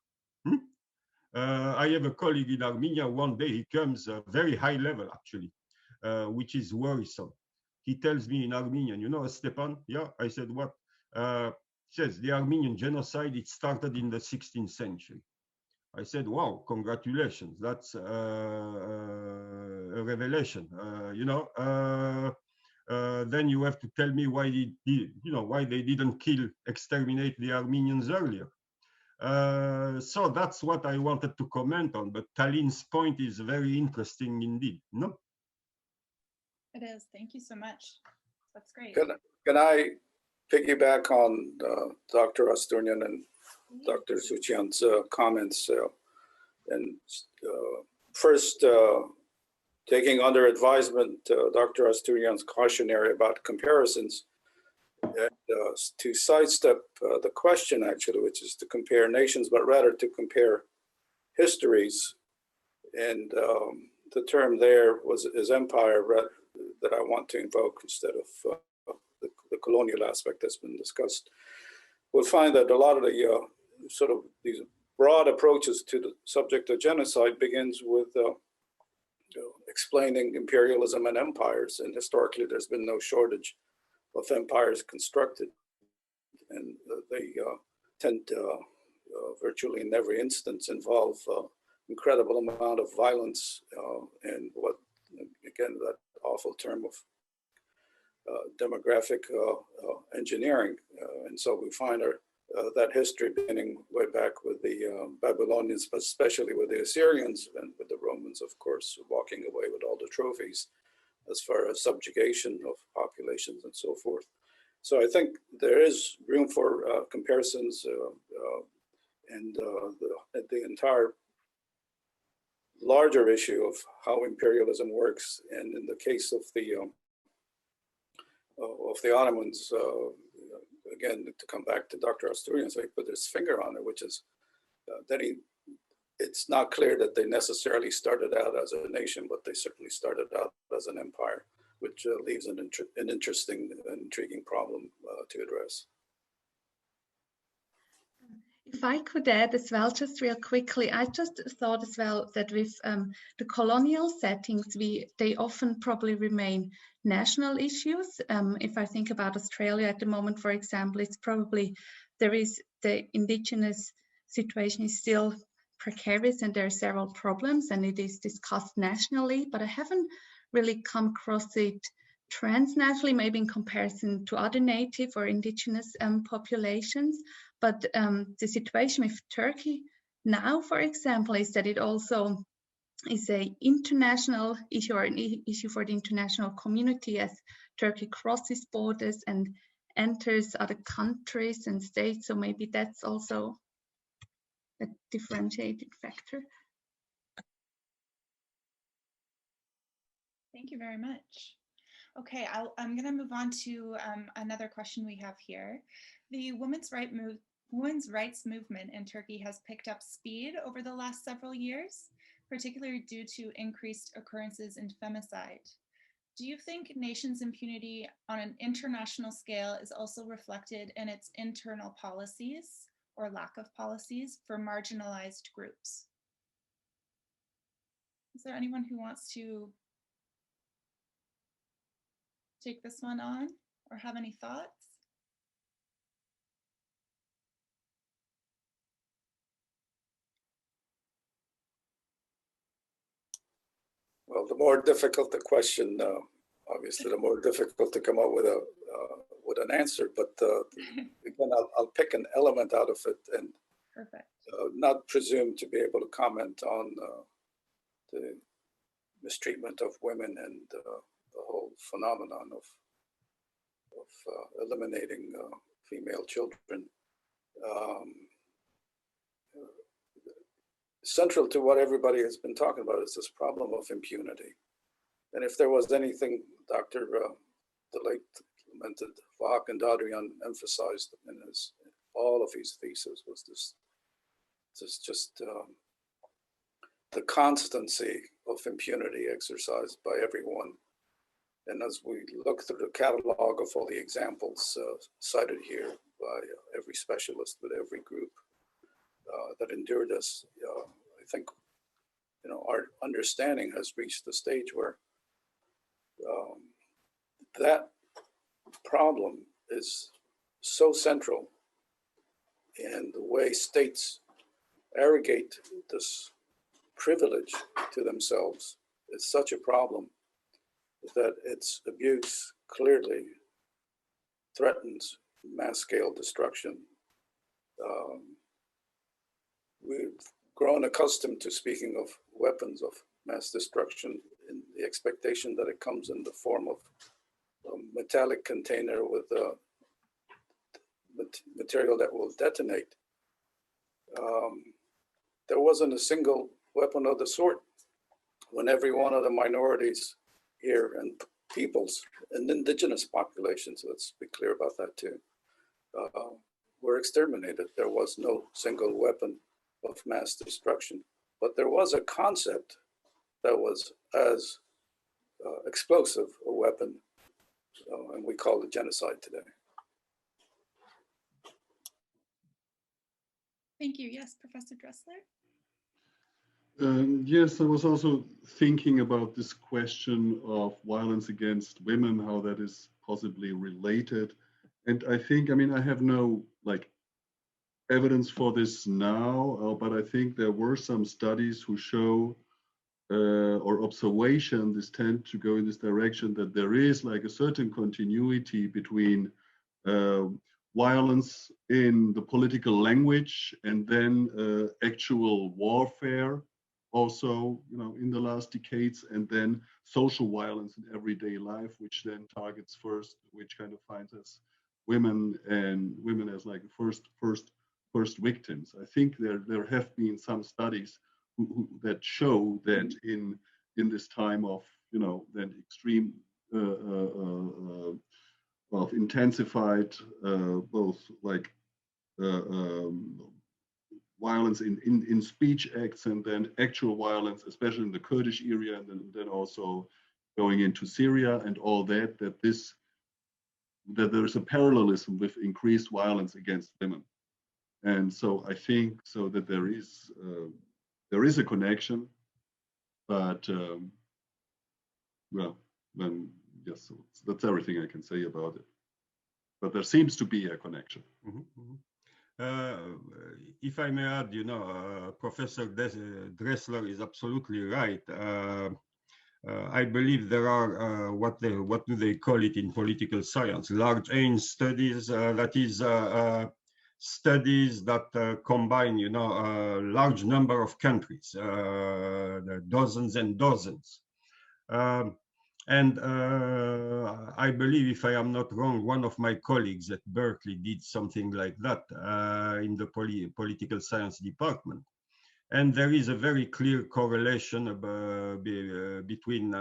I have a colleague in Armenia. One day he comes very high level, actually, which is worrisome. He tells me in Armenian, you know, Stefan? Yeah, I said, what? He says, the Armenian genocide, it started in the 16th century. I said, wow, congratulations. That's a revelation, you know. Then you have to tell me why why they didn't exterminate the Armenians earlier. So that's what I wanted to comment on, but Tallinn's point is very interesting indeed, no? It is. Thank you so much. That's great. Can I piggyback on Dr. Esturian and Dr. Suchian's comments? First, taking under advisement Dr. Esturian's cautionary about comparisons, and to sidestep the question, actually, which is to compare nations, but rather to compare histories. And the term there is empire that I want to invoke instead of the colonial aspect that's been discussed. We'll find that a lot of the sort of these broad approaches to the subject of genocide begins with explaining imperialism and empires. And historically, there's been no shortage of empires constructed. And they tend to virtually in every instance involve incredible amount of violence and what, again, that awful term of demographic engineering. And so we find that history beginning way back with the Babylonians, but especially with the Assyrians and with the Romans, of course, walking away with all the trophies as far as subjugation of populations and so forth. So I think there is room for comparisons and the entire larger issue of how imperialism works. And in the case of the Ottomans, again, to come back to Dr. Esturian, so he put his finger on it, which is that it's not clear that they necessarily started out as a nation, but they certainly started out as an empire, which leaves an interesting, intriguing problem to address. If I could add as well, just real quickly, I just thought as well that with the colonial settings, they often probably remain national issues. If I think about Australia at the moment, for example, it's probably the indigenous situation is still precarious and there are several problems and it is discussed nationally, but I haven't really come across it transnationally, maybe in comparison to other native or indigenous populations. But the situation with Turkey now, for example, is that it also is an international issue or an issue for the international community as Turkey crosses borders and enters other countries and states. So maybe that's also a differentiating factor. Thank you very much. Okay, I'm going to move on to another question we have here. The women's rights movement in Turkey has picked up speed over the last several years, particularly due to increased occurrences in femicide. Do you think nations' impunity on an international scale is also reflected in its internal policies or lack of policies for marginalized groups? Is there anyone who wants to take this one on or have any thoughts? Well, the more difficult the question, obviously, the more difficult to come up with an answer. But again, I'll pick an element out of it and not presume to be able to comment on the mistreatment of women and the whole phenomenon of eliminating female children. Central to what everybody has been talking about is this problem of impunity. And if there was anything Dr. The late lamented Vahak and Dadrian emphasized in all of his theses was this just the constancy of impunity exercised by everyone. And as we look through the catalog of all the examples cited here by every specialist with every group that endured this, I think, our understanding has reached the stage where that problem is so central in the way states arrogate this privilege to themselves is such a problem that its abuse clearly threatens mass-scale destruction. We've grown accustomed to speaking of weapons of mass destruction in the expectation that it comes in the form of a metallic container with material that will detonate. There wasn't a single weapon of the sort when every one of the minorities here and peoples and indigenous populations, let's be clear about that too, were exterminated. There was no single weapon of mass destruction, but there was a concept that was as explosive a weapon, and we call it genocide today. Thank you. Yes, Professor Dressler. Yes, I was also thinking about this question of violence against women, how that is possibly related. And I think, I have no evidence for this now, but I think there were some studies who show or observation, this tend to go in this direction, that there is a certain continuity between violence in the political language and then actual warfare also, in the last decades, and then social violence in everyday life, which then targets first, which kind of finds us women as first victims. I think there have been some studies that show that in this time of that extreme of intensified both violence in speech acts and then actual violence, especially in the Kurdish area, and then also going into Syria and all that there is a parallelism with increased violence against women. And so I think that there is a connection, but yes, so that's everything I can say about it. But there seems to be a connection. If I may add, Professor Dressler is absolutely right. I believe there are what do they call it in political science? Large range studies. That is studies that combine, a large number of countries, dozens and dozens. And I believe, if I am not wrong, one of my colleagues at Berkeley did something like that in the political science department. And there is a very clear correlation between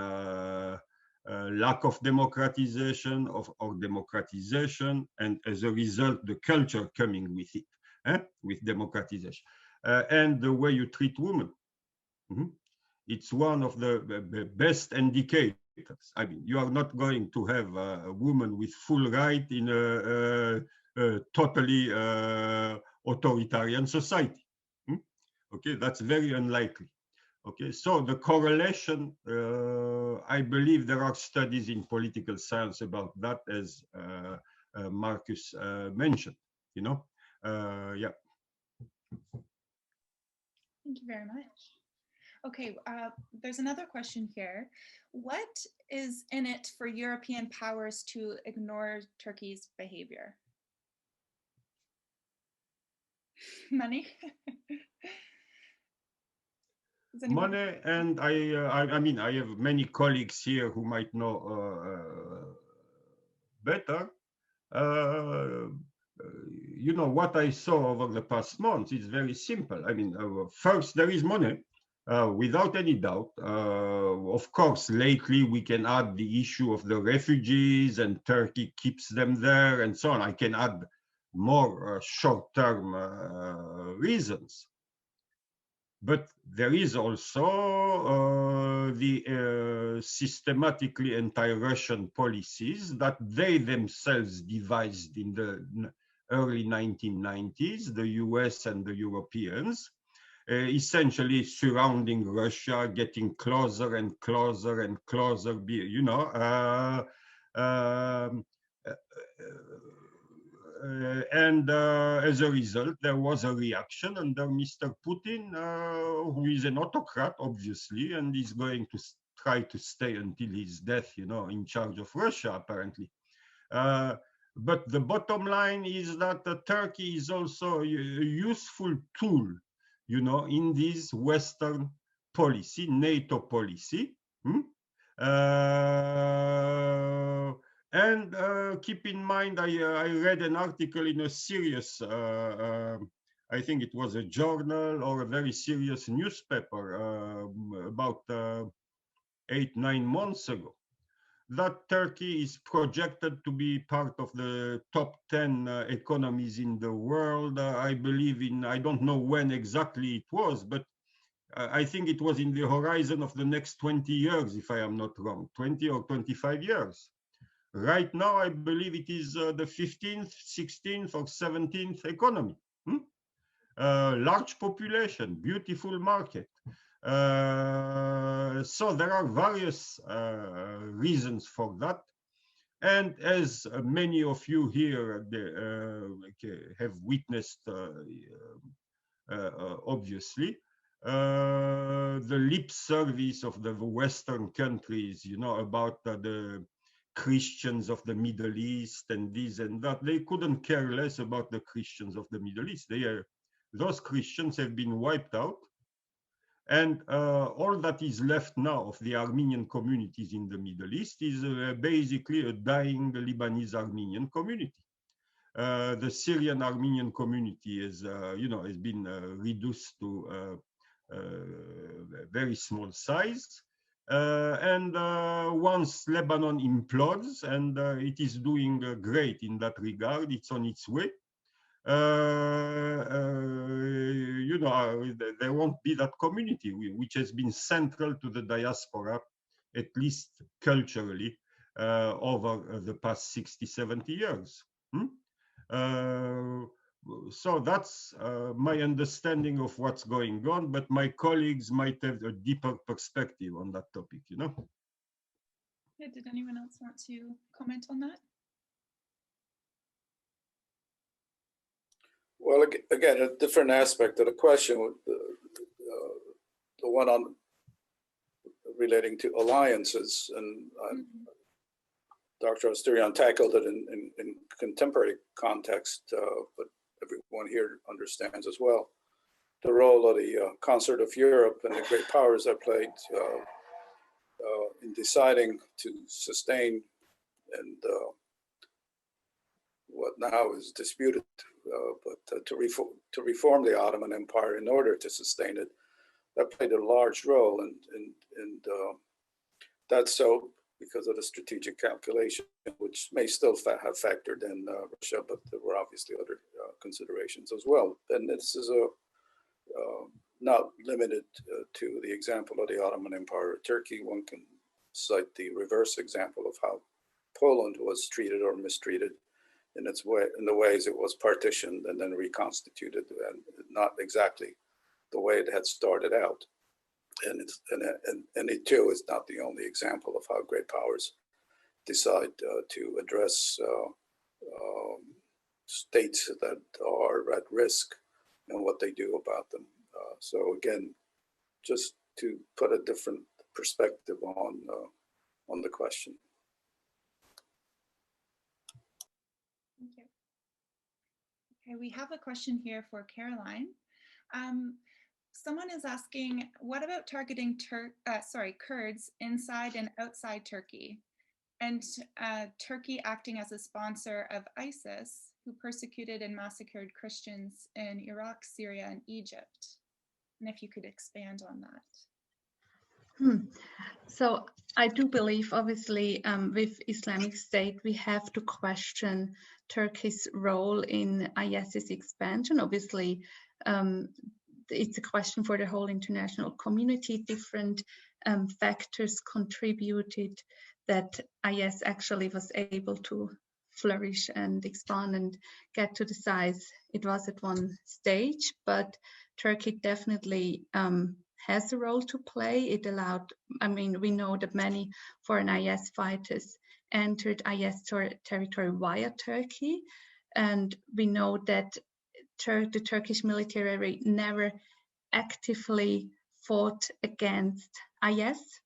lack of democratization or democratization, and as a result, the culture coming with it, with democratization, and the way you treat women. It's one of the best indicators. You are not going to have a woman with full right in a totally authoritarian society. Okay, that's very unlikely. Okay, so the correlation, I believe there are studies in political science about that, as Marcus mentioned, yeah. Thank you very much. Okay, there's another question here. What is in it for European powers to ignore Turkey's behavior? Money? Money, and I have many colleagues here who might know better. you know, what I saw over the past months is very simple. I mean, first, there is money, without any doubt. Of course, lately we can add the issue of the refugees and Turkey keeps them there and so on. I can add more short-term reasons. But there is also the systematically anti-Russian policies that they themselves devised in the early 1990s, the US and the Europeans, essentially surrounding Russia, getting closer and closer and closer, you know, and as a result, there was a reaction under Mr. Putin, who is an autocrat, obviously, and is going to try to stay until his death, you know, in charge of Russia, apparently. But the bottom line is that Turkey is also a useful tool, you know, in this Western policy, NATO policy. And keep in mind, I read an article in a serious, I think it was a journal or a very serious newspaper about 8-9 months ago, that Turkey is projected to be part of the top 10 economies in the world. I believe in, I don't know when exactly it was, but I think it was in the horizon of the next 20 years, if I am not wrong, 20 or 25 years. Right now, I believe it is the 15th, 16th, or 17th economy. Large population, beautiful market. So there are various reasons for that. And as many of you here have witnessed, obviously, the lip service of the Western countries, you know, about the Christians of the Middle East and this and that. They couldn't care less about the Christians of the Middle East. Those Christians have been wiped out. And all that is left now of the Armenian communities in the Middle East is basically a dying Lebanese Armenian community. The Syrian Armenian community is, you know, has been reduced to very small size. And once Lebanon implodes, and it is doing great in that regard, it's on its way, you know, there won't be that community which has been central to the diaspora, at least culturally, over the past 60, 70 years. So that's my understanding of what's going on, but my colleagues might have a deeper perspective on that topic, you know? Yeah, did anyone else want to comment on that? Well, again, a different aspect of the question, the one on relating to alliances, and Dr. Esturian tackled it in contemporary context, but everyone here understands as well the role of the concert of Europe and the great powers that played in deciding to sustain and what now is disputed, but to reform the Ottoman Empire in order to sustain it. That played a large role, and that's so because of the strategic calculation, which may still have factored in Russia, but there were obviously other considerations as well. And this is not limited to the example of the Ottoman Empire or Turkey. One can cite the reverse example of how Poland was treated or mistreated in the ways it was partitioned and then reconstituted, and not exactly the way it had started out. And it too is not the only example of how great powers decide to address states that are at risk and what they do about them. So again, just to put a different perspective on the question. Thank you. Okay, we have a question here for Caroline. Someone is asking, what about targeting Kurds inside and outside Turkey? and Turkey acting as a sponsor of ISIS, who persecuted and massacred Christians in Iraq, Syria, and Egypt. And if you could expand on that. So I do believe, obviously, with Islamic State, we have to question Turkey's role in IS's expansion. Obviously, it's a question for the whole international community. Different factors contributed that IS actually was able to flourish and expand and get to the size it was at one stage. But Turkey definitely has a role to play. It allowed, I mean, we know that many foreign IS fighters entered IS territory via Turkey. And we know that the Turkish military never actively fought against IS.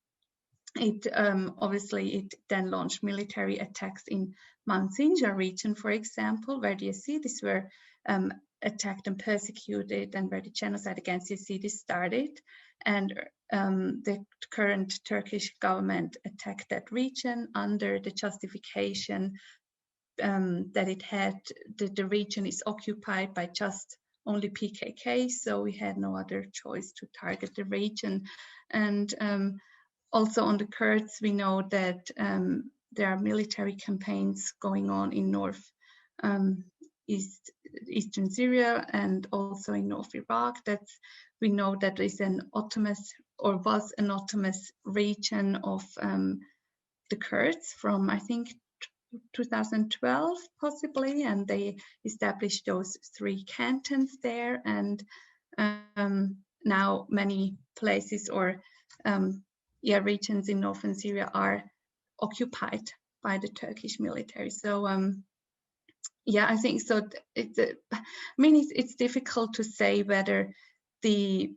It obviously then launched military attacks in Mount Sinjar region, for example, where the Yezidis were attacked and persecuted, and where the genocide against Yezidis started. And the current Turkish government attacked that region under the justification that it had the region is occupied by just only PKK, so we had no other choice to target the region. And also on the Kurds, we know that there are military campaigns going on in eastern Syria and also in North Iraq. We know that is an autonomous, or was an autonomous region of the Kurds from, I think, 2012 possibly, and they established those 3 cantons there. And now many places or regions in northern Syria are occupied by the Turkish military. So yeah, I think so. It's difficult to say whether the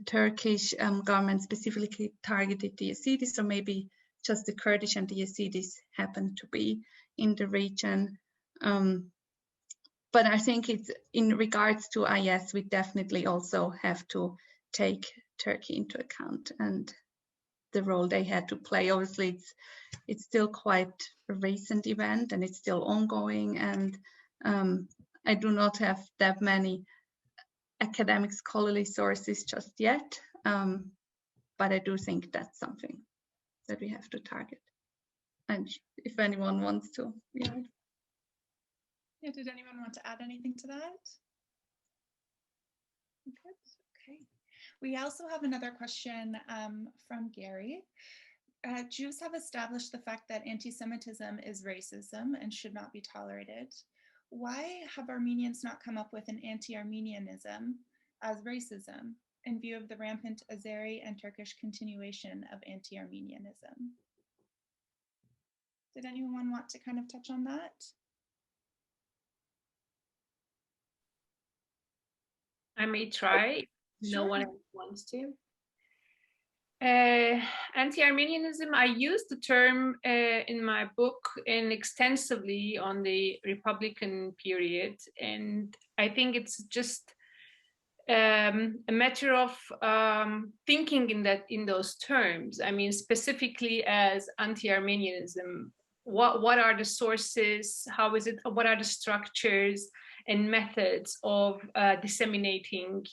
Turkish government specifically targeted the Yezidis, or maybe just the Kurdish and the Yezidis happen to be in the region. But I think it's in regards to IS, we definitely also have to take Turkey into account and the role they had to play. Obviously, it's still quite a recent event and it's still ongoing. And I do not have that many academic scholarly sources just yet, but I do think that's something that we have to target. And if anyone wants to, yeah. Yeah, did anyone want to add anything to that? Okay. We also have another question from Gary. Jews have established the fact that anti-Semitism is racism and should not be tolerated. Why have Armenians not come up with an anti-Armenianism as racism in view of the rampant Azeri and Turkish continuation of anti-Armenianism? Did anyone want to kind of touch on that? I may try. Sure. No one else wants to. Anti-Armenianism, I use the term in my book and extensively on the Republican period. And I think it's just a matter of thinking in those terms. I mean, specifically as anti-Armenianism, what are the sources? How is it? What are the structures and methods of disseminating,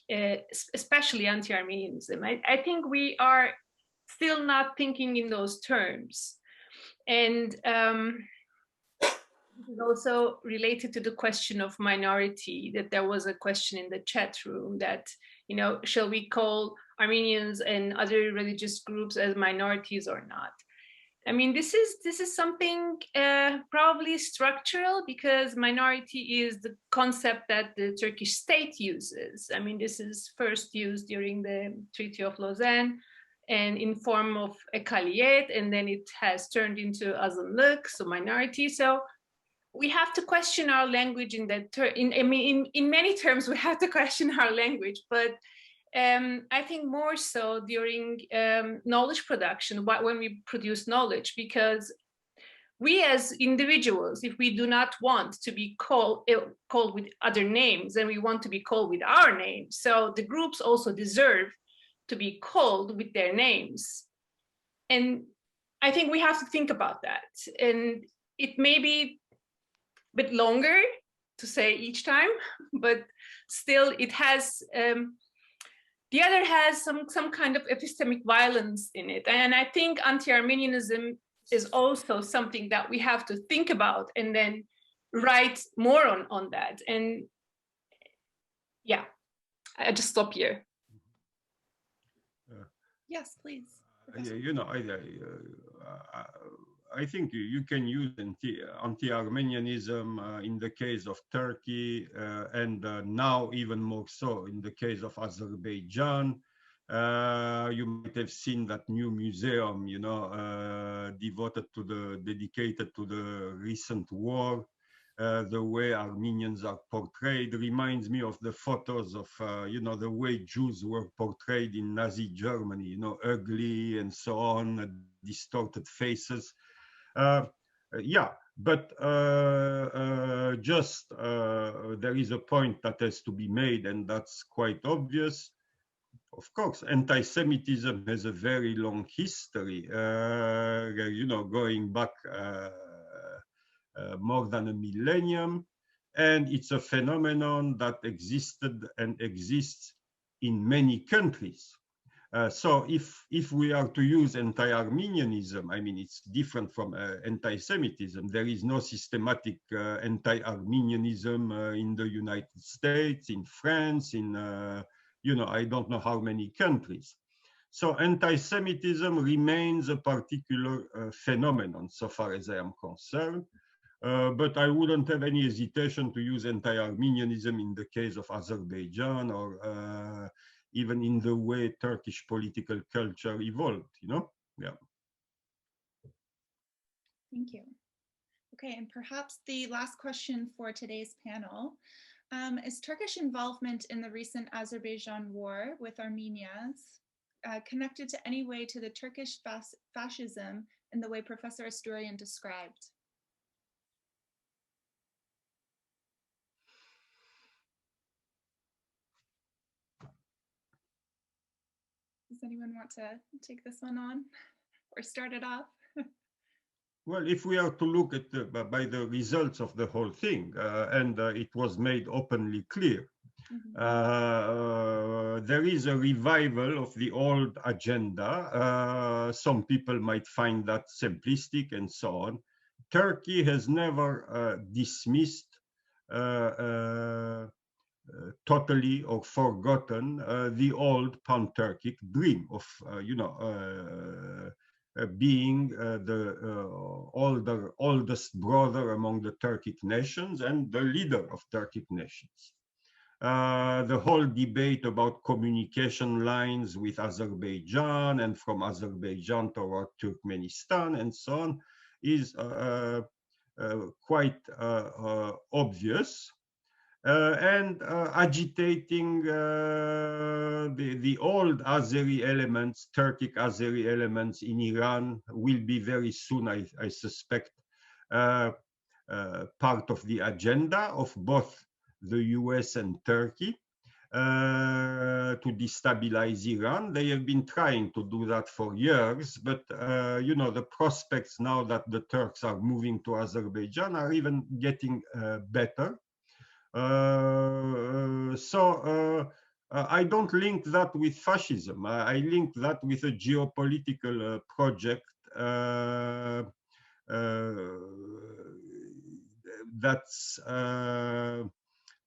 especially anti-Armenianism? I think we are still not thinking in those terms. And this is also related to the question of minority, that there was a question in the chat room that, you know, shall we call Armenians and other religious groups as minorities or not? I mean, this is something probably structural, because minority is the concept that the Turkish state uses. I mean, this is first used during the Treaty of Lausanne and in form of ekaliyet, and then it has turned into azınlık, so minority. So we have to question our language in that in many terms we have to question our language, but I think more so during knowledge production, when we produce knowledge, because we as individuals, if we do not want to be called with other names, then we want to be called with our names. So the groups also deserve to be called with their names. And I think we have to think about that. And it may be a bit longer to say each time, but still it has, the other has some kind of epistemic violence in it. And I think anti-Armenianism is also something that we have to think about and then write more on that. And yeah, I just stop here. Yes, please. You know, I think you can use anti-Armenianism in the case of Turkey, and now even more so in the case of Azerbaijan. You might have seen that new museum, you know, dedicated to the recent war. The way Armenians are portrayed reminds me of the photos of, you know, the way Jews were portrayed in Nazi Germany, you know, ugly and so on, distorted faces. Yeah, but just there is a point that has to be made, and that's quite obvious. Of course, anti-Semitism has a very long history, you know, going back more than a millennium, and it's a phenomenon that existed and exists in many countries. So if we are to use anti-Armenianism, I mean, it's different from anti-Semitism. There is no systematic anti-Armenianism in the United States, in France, in, you know, I don't know how many countries. So anti-Semitism remains a particular phenomenon, so far as I am concerned. But I wouldn't have any hesitation to use anti-Armenianism in the case of Azerbaijan, or even in the way Turkish political culture evolved, you know? Yeah. Thank you. Okay, and perhaps the last question for today's panel. Is Turkish involvement in the recent Azerbaijan war with Armenians connected to any way to the Turkish fascism in the way Professor Esturian described? Does anyone want to take this one on or start it off? Well, if we are to look at by the results of the whole thing, and it was made openly clear, there is a revival of the old agenda. Some people might find that simplistic and so on. Turkey has never dismissed totally or forgotten the old pan-Turkic dream of, you know, being the oldest brother among the Turkic nations and the leader of Turkic nations. The whole debate about communication lines with Azerbaijan and from Azerbaijan toward Turkmenistan and so on is quite obvious. And agitating the old Azeri elements, Turkic Azeri elements in Iran will be very soon, I suspect, part of the agenda of both the US and Turkey to destabilize Iran. They have been trying to do that for years, but you know, the prospects now that the Turks are moving to Azerbaijan are even getting better. I don't link that with fascism. I link that with a geopolitical project that's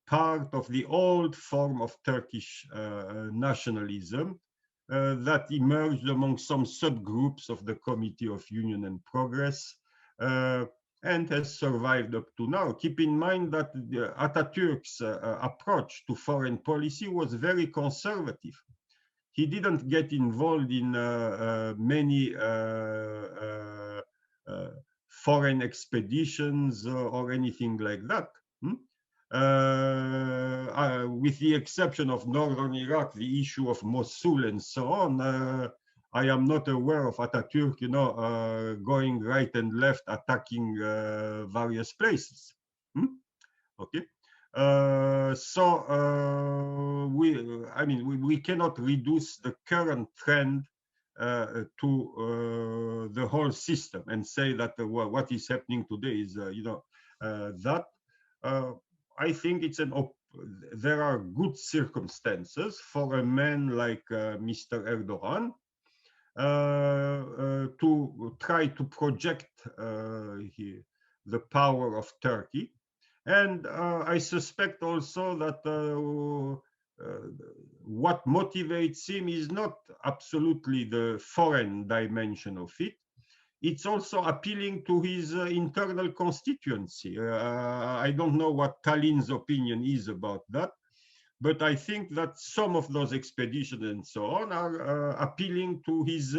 part of the old form of Turkish nationalism that emerged among some subgroups of the Committee of Union and Progress, and has survived up to now. Keep in mind that Atatürk's approach to foreign policy was very conservative. He didn't get involved in many foreign expeditions or anything like that. With the exception of northern Iraq, the issue of Mosul and so on, I am not aware of Atatürk, you know, going right and left, attacking various places. Okay, I mean, we cannot reduce the current trend to the whole system and say that what is happening today is, that I think it's there are good circumstances for a man like Mr. Erdogan to try to project the power of Turkey. And I suspect also that what motivates him is not absolutely the foreign dimension of it. It's also appealing to his internal constituency. I don't know what Tallinn's opinion is about that, but I think that some of those expeditions and so on are appealing to his,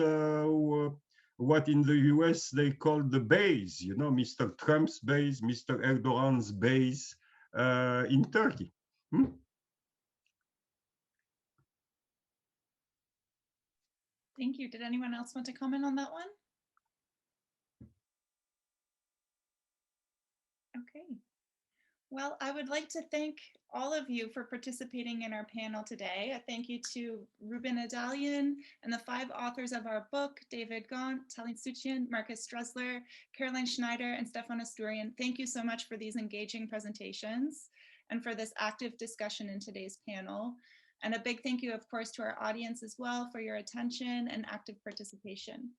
what in the US they call the base, Mr. Trump's base, Mr. Erdogan's base in Turkey. Thank you. Did anyone else want to comment on that one? Okay. Well, I would like to thank all of you for participating in our panel today. A thank you to Ruben Adalian and the 5 authors of our book, David Gaunt, Tallinn Suchian, Marcus Dressler, Caroline Schneider, and Stefan Esturian. Thank you so much for these engaging presentations and for this active discussion in today's panel. And a big thank you, of course, to our audience as well for your attention and active participation.